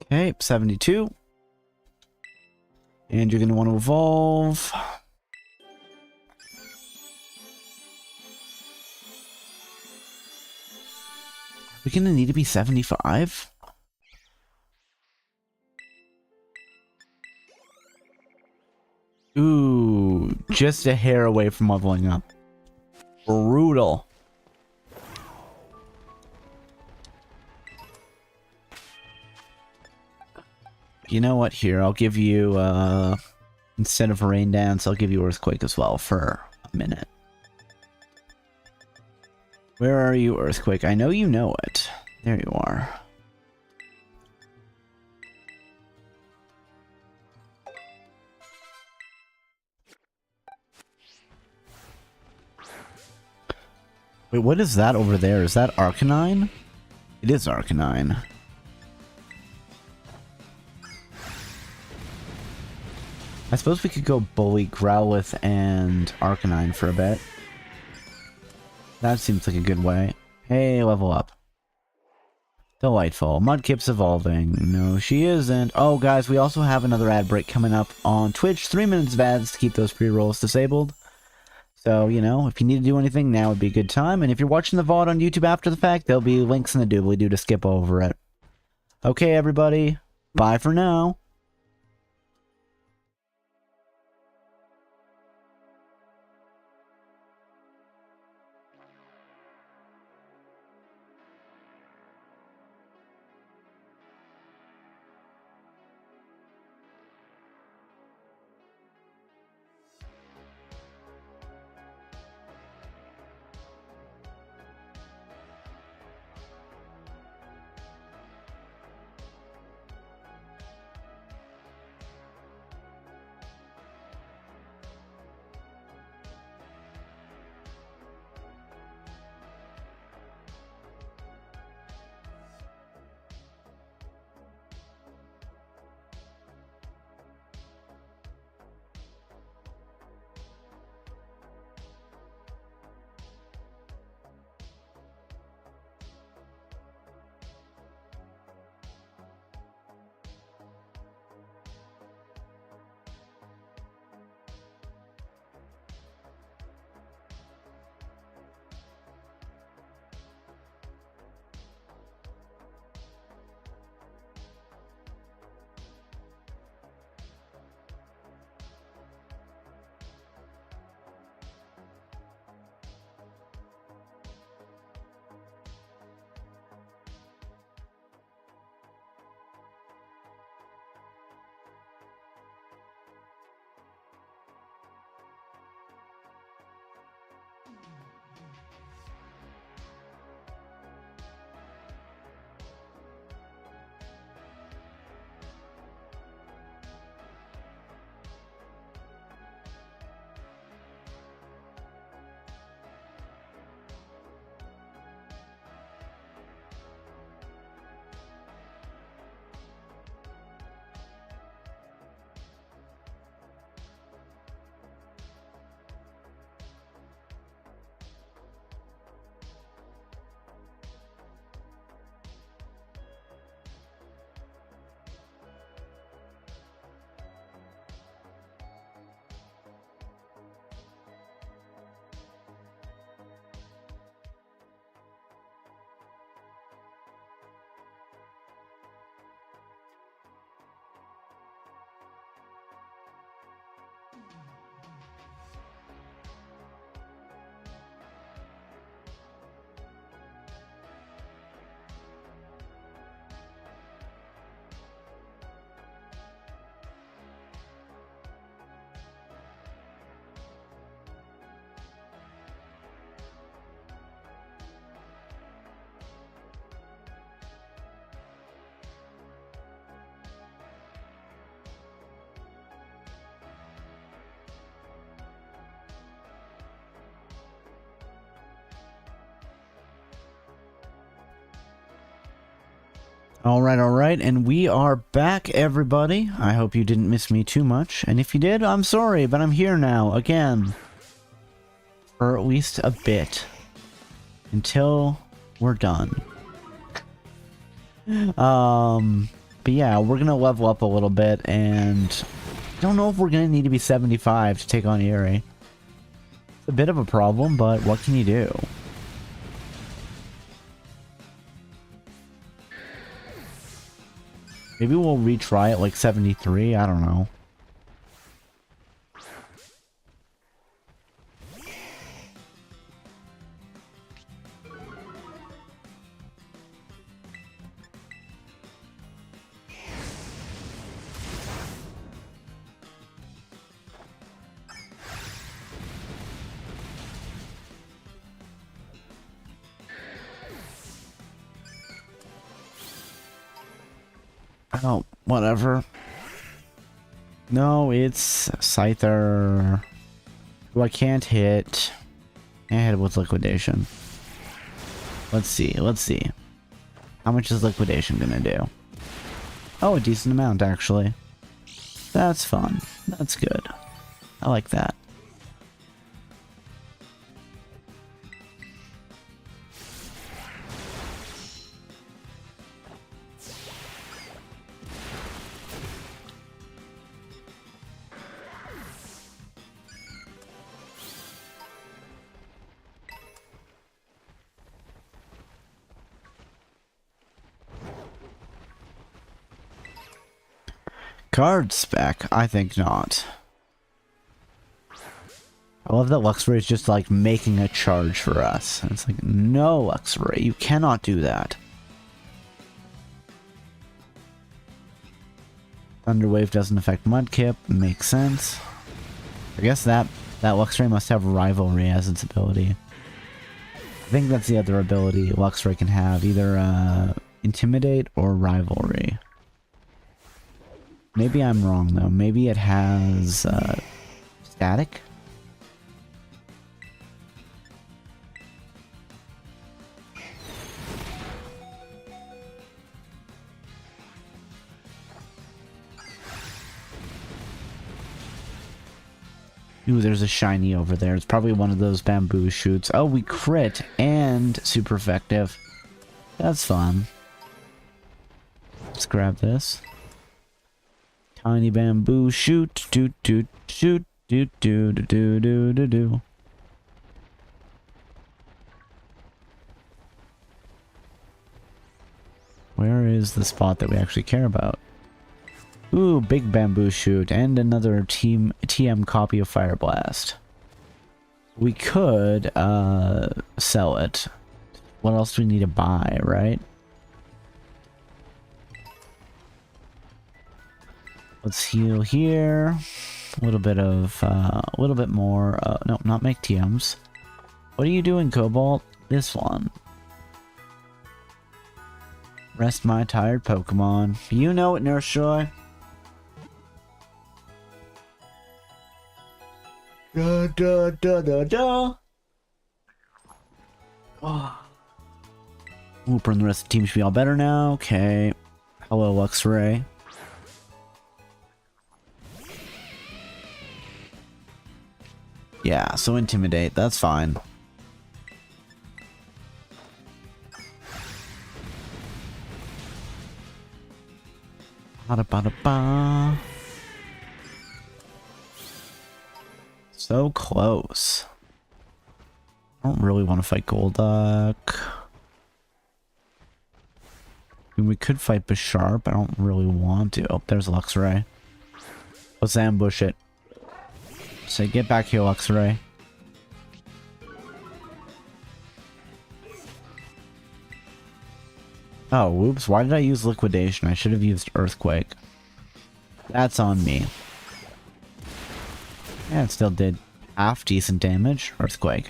Okay, 72. And you're going to want to evolve. Are we going to need to be 75? Ooh, just a hair away from leveling up. Brutal. you know what? Here, I'll give you, instead of Rain Dance, I'll give you Earthquake as well for a minute. Where are you, Earthquake? I know you know it. There you are. Wait, what is that over there? Is that Arcanine? It is Arcanine. I suppose we could go bully Growlithe and Arcanine for a bit. That seems like a good way. Hey, level up. Delightful. Mudkip's evolving. No, she isn't. Oh, guys, we also have another ad break coming up on Twitch. 3 minutes of ads to keep those pre-rolls disabled. So, you know, if you need to do anything, now would be a good time. And if you're watching the VOD on YouTube after the fact, there'll be links in the doobly-doo to skip over it. Okay, everybody. Bye for now. Alright, and we are back, everybody. I hope you didn't miss me too much, and if you did, I'm sorry, but I'm here now, again. For at least a bit. Until we're done. But yeah, we're gonna level up a little bit, and I don't know if we're gonna need to be 75 to take on Erie. It's a bit of a problem, but what can you do? Maybe we'll retry it like 73, I don't know. Oh, whatever. No, it's Scyther. Who I can't hit. Can't hit it with Liquidation. Let's see, let's see. How much is Liquidation gonna do? Oh, a decent amount, actually. That's fun. That's good. I like that. Card spec? I think not. I love that Luxray is just like making a charge for us. It's like, no, Luxray, you cannot do that. Thunderwave doesn't affect Mudkip. Makes sense. I guess that Luxray must have Rivalry as its ability. I think that's the other ability Luxray can have. Either Intimidate or Rivalry. Maybe I'm wrong though. Maybe it has Static? Ooh, there's a shiny over there. It's probably one of those bamboo shoots. Oh, we crit and super effective. That's fun. Let's grab this. Tiny bamboo shoot, doot doot shoot, doot doot doot doot doot doot. Where is the spot that we actually care about? Ooh, big bamboo shoot and another TM copy of Fire Blast. We could sell it. What else do we need to buy, right? Let's heal here. A little bit of, a little bit more. No, not make TMs. What are you doing, Cobalt? This one. Rest my tired Pokemon. You know it, Nurse Joy. Da da da da da. Oh. Wooper and the rest of the team should be all better now. Okay. Hello, Luxray. Yeah, so Intimidate, that's fine. Ba-da-ba-da-ba. So close. I don't really want to fight Golduck. I mean, we could fight Bisharp, I don't really want to. Oh, there's Luxray. Let's ambush it. So get back here, Luxray. Oh, whoops. Why did I use Liquidation? I should have used Earthquake. That's on me. Yeah, it still did half decent damage. Earthquake.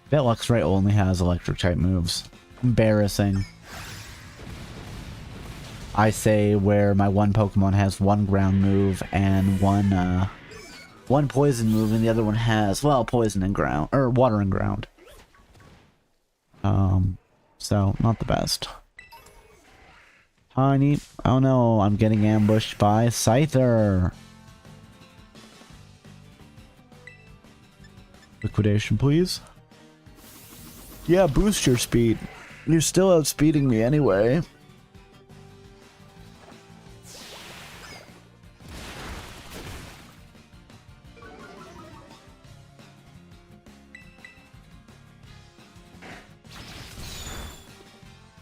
Bet Luxray only has electric type moves. Embarrassing. I say where my one Pokemon has one ground move and one poison move, and the other one has, well, poison and ground, or water and ground. So not the best. Tiny, oh no, I'm getting ambushed by Scyther. Liquidation, please. Yeah, boost your speed. You're still outspeeding me anyway.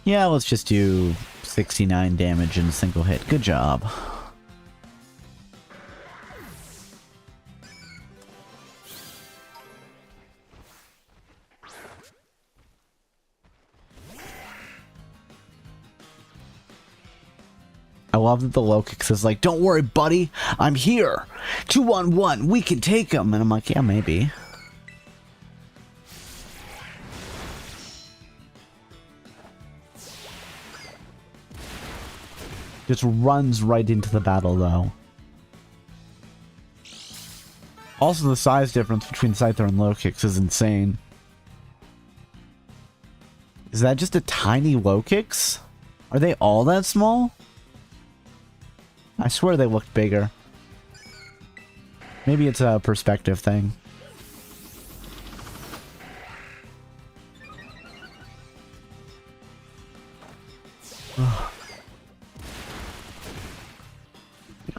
Yeah, let's just do 69 damage in a single hit. Good job. I love that the low kick says like, don't worry, buddy, I'm here. 2-on-1, we can take him. And I'm like, yeah, maybe. Just runs right into the battle, though. Also, the size difference between Scyther and Low Kicks is insane. Is that just a tiny Low Kicks? Are they all that small? I swear they looked bigger. Maybe it's a perspective thing.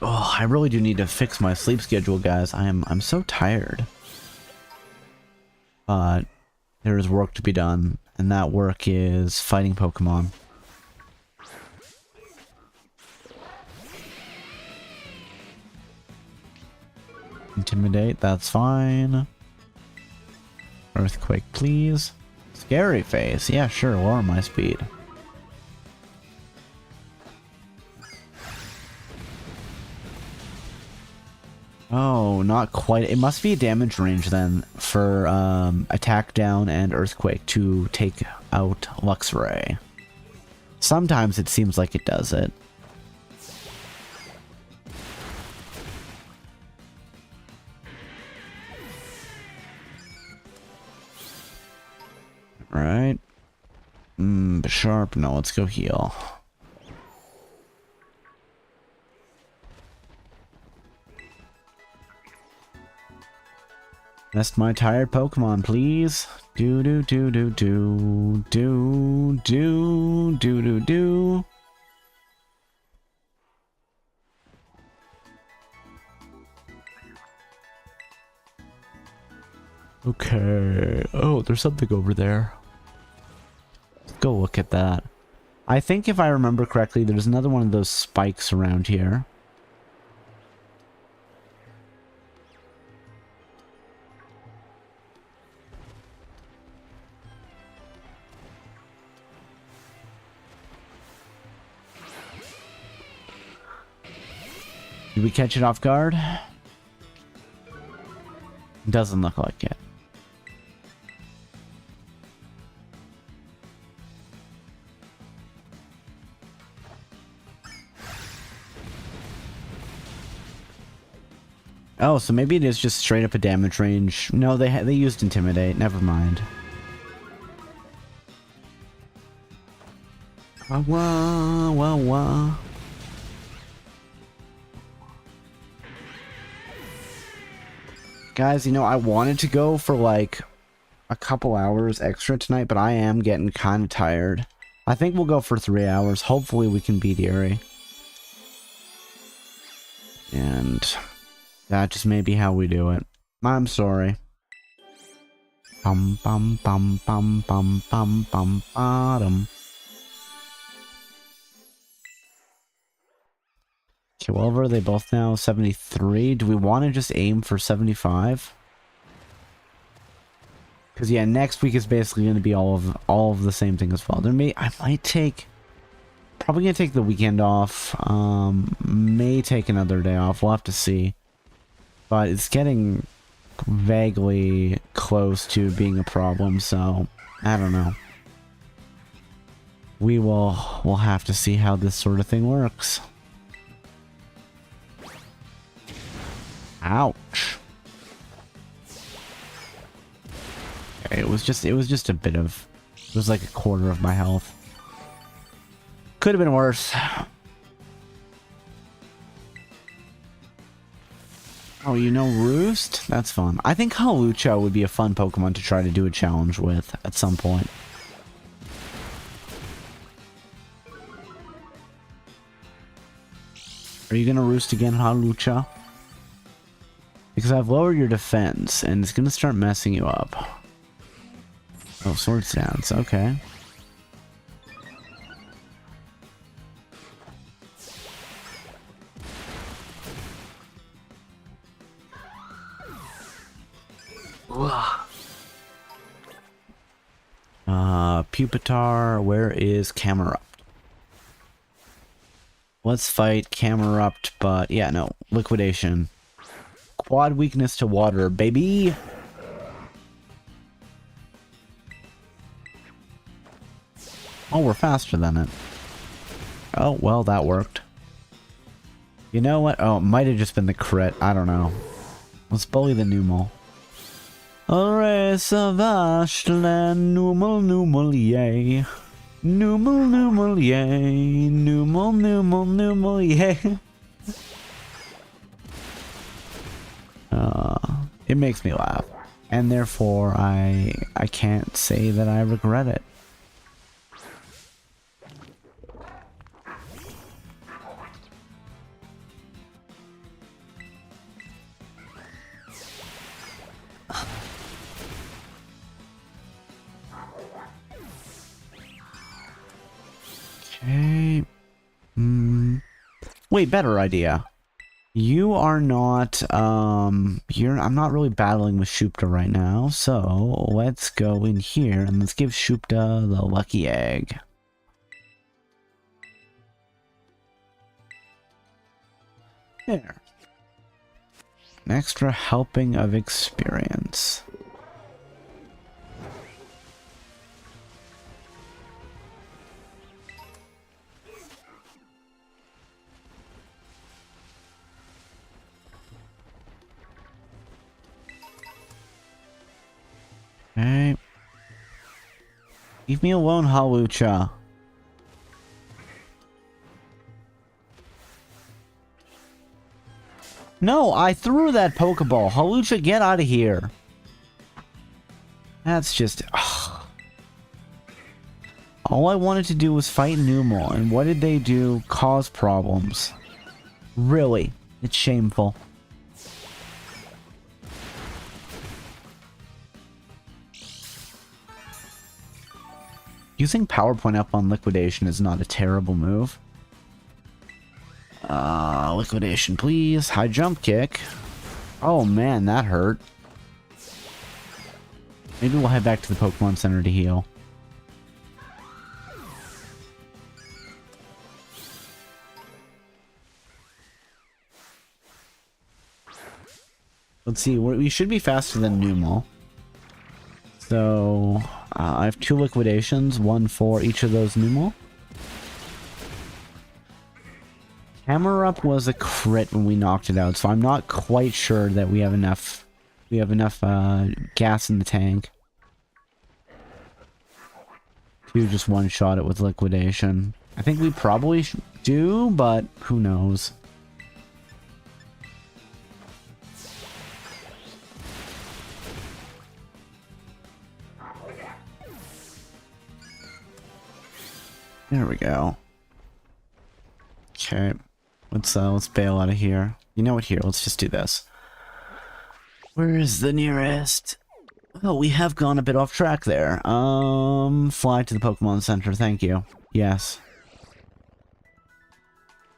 Oh, I really do need to fix my sleep schedule, guys. I'm so tired. But there is work to be done, and that work is fighting Pokemon. Intimidate, that's fine. Earthquake, please. Scary face, yeah, sure, lower my speed. Oh, not quite. It must be a damage range then for attack down and earthquake to take out Luxray. Sometimes it seems like it does it. Alright. Sharp. No, let's go heal. Rest my tired Pokemon, please. Do do do do do do do do do do. Okay. Oh, there's something over there. Let's go look at that. I think if I remember correctly, there's another one of those spikes around here. Did we catch it off guard? Doesn't look like it. Oh, so maybe it is just straight up a damage range. No, they used Intimidate. Never mind. Wah wah wah wah. Guys, you know, I wanted to go for like a couple hours extra tonight, but I am getting kind of tired. I think we'll go for 3 hours. Hopefully we can beat Erie. And that just may be how we do it. I'm sorry. Bum bum bum bum bum bum bum bottom. Okay, well, are they both now 73? Do we want to just aim for 75? Because yeah, next week is basically going to be all of the same thing as well. I might take, probably gonna take the weekend off. May take another day off. We'll have to see. But it's getting vaguely close to being a problem, so I don't know. We'll have to see how this sort of thing works. Ouch. Okay, it was just a bit of, it was like a quarter of my health. Could have been worse. Oh, you know Roost? That's fun. I think Hawlucha would be a fun Pokemon to try to do a challenge with at some point. Are you gonna Roost again, Hawlucha? Because I've lowered your defense, and it's gonna start messing you up. Oh, Sword Stance, okay. Pupitar, where is Camerupt? Let's fight Camerupt, but yeah, no, Liquidation. Quad weakness to water, baby! Oh, we're faster than it. Oh, well, that worked. You know what? Oh, it might have just been the crit. I don't know. Let's bully the Numel. Resavashlan Numel yay. Numel yay. Numel yay. It makes me laugh. And therefore, I can't say that I regret it. Okay. Wait, better idea. You are not, I'm not really battling with Shupta right now, so let's go in here and let's give Shupta the lucky egg. There. An extra helping of experience. Okay. Leave me alone, Halucha. No, I threw that Pokeball. Halucha, get out of here. That's just... Ugh. All I wanted to do was fight Numel, and what did they do? Cause problems. Really? It's shameful. Using PowerPoint up on Liquidation is not a terrible move. Liquidation, please. High jump kick. Oh man, that hurt. Maybe we'll head back to the Pokemon Center to heal. Let's see, we should be faster than Numel. So, I have 2 liquidations, 1 for each of those Numel. Hammer Up was a crit when we knocked it out, so I'm not quite sure that we have enough gas in the tank to just one-shot it with liquidation. I think we probably do, but who knows. There we go. Okay. Let's bail out of here. You know what, here, let's just do this. Where is the nearest? Oh, we have gone a bit off track there. Fly to the Pokemon Center, thank you. Yes.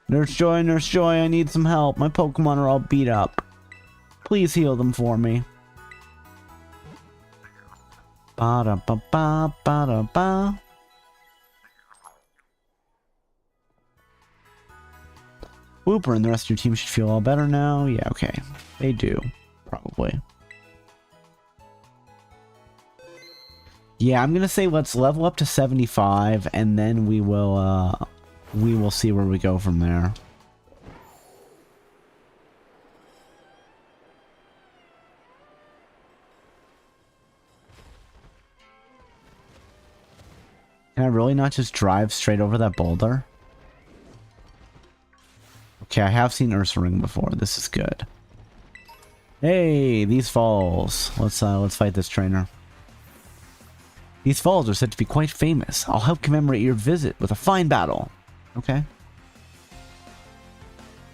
Nurse Joy, I need some help. My Pokemon are all beat up. Please heal them for me. Ba-da-ba-ba, ba-da-ba. Wooper and the rest of your team should feel all better now. Yeah, okay. They do. Probably. Yeah, I'm gonna say let's level up to 75 and then we will see where we go from there. Can I really not just drive straight over that boulder? Okay, I have seen Ursaring before. This is good. Hey, these falls. Let's fight this trainer. These falls are said to be quite famous. I'll help commemorate your visit with a fine battle. Okay.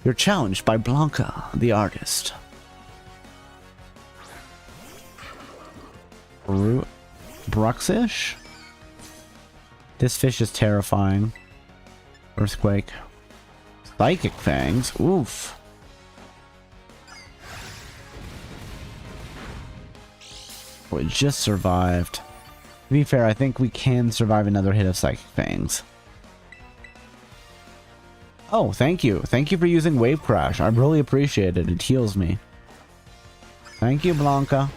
You're challenged by Blanca, the artist. Bruxish? This fish is terrifying. Earthquake. Psychic Fangs? Oof. We just survived. To be fair, I think we can survive another hit of Psychic Fangs. Oh, thank you. Thank you for using Wave Crash. I really appreciate it. It heals me. Thank you, Blanca.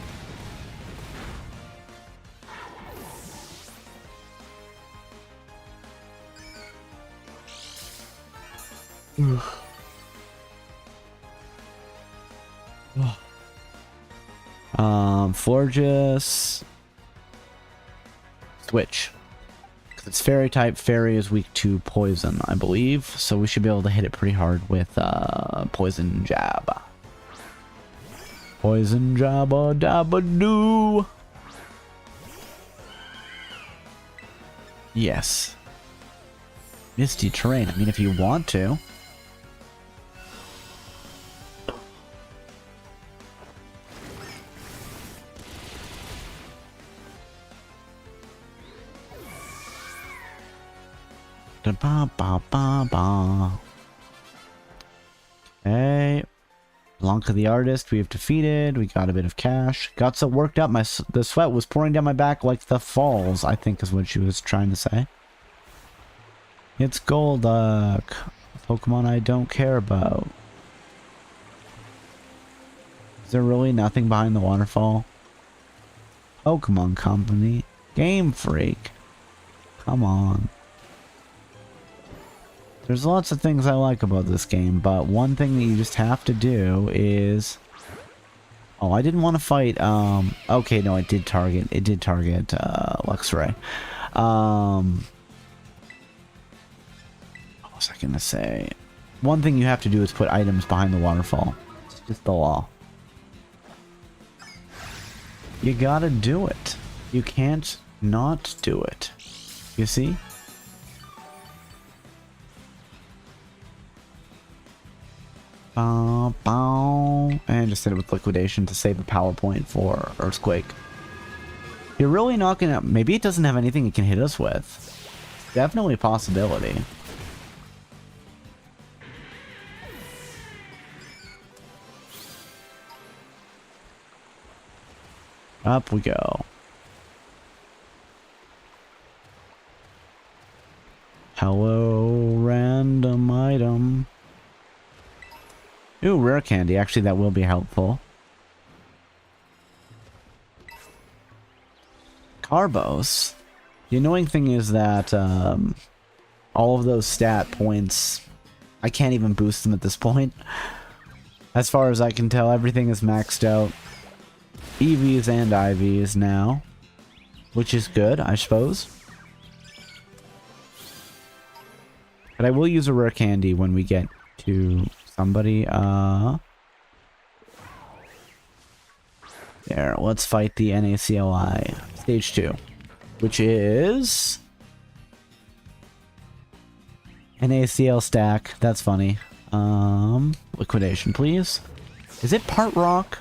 Florges. Switch. Because it's fairy type, fairy is weak to poison, I believe. So we should be able to hit it pretty hard with poison jab. Poison jabba dabba doo. Yes. Misty terrain. I mean, if you want to. Da ba ba ba ba. Okay. Blanca the artist, we have defeated. We got a bit of cash. Got so worked up, the sweat was pouring down my back like the falls, I think is what she was trying to say. It's Golduck. Pokemon I don't care about. Is there really nothing behind the waterfall? Pokemon Company. Game Freak. Come on. There's lots of things I like about this game, but one thing that you just have to do is... Oh, I didn't want to fight, okay, no, it did target Luxray. What was I gonna say? One thing you have to do is put items behind the waterfall. It's just the law. You gotta do it. You can't not do it. You see? And just hit it with liquidation to save a power point for Earthquake. You're really not gonna... Maybe it doesn't have anything it can hit us with. Definitely a possibility. Up we go. Hello, random item. Ooh, rare candy. Actually, that will be helpful. Carbos. The annoying thing is that all of those stat points, I can't even boost them at this point. As far as I can tell, everything is maxed out. EVs and IVs now, which is good, I suppose. But I will use a rare candy when we get to somebody. There, let's fight the NACLI stage 2, which is NACL stack. That's funny. Liquidation, please. Is it part rock?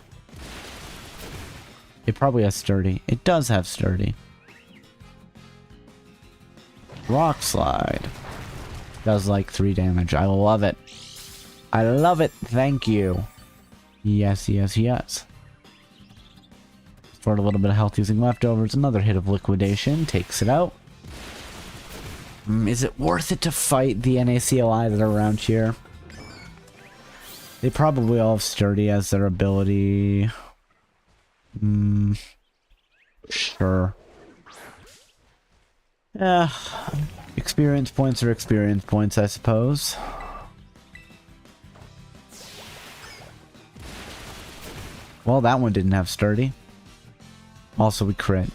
It probably has sturdy. It does have sturdy. Rock slide. Does like 3 damage. I love it. I love it. Thank you. Yes, yes, yes. Stored a little bit of health using leftovers. Another hit of liquidation. Takes it out. Is it worth it to fight the NACLI that are around here? They probably all have sturdy as their ability. Sure. Yeah. Experience points are experience points, I suppose. Well, that one didn't have sturdy. Also, we crit.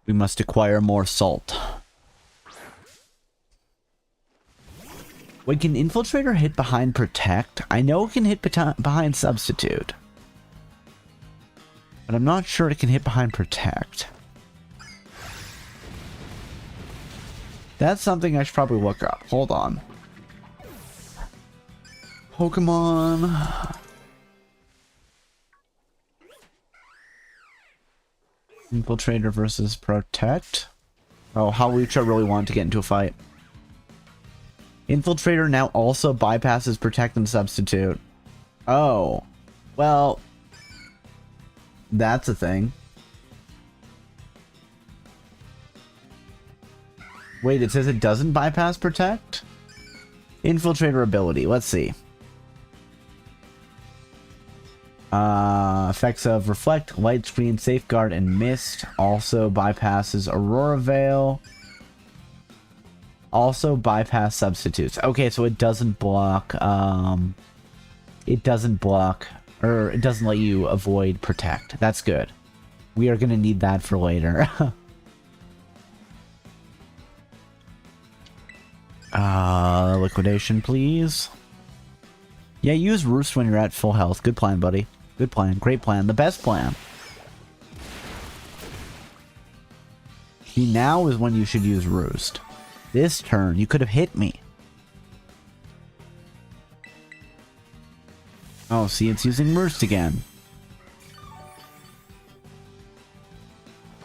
We must acquire more salt. Wait, can Infiltrator hit behind Protect? I know it can hit behind Substitute. But I'm not sure it can hit behind Protect. That's something I should probably look up. Hold on. Pokemon... Infiltrator versus Protect. Oh, how Lucha really wanted to get into a fight. Infiltrator now also bypasses Protect and Substitute. Oh. Well. That's a thing. Wait, it says it doesn't bypass protect? Infiltrator ability, let's see. Effects of Reflect, Light Screen, Safeguard, and Mist. Also bypasses Aurora Veil. Also bypass substitutes. Okay, so it doesn't block, it doesn't let you avoid protect. That's good. We are gonna need that for later. Liquidation, please. Yeah, use Roost when you're at full health. Good plan, buddy. Good plan. Great plan. The best plan. See, now is when you should use Roost. This turn, you could have hit me. Oh, see, it's using Roost again.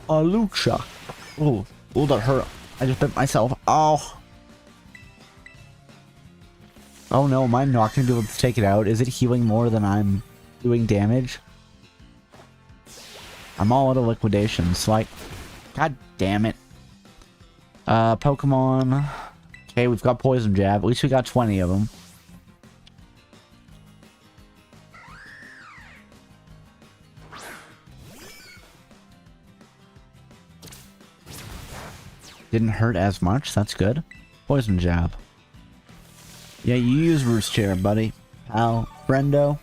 Lucha. Oh, that hurt. I just bit myself. Oh. Oh no, am I not going to be able to take it out? Is it healing more than I'm doing damage? I'm all out of liquidation, so like... God damn it. Pokemon. Okay, we've got Poison Jab. At least we got 20 of them. Didn't hurt as much. That's good. Poison Jab. Yeah, you use Roost Chair, buddy. Pal. Friendo.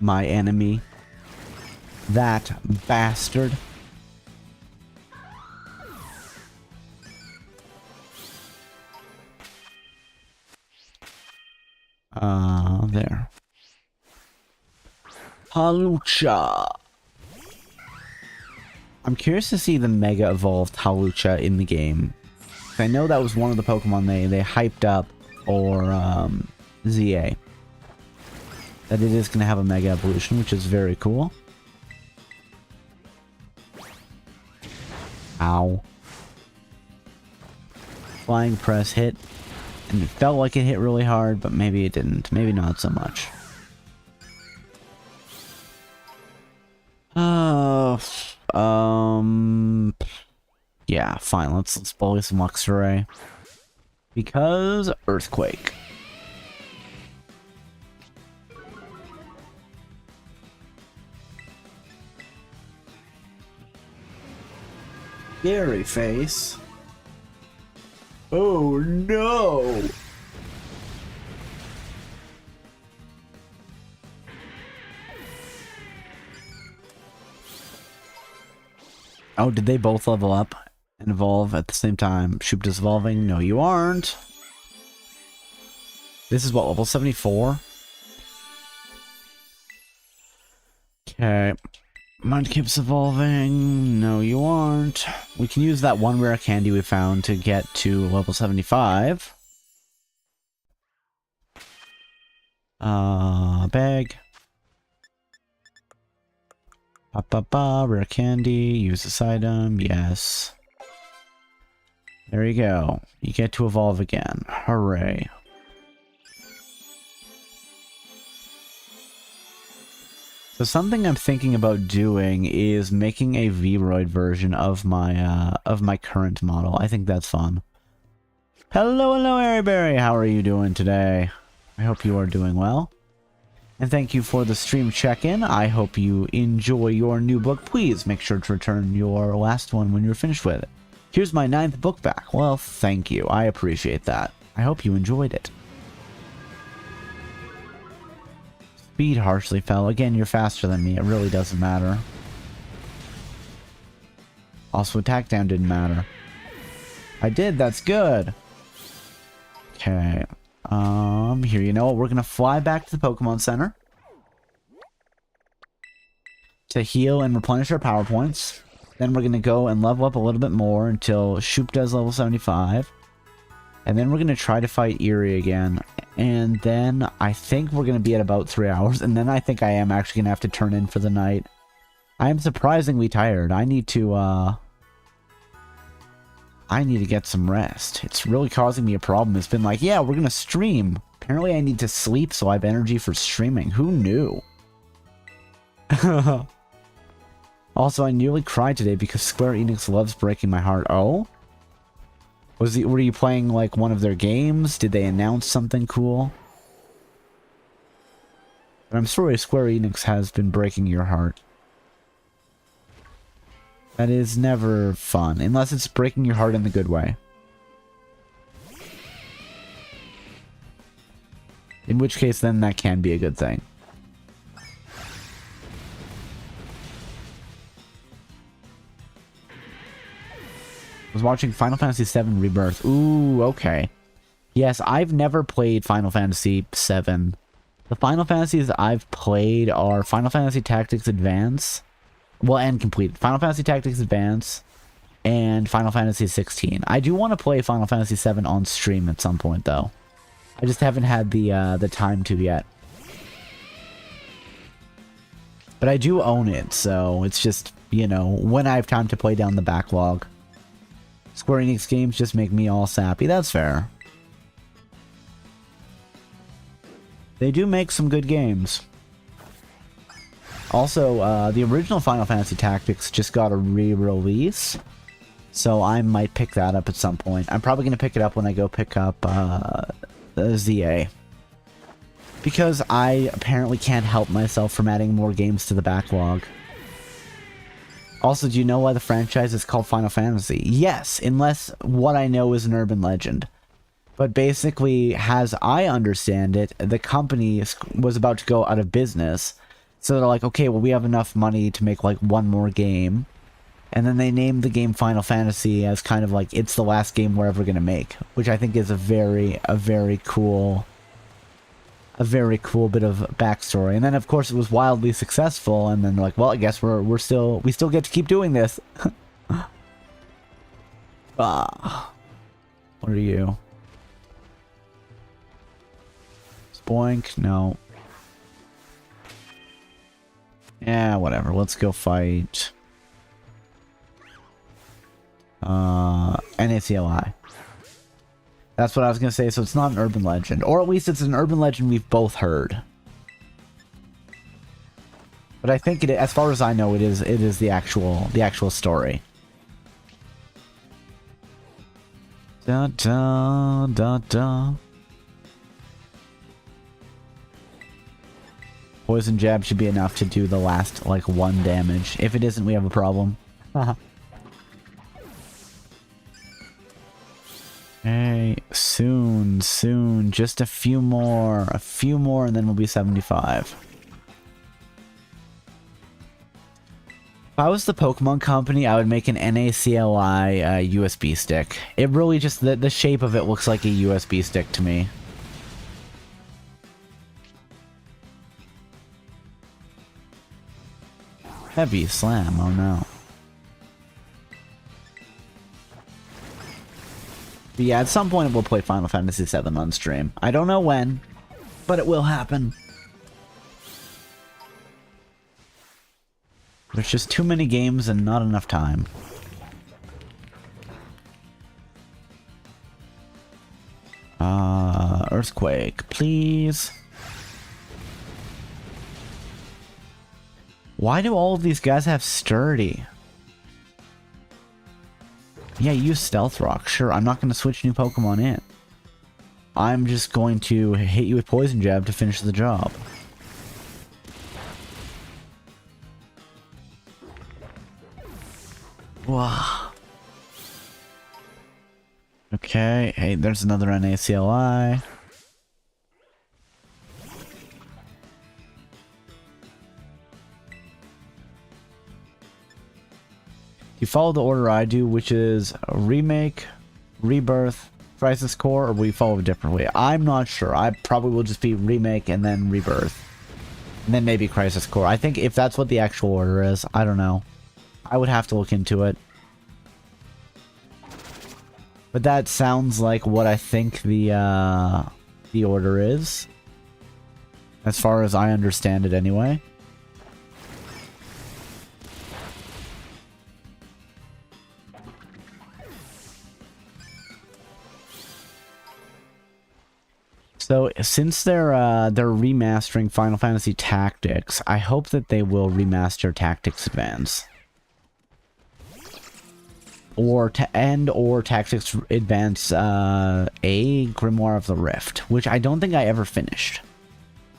My enemy. That bastard. There. Hawlucha. I'm curious to see the Mega Evolved Hawlucha in the game. I know that was one of the Pokemon they hyped up for ZA. That it is going to have a Mega Evolution, which is very cool. Ow. Flying Press hit. And it felt like it hit really hard, but maybe it didn't. Maybe not so much. Yeah, fine. Let's bully some Luxray. Because Earthquake. Scary face. Oh no! Oh, did they both level up and evolve at the same time? Shoopta's evolving? No, you aren't. This is what, level 74? Okay. Mudkip's evolving. No, you aren't. We can use that one rare candy we found to get to level 75. Bag. Rare candy. Use this item. Yes. There you go. You get to evolve again. Hooray. So something I'm thinking about doing is making a Vroid version of my current model. I think that's fun. Hello, Airyberry. How are you doing today? I hope you are doing well. And thank you for the stream check-in. I hope you enjoy your new book. Please make sure to return your last one when you're finished with it. Here's my 9th book back. Well, thank you. I appreciate that. I hope you enjoyed it. Speed harshly fell. Again, you're faster than me. It really doesn't matter. Also, attack down didn't matter. I did. That's good. Okay. Here, you know what? We're gonna fly back to the Pokemon Center to heal and replenish our power points. Then we're gonna go and level up a little bit more until Shoop does level 75. And then we're gonna try to fight Erie again. And then I think we're gonna be at about 3 hours. And then I think I am actually gonna have to turn in for the night. I am surprisingly tired. I need to get some rest. It's really causing me a problem. It's been like, yeah, we're gonna stream. Apparently I need to sleep so I have energy for streaming. Who knew? Also, I nearly cried today because Square Enix loves breaking my heart. Oh? Were you playing like one of their games? Did they announce something cool? But I'm sorry, Square Enix has been breaking your heart. That is never fun, unless it's breaking your heart in the good way. In which case, then that can be a good thing. I was watching Final Fantasy VII Rebirth. Ooh, okay. Yes, I've never played Final Fantasy VII. The Final Fantasies I've played are Final Fantasy Tactics Advance. Well, and complete. Final Fantasy Tactics Advance and Final Fantasy 16. I do want to play Final Fantasy 7 on stream at some point, though. I just haven't had the time to yet. But I do own it, so it's just, you know, when I have time to play down the backlog. Square Enix games just make me all sappy. That's fair. They do make some good games. Also, the original Final Fantasy Tactics just got a re-release. So I might pick that up at some point. I'm probably going to pick it up when I go pick up the ZA. Because I apparently can't help myself from adding more games to the backlog. Also, do you know why the franchise is called Final Fantasy? Yes, unless what I know is an urban legend. But basically, as I understand it, the company was about to go out of business. So they're like, okay, well, we have enough money to make like one more game. And then they named the game Final Fantasy as kind of like, it's the last game we're ever going to make. Which I think is a very cool bit of backstory. And then of course it was wildly successful, and then they're like, well, I guess we still get to keep doing this. What are you? Spoink? No. Yeah, whatever. Let's go fight NACLI. That's what I was going to say, so it's not an urban legend. Or at least it's an urban legend we've both heard. But I think, as far as I know, it is the actual story. Da da da da. Poison jab should be enough to do the last, like, 1 damage. If it isn't, we have a problem. Hey, soon, just a few more, and then we'll be 75. If I was the Pokemon company, I would make an NACLI USB stick. It really just, the shape of it looks like a USB stick to me. Heavy slam, oh no. But yeah, at some point we'll play Final Fantasy VII on stream. I don't know when, but it will happen. There's just too many games and not enough time. Earthquake, please. Why do all of these guys have sturdy? Yeah, use Stealth Rock. Sure, I'm not going to switch new Pokemon in. I'm just going to hit you with Poison Jab to finish the job. Wow. Okay, hey, there's another NACLI. You follow the order I do, which is a remake, rebirth, crisis core, or will you follow a different way? I'm not sure. I probably will just be remake and then rebirth. And then maybe crisis core. I think if that's what the actual order is, I don't know. I would have to look into it. But that sounds like what I think the order is. As far as I understand it anyway. So since they're remastering Final Fantasy Tactics, I hope that they will remaster Tactics Advance. or Tactics Advance A Grimoire of the Rift, which I don't think I ever finished.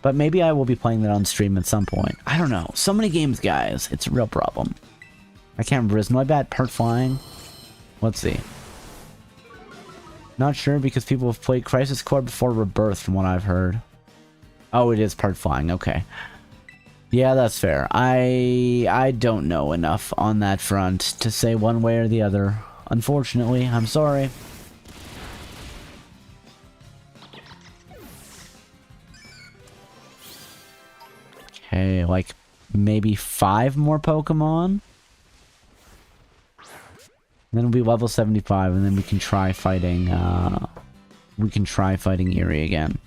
But maybe I will be playing that on stream at some point. I don't know. So many games, guys. It's a real problem. I can't remember. Is Noibat part flying? Let's see. Not sure because people have played Crisis Core before Rebirth from what I've heard. Oh, it is part flying. Okay. Yeah, that's fair. I don't know enough on that front to say one way or the other. Unfortunately, I'm sorry. Okay, like maybe 5 more Pokemon. Then we'll be level 75, and then we can try fighting. Erie again.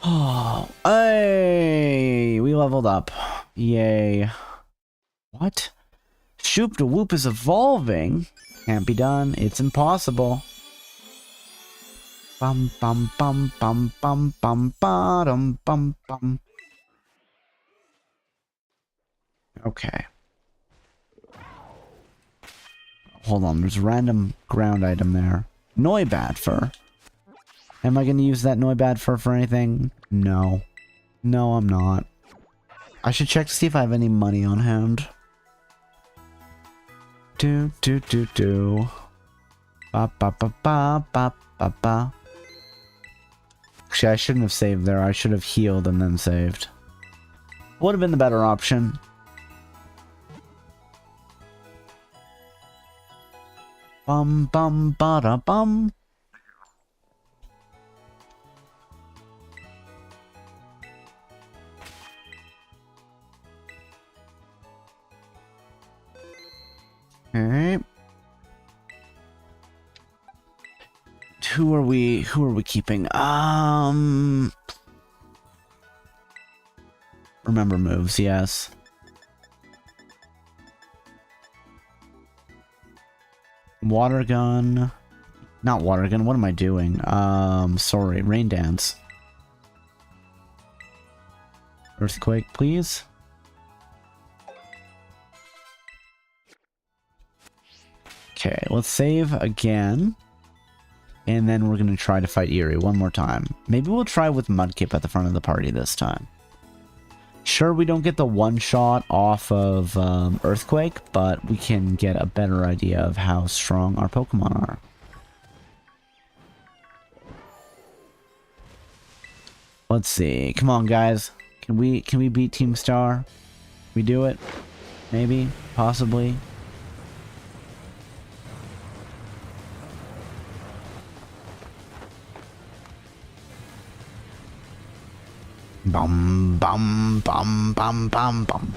Oh, hey! We leveled up. Yay. What? Shoop to Whoop is evolving? Can't be done. It's impossible. Bum bum bum bum bum bum bum bum bum. Okay. Hold on, there's a random ground item there. Noibat fur. Am I going to use that Noibat fur for anything? No. No, I'm not. I should check to see if I have any money on hand. Do. Ba ba ba ba ba ba ba. Actually, I shouldn't have saved there. I should have healed and then saved. Would have been the better option. Bum bum ba da bum. Alright. Who are we keeping? Remember moves, yes. Water gun. Not water gun, what am I doing? Sorry, rain dance. Earthquake, please. Okay, let's save again. And then we're going to try to fight Erie one more time. Maybe we'll try with Mudkip at the front of the party this time. Sure, we don't get the one-shot off of Earthquake, but we can get a better idea of how strong our Pokemon are. Let's see. Come on, guys. Can we beat Team Star? We do it? Maybe? Possibly? Bum bum bum bum bum bum.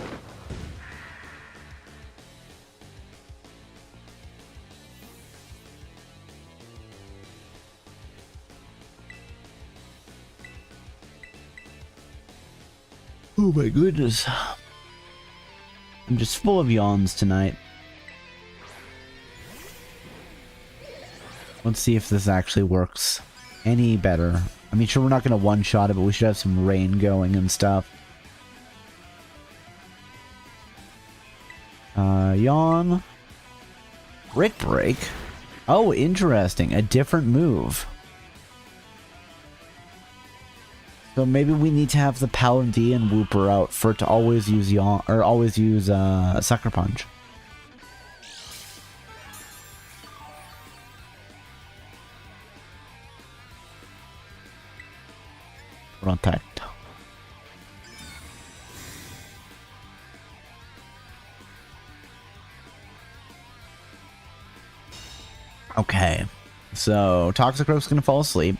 Oh my goodness. I'm just full of yawns tonight. Let's see if this actually works any better. I mean, sure, we're not going to one-shot it, but we should have some rain going and stuff. Yawn. Brick Break. Oh, interesting. A different move. So maybe we need to have the Paladin and Wooper out for it to always use Yawn, or always use Sucker Punch. Protect. Okay, so Toxicroak's gonna fall asleep.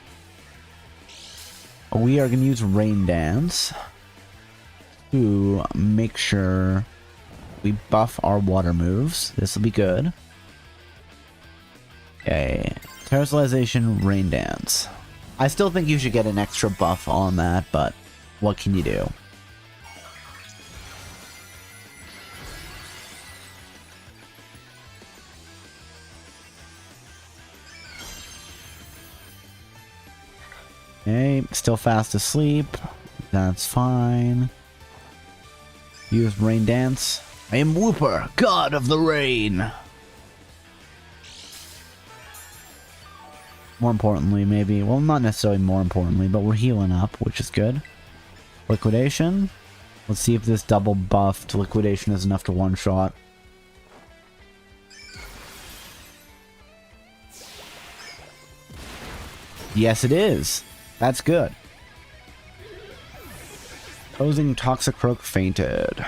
We are gonna use Rain Dance to make sure we buff our water moves. This will be good. Okay, Terrestrialization, Rain Dance. I still think you should get an extra buff on that, but what can you do? Okay, still fast asleep. That's fine. Use rain dance. I am Wooper, god of the rain. More importantly, maybe. Well, not necessarily more importantly, but we're healing up, which is good. Liquidation. Let's see if this double buffed liquidation is enough to one-shot. Yes, it is. That's good. Opposing Toxicroak fainted.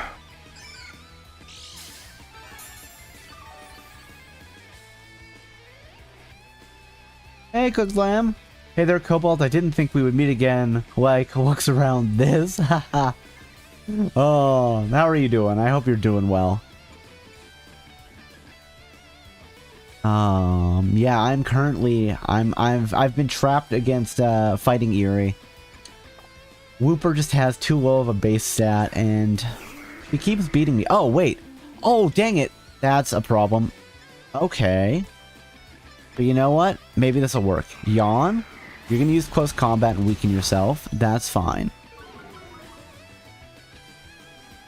Hey, Cookslam. Hey there, Cobalt. I didn't think we would meet again. Like, looks around this. Haha. Oh, how are you doing? I hope you're doing well. Yeah, I'm currently I've been trapped against fighting Eerie. Wooper just has too low of a base stat and he keeps beating me. Oh, wait. Oh, dang it. That's a problem. Okay. But you know what? Maybe this will work. Yawn. You're going to use close combat and weaken yourself. That's fine.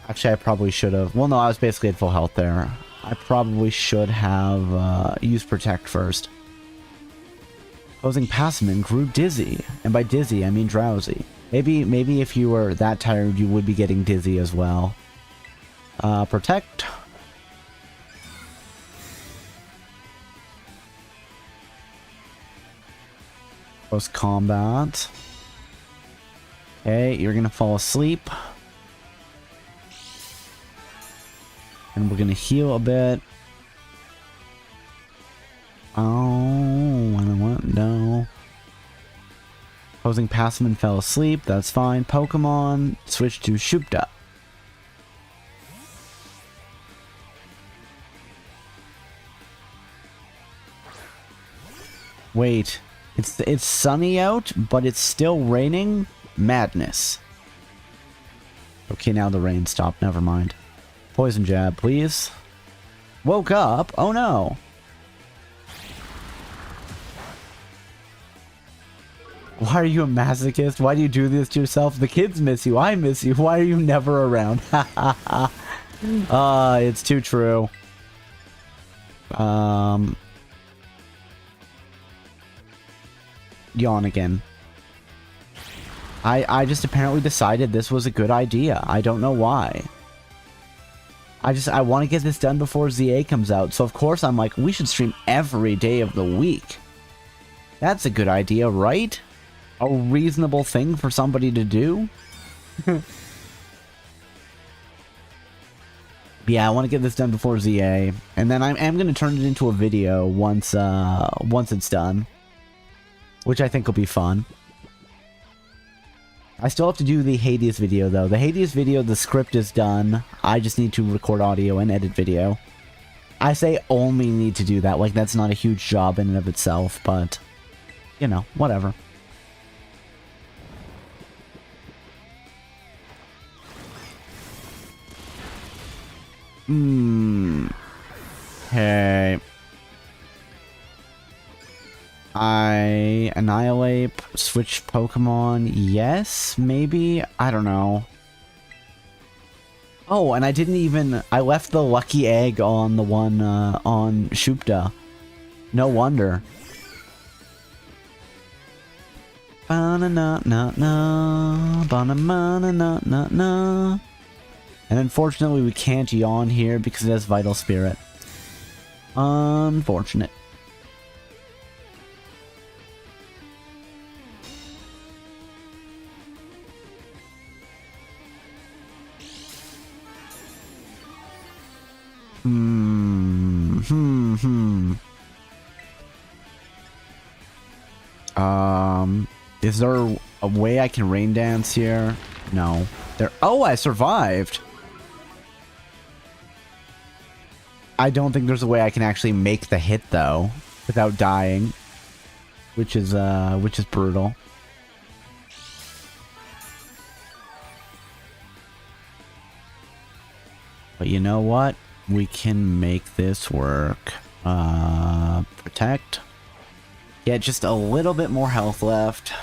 Actually, I probably should have. Well, no, I was basically at full health there. I probably should have used Protect first. Opposing Passman grew dizzy. And by dizzy, I mean drowsy. Maybe if you were that tired, you would be getting dizzy as well. Protect. Close combat. Okay, you're gonna fall asleep. And we're gonna heal a bit. Oh, I don't want no. Opposing Passman fell asleep. That's fine. Pokemon switch to Shoopta. Wait, it's sunny out, but it's still raining? Madness. Okay, now the rain stopped. Never mind. Poison jab, please. Woke up? Oh no. Why are you a masochist? Why do you do this to yourself? The kids miss you. I miss you. Why are you never around? It's too true. Yawn again. I just apparently decided this was a good idea. I don't know why. I want to get this done before ZA comes out. So of course I'm like, we should stream every day of the week. That's a good idea, right? A reasonable thing for somebody to do. Yeah, I want to get this done before ZA, and then I'm going to turn it into a video once it's done, which I think will be fun. I still have to do the Hades video though. The Hades video, the script is done. I just need to record audio and edit video. I say only need to do that, like that's not a huge job in and of itself, but you know, whatever. Hey. I annihilate, switch Pokemon, yes, maybe, I don't know. Oh, and I didn't even, I left the lucky egg on the one, on Shoopta. No wonder. Ba-na-na-na-na, ba-na-na-na-na-na. And unfortunately we can't yawn here because it has Vital Spirit. Unfortunate. Is there a way I can rain dance here? No. There. Oh, I survived. I don't think there's a way I can actually make the hit though, without dying, which is brutal. But you know what? We can make this work. Protect. Yeah, just a little bit more health left.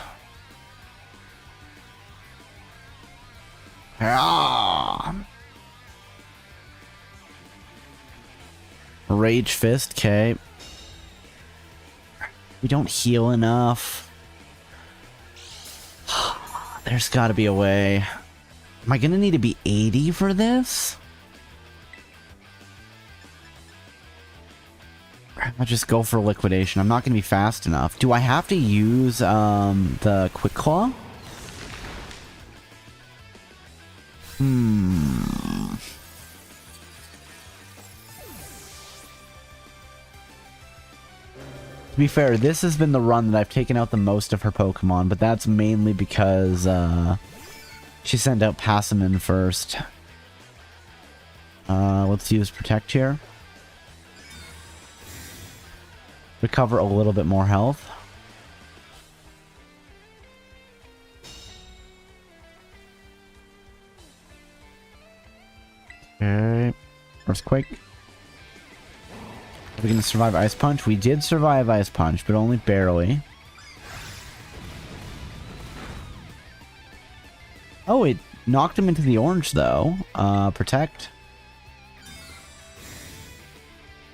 Ah! Rage Fist, okay. We don't heal enough. There's gotta be a way. Am I gonna need to be 80 for this? I'll just go for liquidation. I'm not gonna be fast enough. Do I have to use the Quick Claw? To be fair, this has been the run that I've taken out the most of her Pokemon, but that's mainly because she sent out Passamin first. Let's use Protect here. Recover a little bit more health. Okay. Earthquake. Are we going to survive Ice Punch? We did survive Ice Punch, but only barely. Oh, it knocked him into the orange, though. Protect.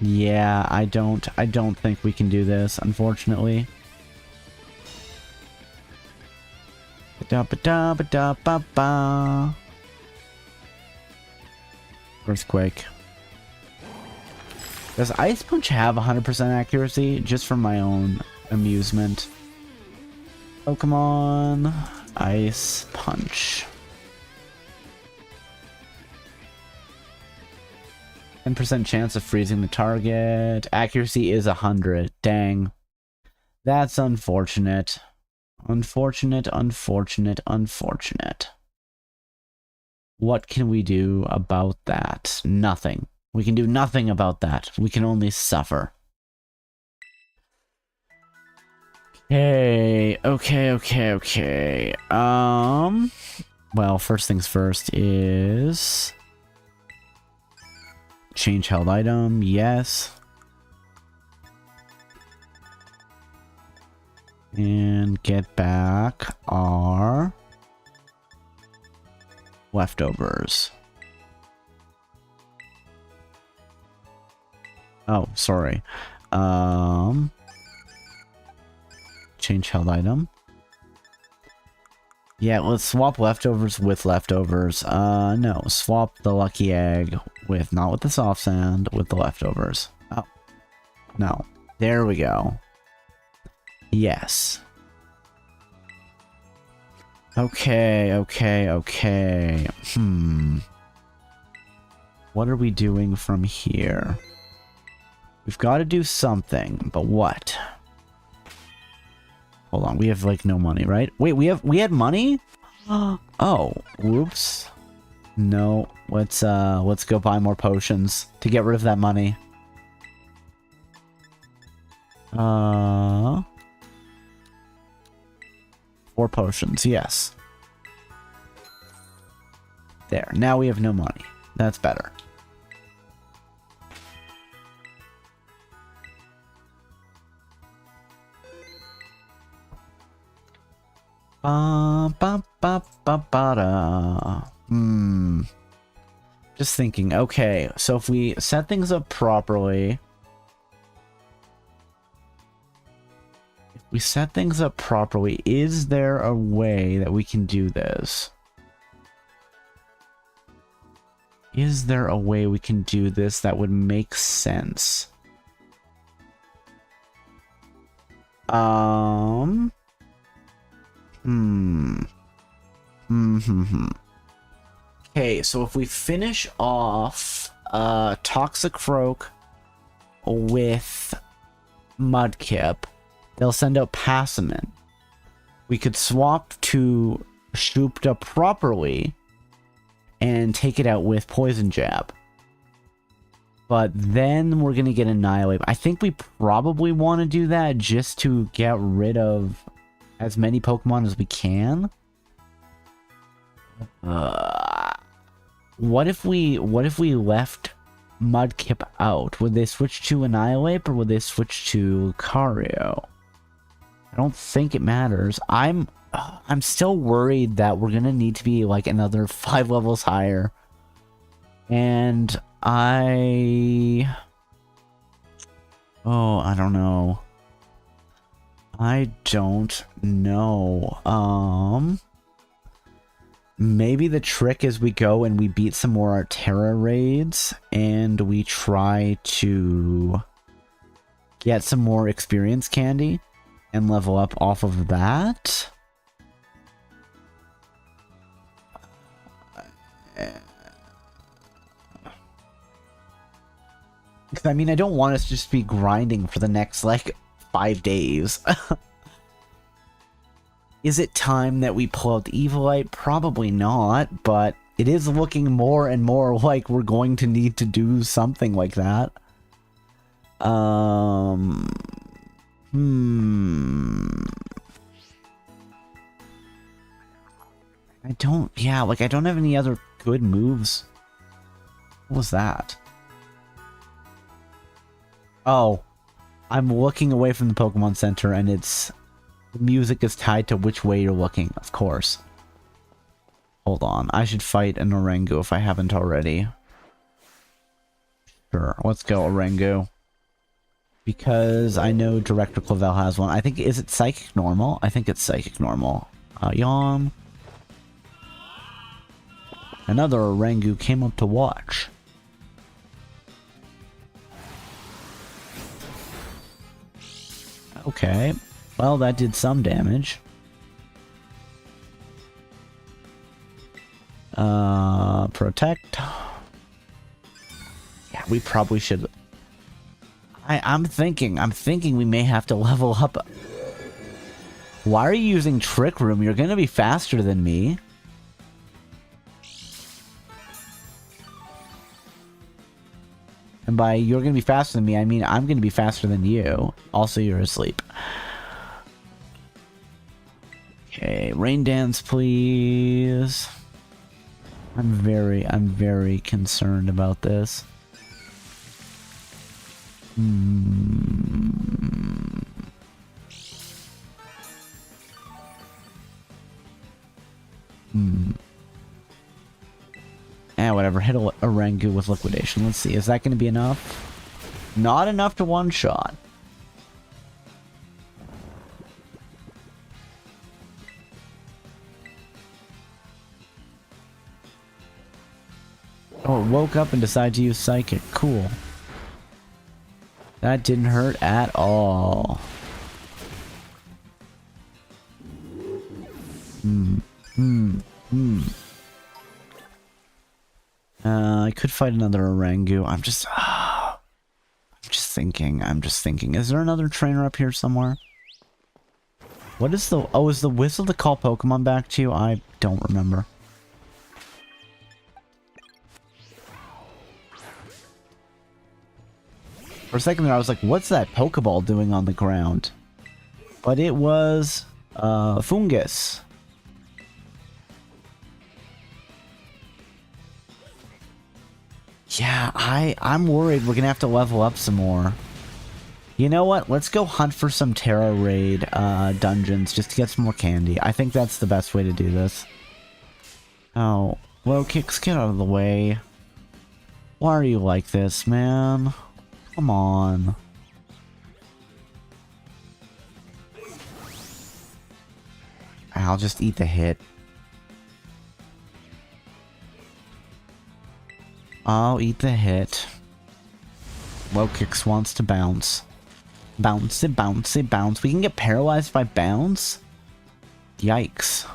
Yeah, I don't think we can do this, unfortunately. Ba-da-ba-da-ba-da-ba-ba. Earthquake. Does Ice Punch have 100% accuracy? Just for my own amusement. Pokemon Ice Punch. 10% chance of freezing the target. Accuracy is 100. Dang. That's unfortunate. Unfortunate, unfortunate, unfortunate. What can we do about that? Nothing. We can do nothing about that. We can only suffer. Okay. Well, first things first is... change held item, yes. And get back our leftovers. Oh, sorry. Change held item. Yeah, let's swap leftovers with leftovers. No, swap the lucky egg with, not with the soft sand, with the leftovers. Oh, no. There we go. Yes. Okay. What are we doing from here? We've got to do something, but what? Hold on, we have like no money, right? Wait, we had money? Oh, whoops. No, let's go buy more potions to get rid of that money. 4 potions, yes. There, now we have no money. That's better. Just thinking, okay, so if we set things up properly... is there a way that we can do this? Is there a way we can do this that would make sense? Okay, so if we finish off Toxic Croak with Mudkip, they'll send out Passamin. We could swap to Shoopta properly and take it out with Poison Jab. But then we're going to get Annihilate. I think we probably want to do that just to get rid of as many Pokemon as we can. What if we left Mudkip out? Would they switch to Annihilate or would they switch to Lucario? I don't think it matters. I'm I'm still worried that we're gonna need to be like another 5 levels higher. And I don't know. I don't know. Maybe the trick is we go and we beat some more Terra raids and we try to get some more experience candy and level up off of that. Because, I mean, I don't want us to just be grinding for the next, like, 5 days. Is it time that we pull out the Evolite? Probably not, but it is looking more and more like we're going to need to do something like that. I don't have any other good moves. What was that? Oh, I'm looking away from the Pokemon Center and the music is tied to which way you're looking, of course. Hold on, I should fight an Orangu if I haven't already. Sure, let's go Orangu. Because I know Director Clavel has one. I think, is it Psychic Normal? I think it's Psychic Normal. Yawn. Another Orangu came up to watch. Okay, well, that did some damage. Protect. Yeah, we probably should. I'm thinking we may have to level up. Why are you using Trick Room? You're gonna be faster than me. And by you're gonna be faster than me, I mean I'm gonna be faster than you. Also, you're asleep. Okay, Rain Dance, please. I'm very concerned about this. Whatever. Hit a Orangu with Liquidation. Let's see. Is that going to be enough? Not enough to one-shot. Oh, it woke up and decided to use Psychic. Cool. That didn't hurt at all. I could fight another Orangu. I'm just thinking. Is there another trainer up here somewhere? What is the... Oh, is the whistle to call Pokemon back to you? I don't remember. For a second there, I was like, what's that Pokeball doing on the ground? But it was... Fungus. Yeah, I'm worried we're gonna have to level up some more. You know what? Let's go hunt for some Terra Raid dungeons just to get some more candy. I think that's the best way to do this. Oh, low kicks, get out of the way. Why are you like this, man? Come on. I'll just eat the hit. I'll eat the hit. Low kicks wants to bounce. Bounce it, bounce it, bounce. We can get paralyzed by bounce? Yikes.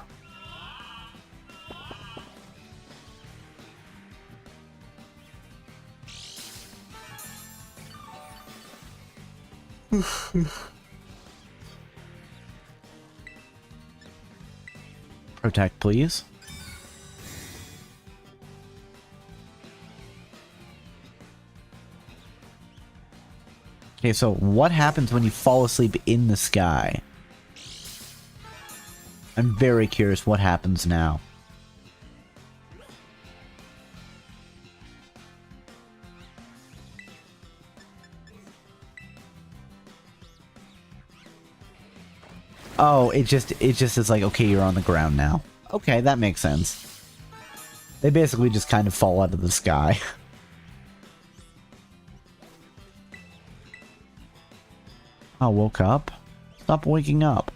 Protect, please. Okay, so what happens when you fall asleep in the sky? I'm very curious what happens now. Oh, it just is like, okay, you're on the ground now. Okay, that makes sense. They basically just kind of fall out of the sky. I woke up. Stop waking up.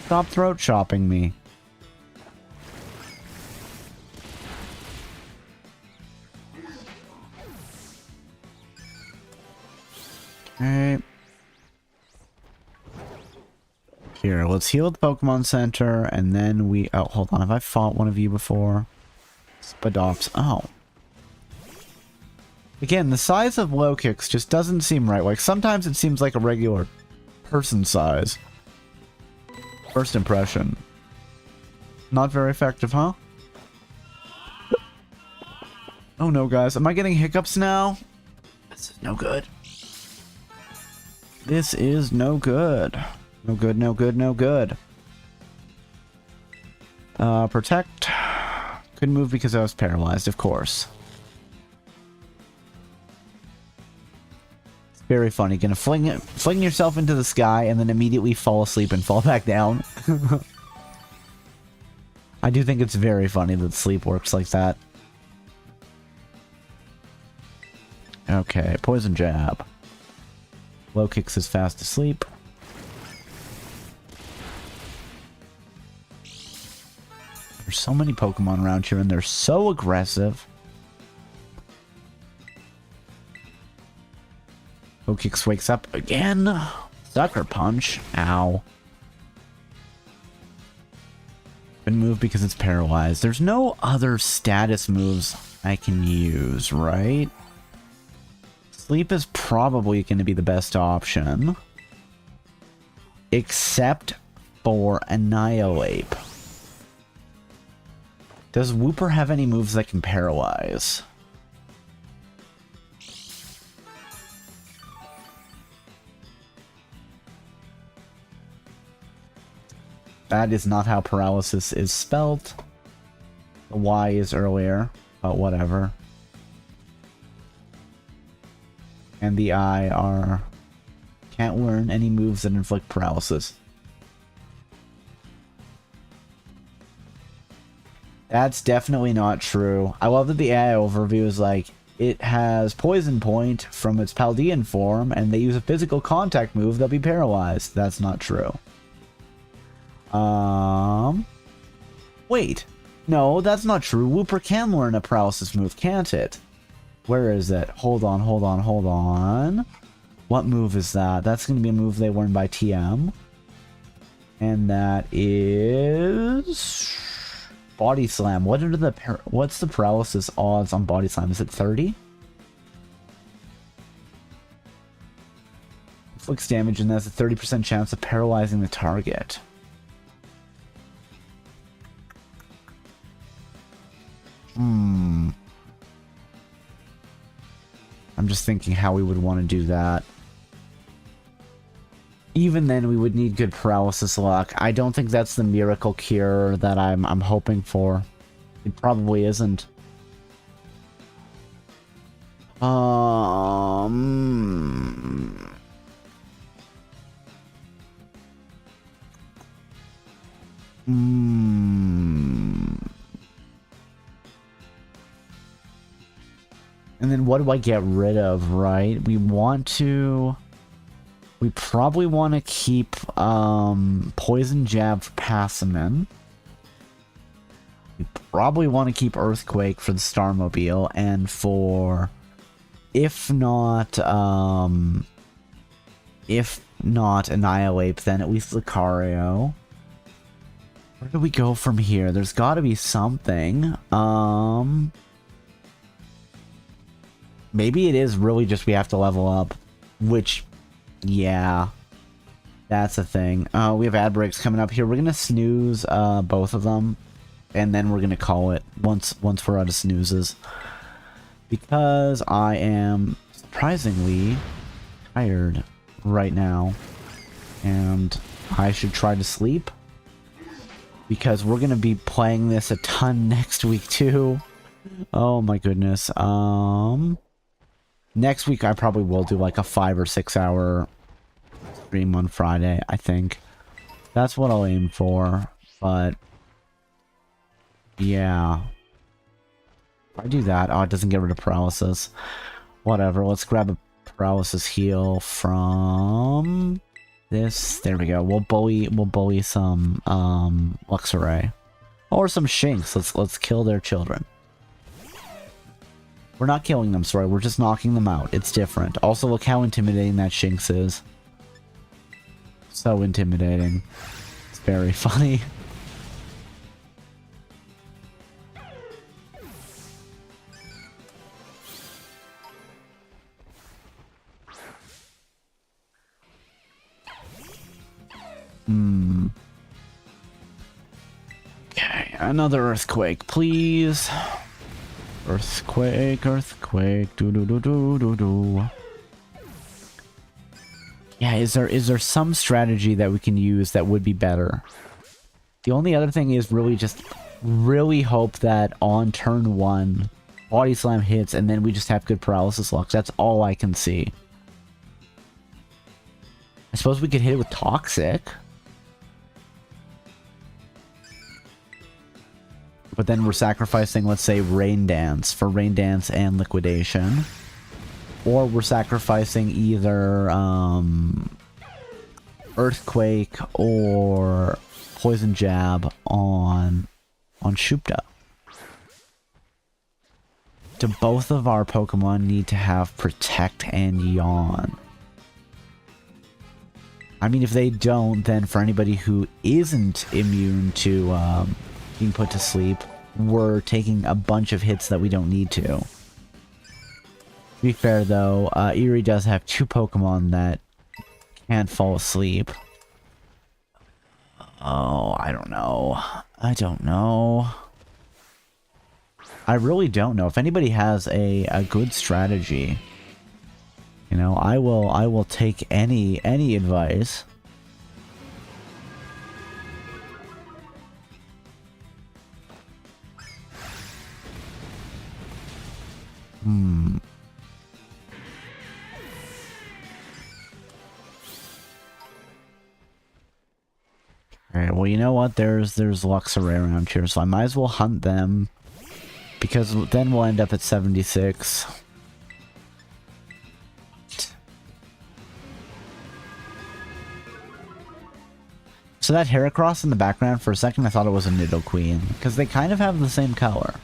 Stop throat chopping me. Okay. Here, let's heal at the Pokemon Center, and then we... Oh, hold on. Have I fought one of you before? Spadops. Oh. Again, the size of low kicks just doesn't seem right. Like, sometimes it seems like a regular person size. First impression. Not very effective, huh? Oh no, guys. Am I getting hiccups now? This is no good. This is no good. No good, no good, no good. Protect. Couldn't move because I was paralyzed, of course. It's very funny. Gonna fling yourself into the sky and then immediately fall asleep and fall back down. I do think it's very funny that sleep works like that. Okay, poison jab. Low kicks is fast asleep. There's so many Pokemon around here and they're so aggressive. Low kicks wakes up again. Sucker punch. Ow. Couldn't move because it's paralyzed. There's no other status moves I can use, right? Sleep is probably going to be the best option. Except for Annihilate. Does Wooper have any moves that can paralyze? That is not how paralysis is spelled. The Y is earlier, but whatever. And the I are... Can't learn any moves that inflict paralysis. That's definitely not true. I love that the AI overview is like, it has Poison Point from its Paldean form, and they use a physical contact move, they'll be paralyzed. That's not true. Wait. No, that's not true. Wooper can learn a paralysis move, can't it? Where is it? Hold on, hold on, hold on. What move is that? That's going to be a move they learn by TM. And that is... Body Slam. What's the paralysis odds on Body Slam? Is it 30? Inflicts damage and has a 30% chance of paralyzing the target. I'm just thinking how we would want to do that. Even then, we would need good paralysis luck. I don't think that's the miracle cure that I'm hoping for. It probably isn't. And then what do I get rid of, right? We probably want to keep Poison Jab for Passamin. We probably want to keep Earthquake for the Starmobile, and for if not Annihilate, then at least Lucario. Where do we go from here? There's got to be something. Maybe it is really just we have to level up, which, yeah, that's a thing. We have ad breaks coming up here. We're gonna snooze both of them, and then we're gonna call it once we're out of snoozes, because I am surprisingly tired right now, and I should try to sleep, because we're gonna be playing this a ton next week too. Oh my goodness. Next week I probably will do like a 5 or 6 hour stream on Friday, I think. That's what I'll aim for, but yeah. If I do that, oh, it doesn't get rid of paralysis. Whatever, let's grab a paralysis heal from this. There we go. We'll bully some Luxray. Or some Shinx. Let's kill their children. We're not killing them, sorry, we're just knocking them out. It's different. Also, look how intimidating that Shinx is. So intimidating. It's very funny. Okay, another earthquake, please. Earthquake, earthquake, do. Yeah, is there some strategy that we can use that would be better? The only other thing is really hope that on turn 1, Body Slam hits and then we just have good paralysis locks. That's all I can see. I suppose we could hit it with Toxic. But then we're sacrificing, let's say, Rain Dance for Rain Dance and Liquidation. Or we're sacrificing either Earthquake or Poison Jab on Shupta. Do both of our Pokemon need to have Protect and Yawn? I mean, if they don't, then for anybody who isn't immune to being put to sleep, we're taking a bunch of hits that we don't need to. To be fair, though, Erie does have 2 Pokemon that can't fall asleep. Oh, I don't know. I don't know. I really don't know. If anybody has a good strategy, you know, I will take any advice. Alright, well, you know what? There's Luxray around here, so I might as well hunt them. Because then we'll end up at 76. So that Heracross in the background, for a second I thought it was a Nidoqueen. Because they kind of have the same color.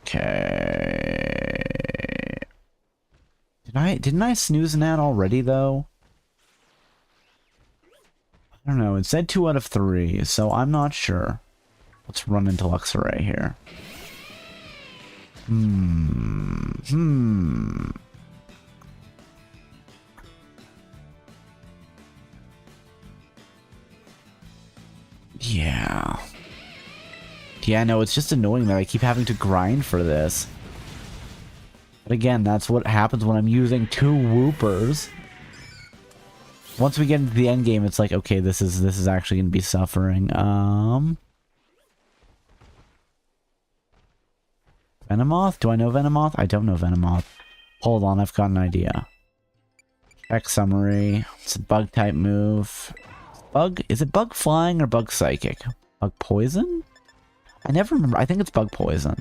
Okay. Didn't I snooze an ad already, though? I don't know. It said 2 out of 3, so I'm not sure. Let's run into Luxray here. Yeah. Yeah, no, it's just annoying that I keep having to grind for this. But again, that's what happens when I'm using 2 Woopers. Once we get into the end game, it's like, okay, this is actually gonna be suffering. Venomoth? Do I know Venomoth? I don't know Venomoth. Hold on, I've got an idea. Check summary. It's a bug type move. Bug? Is it bug flying or bug psychic? Bug poison? I never remember. I think it's bug poison.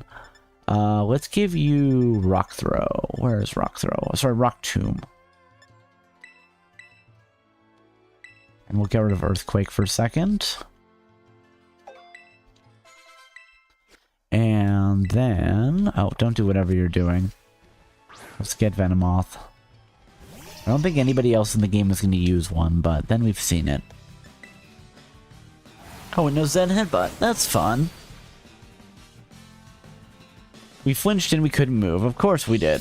Let's give you rock throw. Where is rock throw? Sorry, rock tomb. And we'll get rid of earthquake for a second. And then... oh, don't do whatever you're doing. Let's get Venomoth. I don't think anybody else in the game is going to use one, but then we've seen it. Oh, and no Zen Headbutt. That's fun. We flinched and we couldn't move. Of course we did.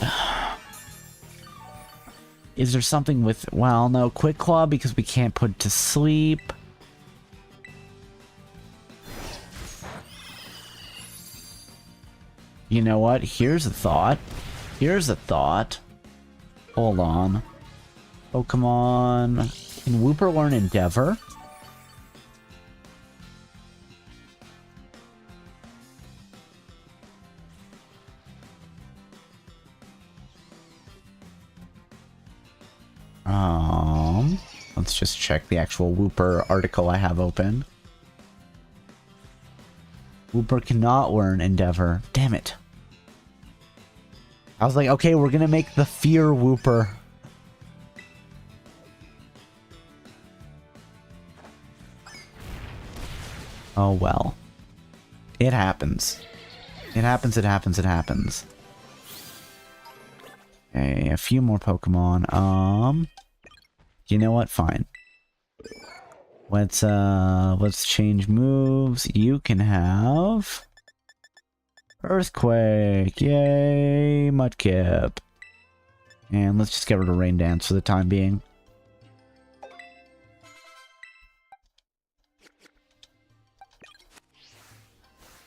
Is there something with... well, no. Quick Claw because we can't put it to sleep. You know what? Here's a thought. Here's a thought. Hold on. Pokemon... can Wooper learn Endeavor? Let's just check the actual Wooper article I have open. Wooper cannot learn Endeavor. Damn it. I was like, okay, we're gonna make the Fear Wooper. Oh well. It happens. It happens, it happens, it happens. Okay, a few more Pokemon. You know what? Fine. Let's change moves. You can have Earthquake. Yay, Mudkip. And let's just get rid of Rain Dance for the time being.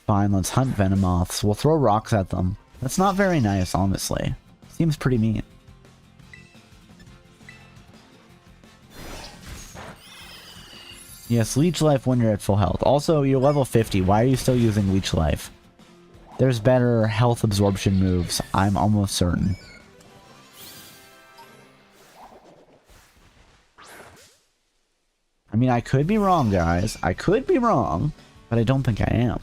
Fine, let's hunt Venomoths. We'll throw rocks at them. That's not very nice, honestly. Seems pretty mean. Yes, Leech Life when you're at full health. Also, you're level 50. Why are you still using Leech Life? There's better health absorption moves, I'm almost certain. I mean, I could be wrong, guys. I could be wrong, but I don't think I am.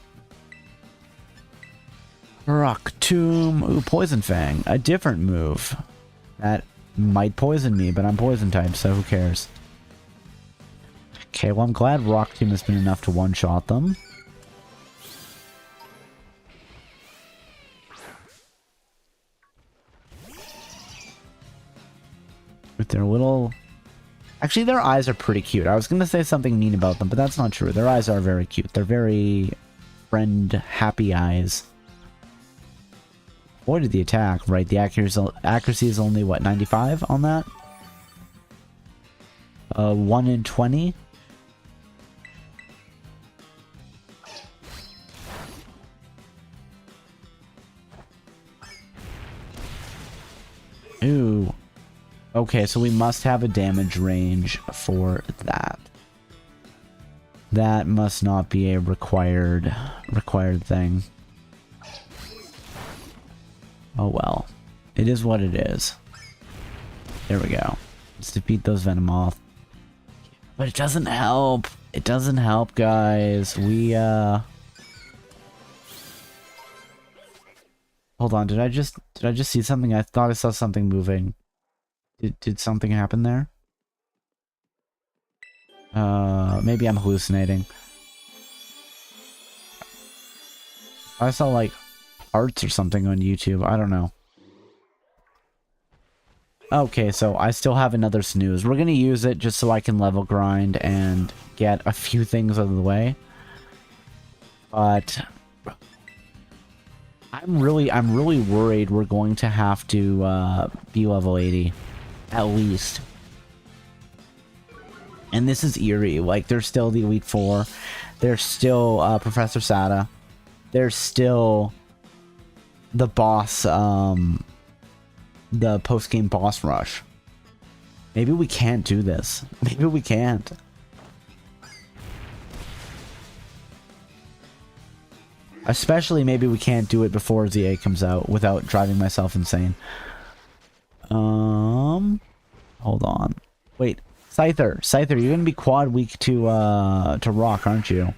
Rock Tomb. Ooh, Poison Fang. A different move. That might poison me, but I'm poison type, so who cares? Okay, well, I'm glad Rock Tomb has been enough to one-shot them. With their little... Actually, their eyes are pretty cute. I was going to say something mean about them, but that's not true. Their eyes are very cute. They're very friend-happy eyes. Avoided the attack, right? The accuracy is only, what, 95 on that? 1 in 20? Ooh. Okay, so we must have a damage range for that. That must not be a required thing. Oh well. It is what it is. There we go. Let's defeat those Venomoth. But it doesn't help. It doesn't help, guys. We, Hold on, did I just see something? I thought I saw something moving. Did something happen there? Maybe I'm hallucinating. I saw, like, hearts or something on YouTube. I don't know. Okay, so I still have another snooze. We're gonna use it just so I can level grind and get a few things out of the way. But I'm really worried we're going to have to be level 80. At least. And this is eerie. Like, there's still the Elite Four. There's still Professor Sada. There's still the boss, the post-game boss rush. Maybe we can't do this. Maybe we can't. Especially maybe we can't do it before ZA comes out without driving myself insane. Hold on. Wait, Scyther, you're gonna be quad weak to rock, aren't you?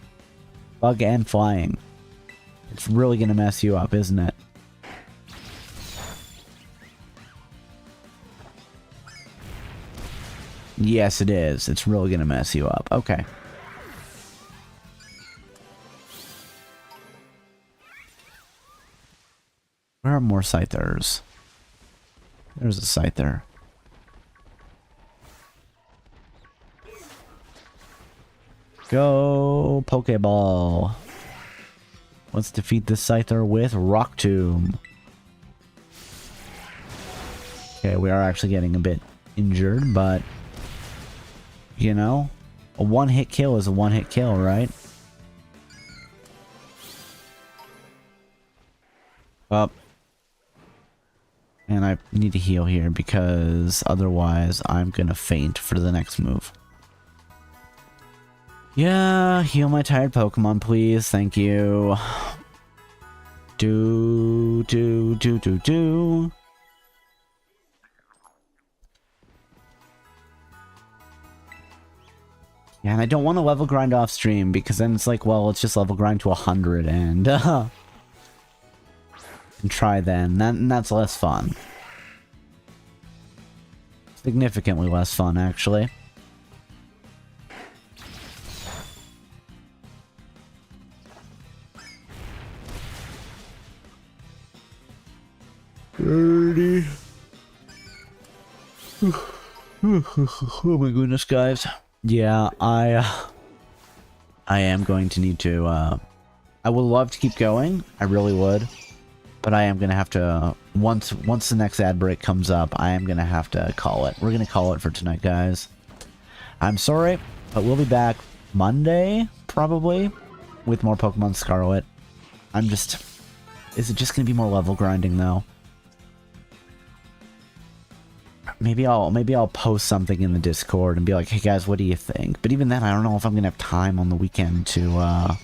Bug and flying. It's really gonna mess you up, isn't it? Yes, it is. It's really gonna mess you up. Okay. Where are more Scythers? There's a Scyther. Go Pokeball. Let's defeat this Scyther with Rock Tomb. Okay, we are actually getting a bit injured, but you know, a one-hit kill is a one-hit kill, right? Up. And I need to heal here because otherwise I'm gonna faint for the next move. Yeah, heal my tired Pokemon, please. Thank you. Do. Yeah, and I don't want to level grind off stream because then it's like, well, let's just level grind to 100 and try then. And that's less fun. Significantly less fun, actually. Oh my goodness, guys. Yeah, I am going to need to, I would love to keep going. I really would. But I am going to have to, once the next ad break comes up, I am going to have to call it. We're going to call it for tonight, guys. I'm sorry, but we'll be back Monday, probably, with more Pokemon Scarlet. Is it just going to be more level grinding, though? Maybe I'll post something in the Discord and be like, hey guys, what do you think? But even then, I don't know if I'm gonna have time on the weekend to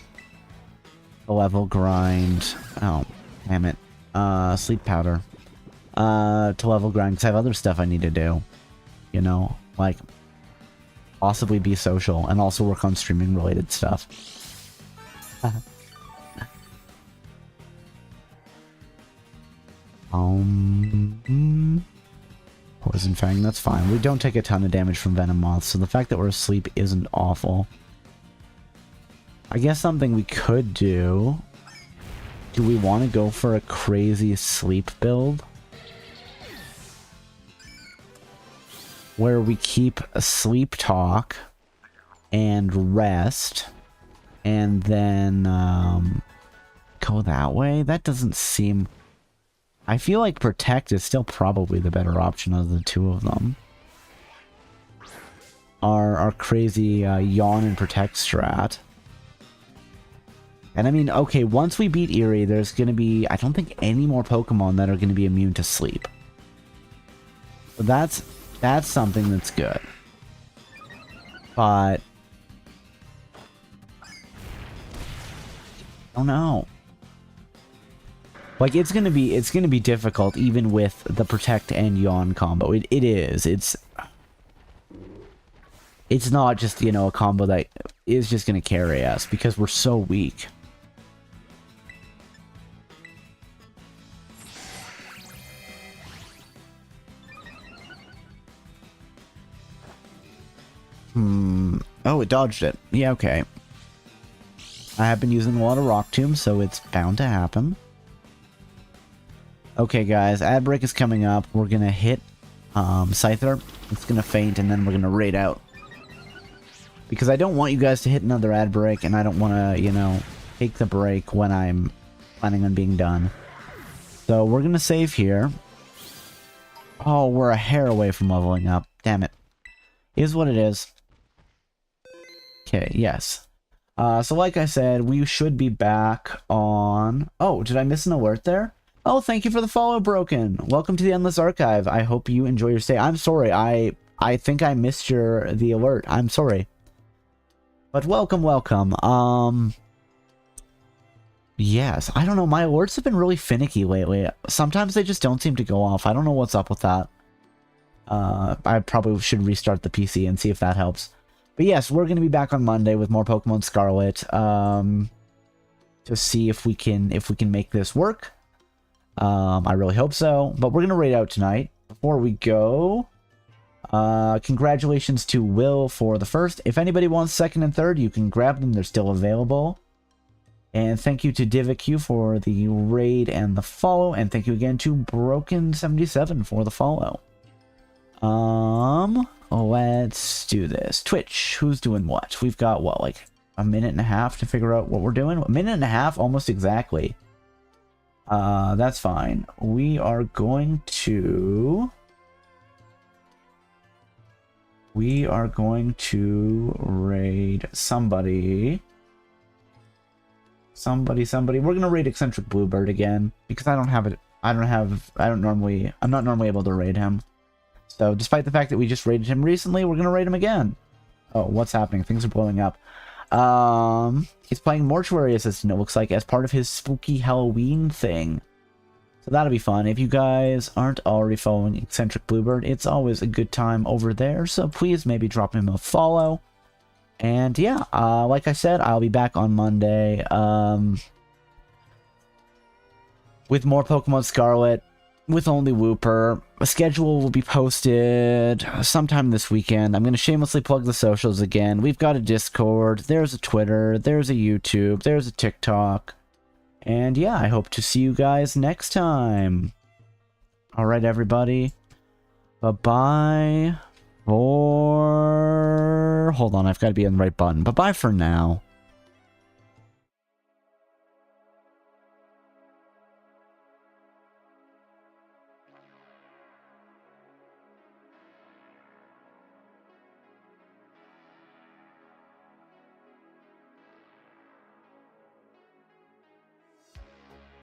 level grind. Oh, damn it. Sleep powder. To level grind, because I have other stuff I need to do. You know, like possibly be social and also work on streaming related stuff. Poison Fang, that's fine. We don't take a ton of damage from Venom Moth, so the fact that we're asleep isn't awful. I guess something we could do... Do we want to go for a crazy sleep build? Where we keep a sleep talk and rest, and then go that way? That doesn't seem... I feel like Protect is still probably the better option of the two of them. Our crazy Yawn and Protect strat. And I mean, okay, once we beat Eerie, there's going to be, I don't think, any more Pokemon that are going to be immune to sleep. So that's something that's good. But... I don't know. Like, it's gonna be difficult even with the Protect and Yawn combo. It is. It's not just, you know, a combo that is just gonna carry us because we're so weak. Oh, it dodged it. Yeah, okay. I have been using a lot of Rock Tomb, so it's bound to happen. Okay, guys, ad break is coming up. We're gonna hit Scyther. It's gonna faint, and then we're gonna raid out. Because I don't want you guys to hit another ad break, and I don't want to, you know, take the break when I'm planning on being done. So we're gonna save here. Oh, we're a hair away from leveling up. Damn it. Is what it is. Okay, yes. So like I said, we should be back on... Oh, did I miss an alert there? Oh, thank you for the follow, Broken. Welcome to the Endless Archive. I hope you enjoy your stay. I'm sorry. I think I missed the alert. I'm sorry. But welcome. Yes, I don't know. My alerts have been really finicky lately. Sometimes they just don't seem to go off. I don't know what's up with that. I probably should restart the PC and see if that helps. But yes, we're going to be back on Monday with more Pokemon Scarlet. To see if we can make this work. I really hope so, but we're gonna raid out tonight. Before we go, congratulations to Will for the first. If anybody wants second and third, you can grab them, they're still available. And thank you to DivaQ for the raid and the follow, and thank you again to Broken77 for the follow. Let's do this. Twitch, who's doing what? We've got what, like a minute and a half to figure out what we're doing? A minute and a half, almost exactly. That's fine. We are going to raid somebody. We're gonna raid Eccentric Bluebird again because I don't have it. I'm not normally able to raid him. So despite the fact that we just raided him recently, we're gonna raid him again. Oh, what's happening? Things are blowing up. He's playing Mortuary Assistant, it looks like, as part of his spooky Halloween thing. So that'll be fun. If you guys aren't already following Eccentric Bluebird, it's always a good time over there. So please maybe drop him a follow. And yeah, like I said, I'll be back on Monday with more Pokemon Scarlet, with only Wooper. A schedule will be posted sometime this weekend. I'm going to shamelessly plug the socials again. We've got a Discord, there's a Twitter, there's a YouTube, there's a TikTok. And yeah, I hope to see you guys next time. Alright, everybody. Bye-bye for... Hold on, I've got to be on the right button. Bye-bye for now.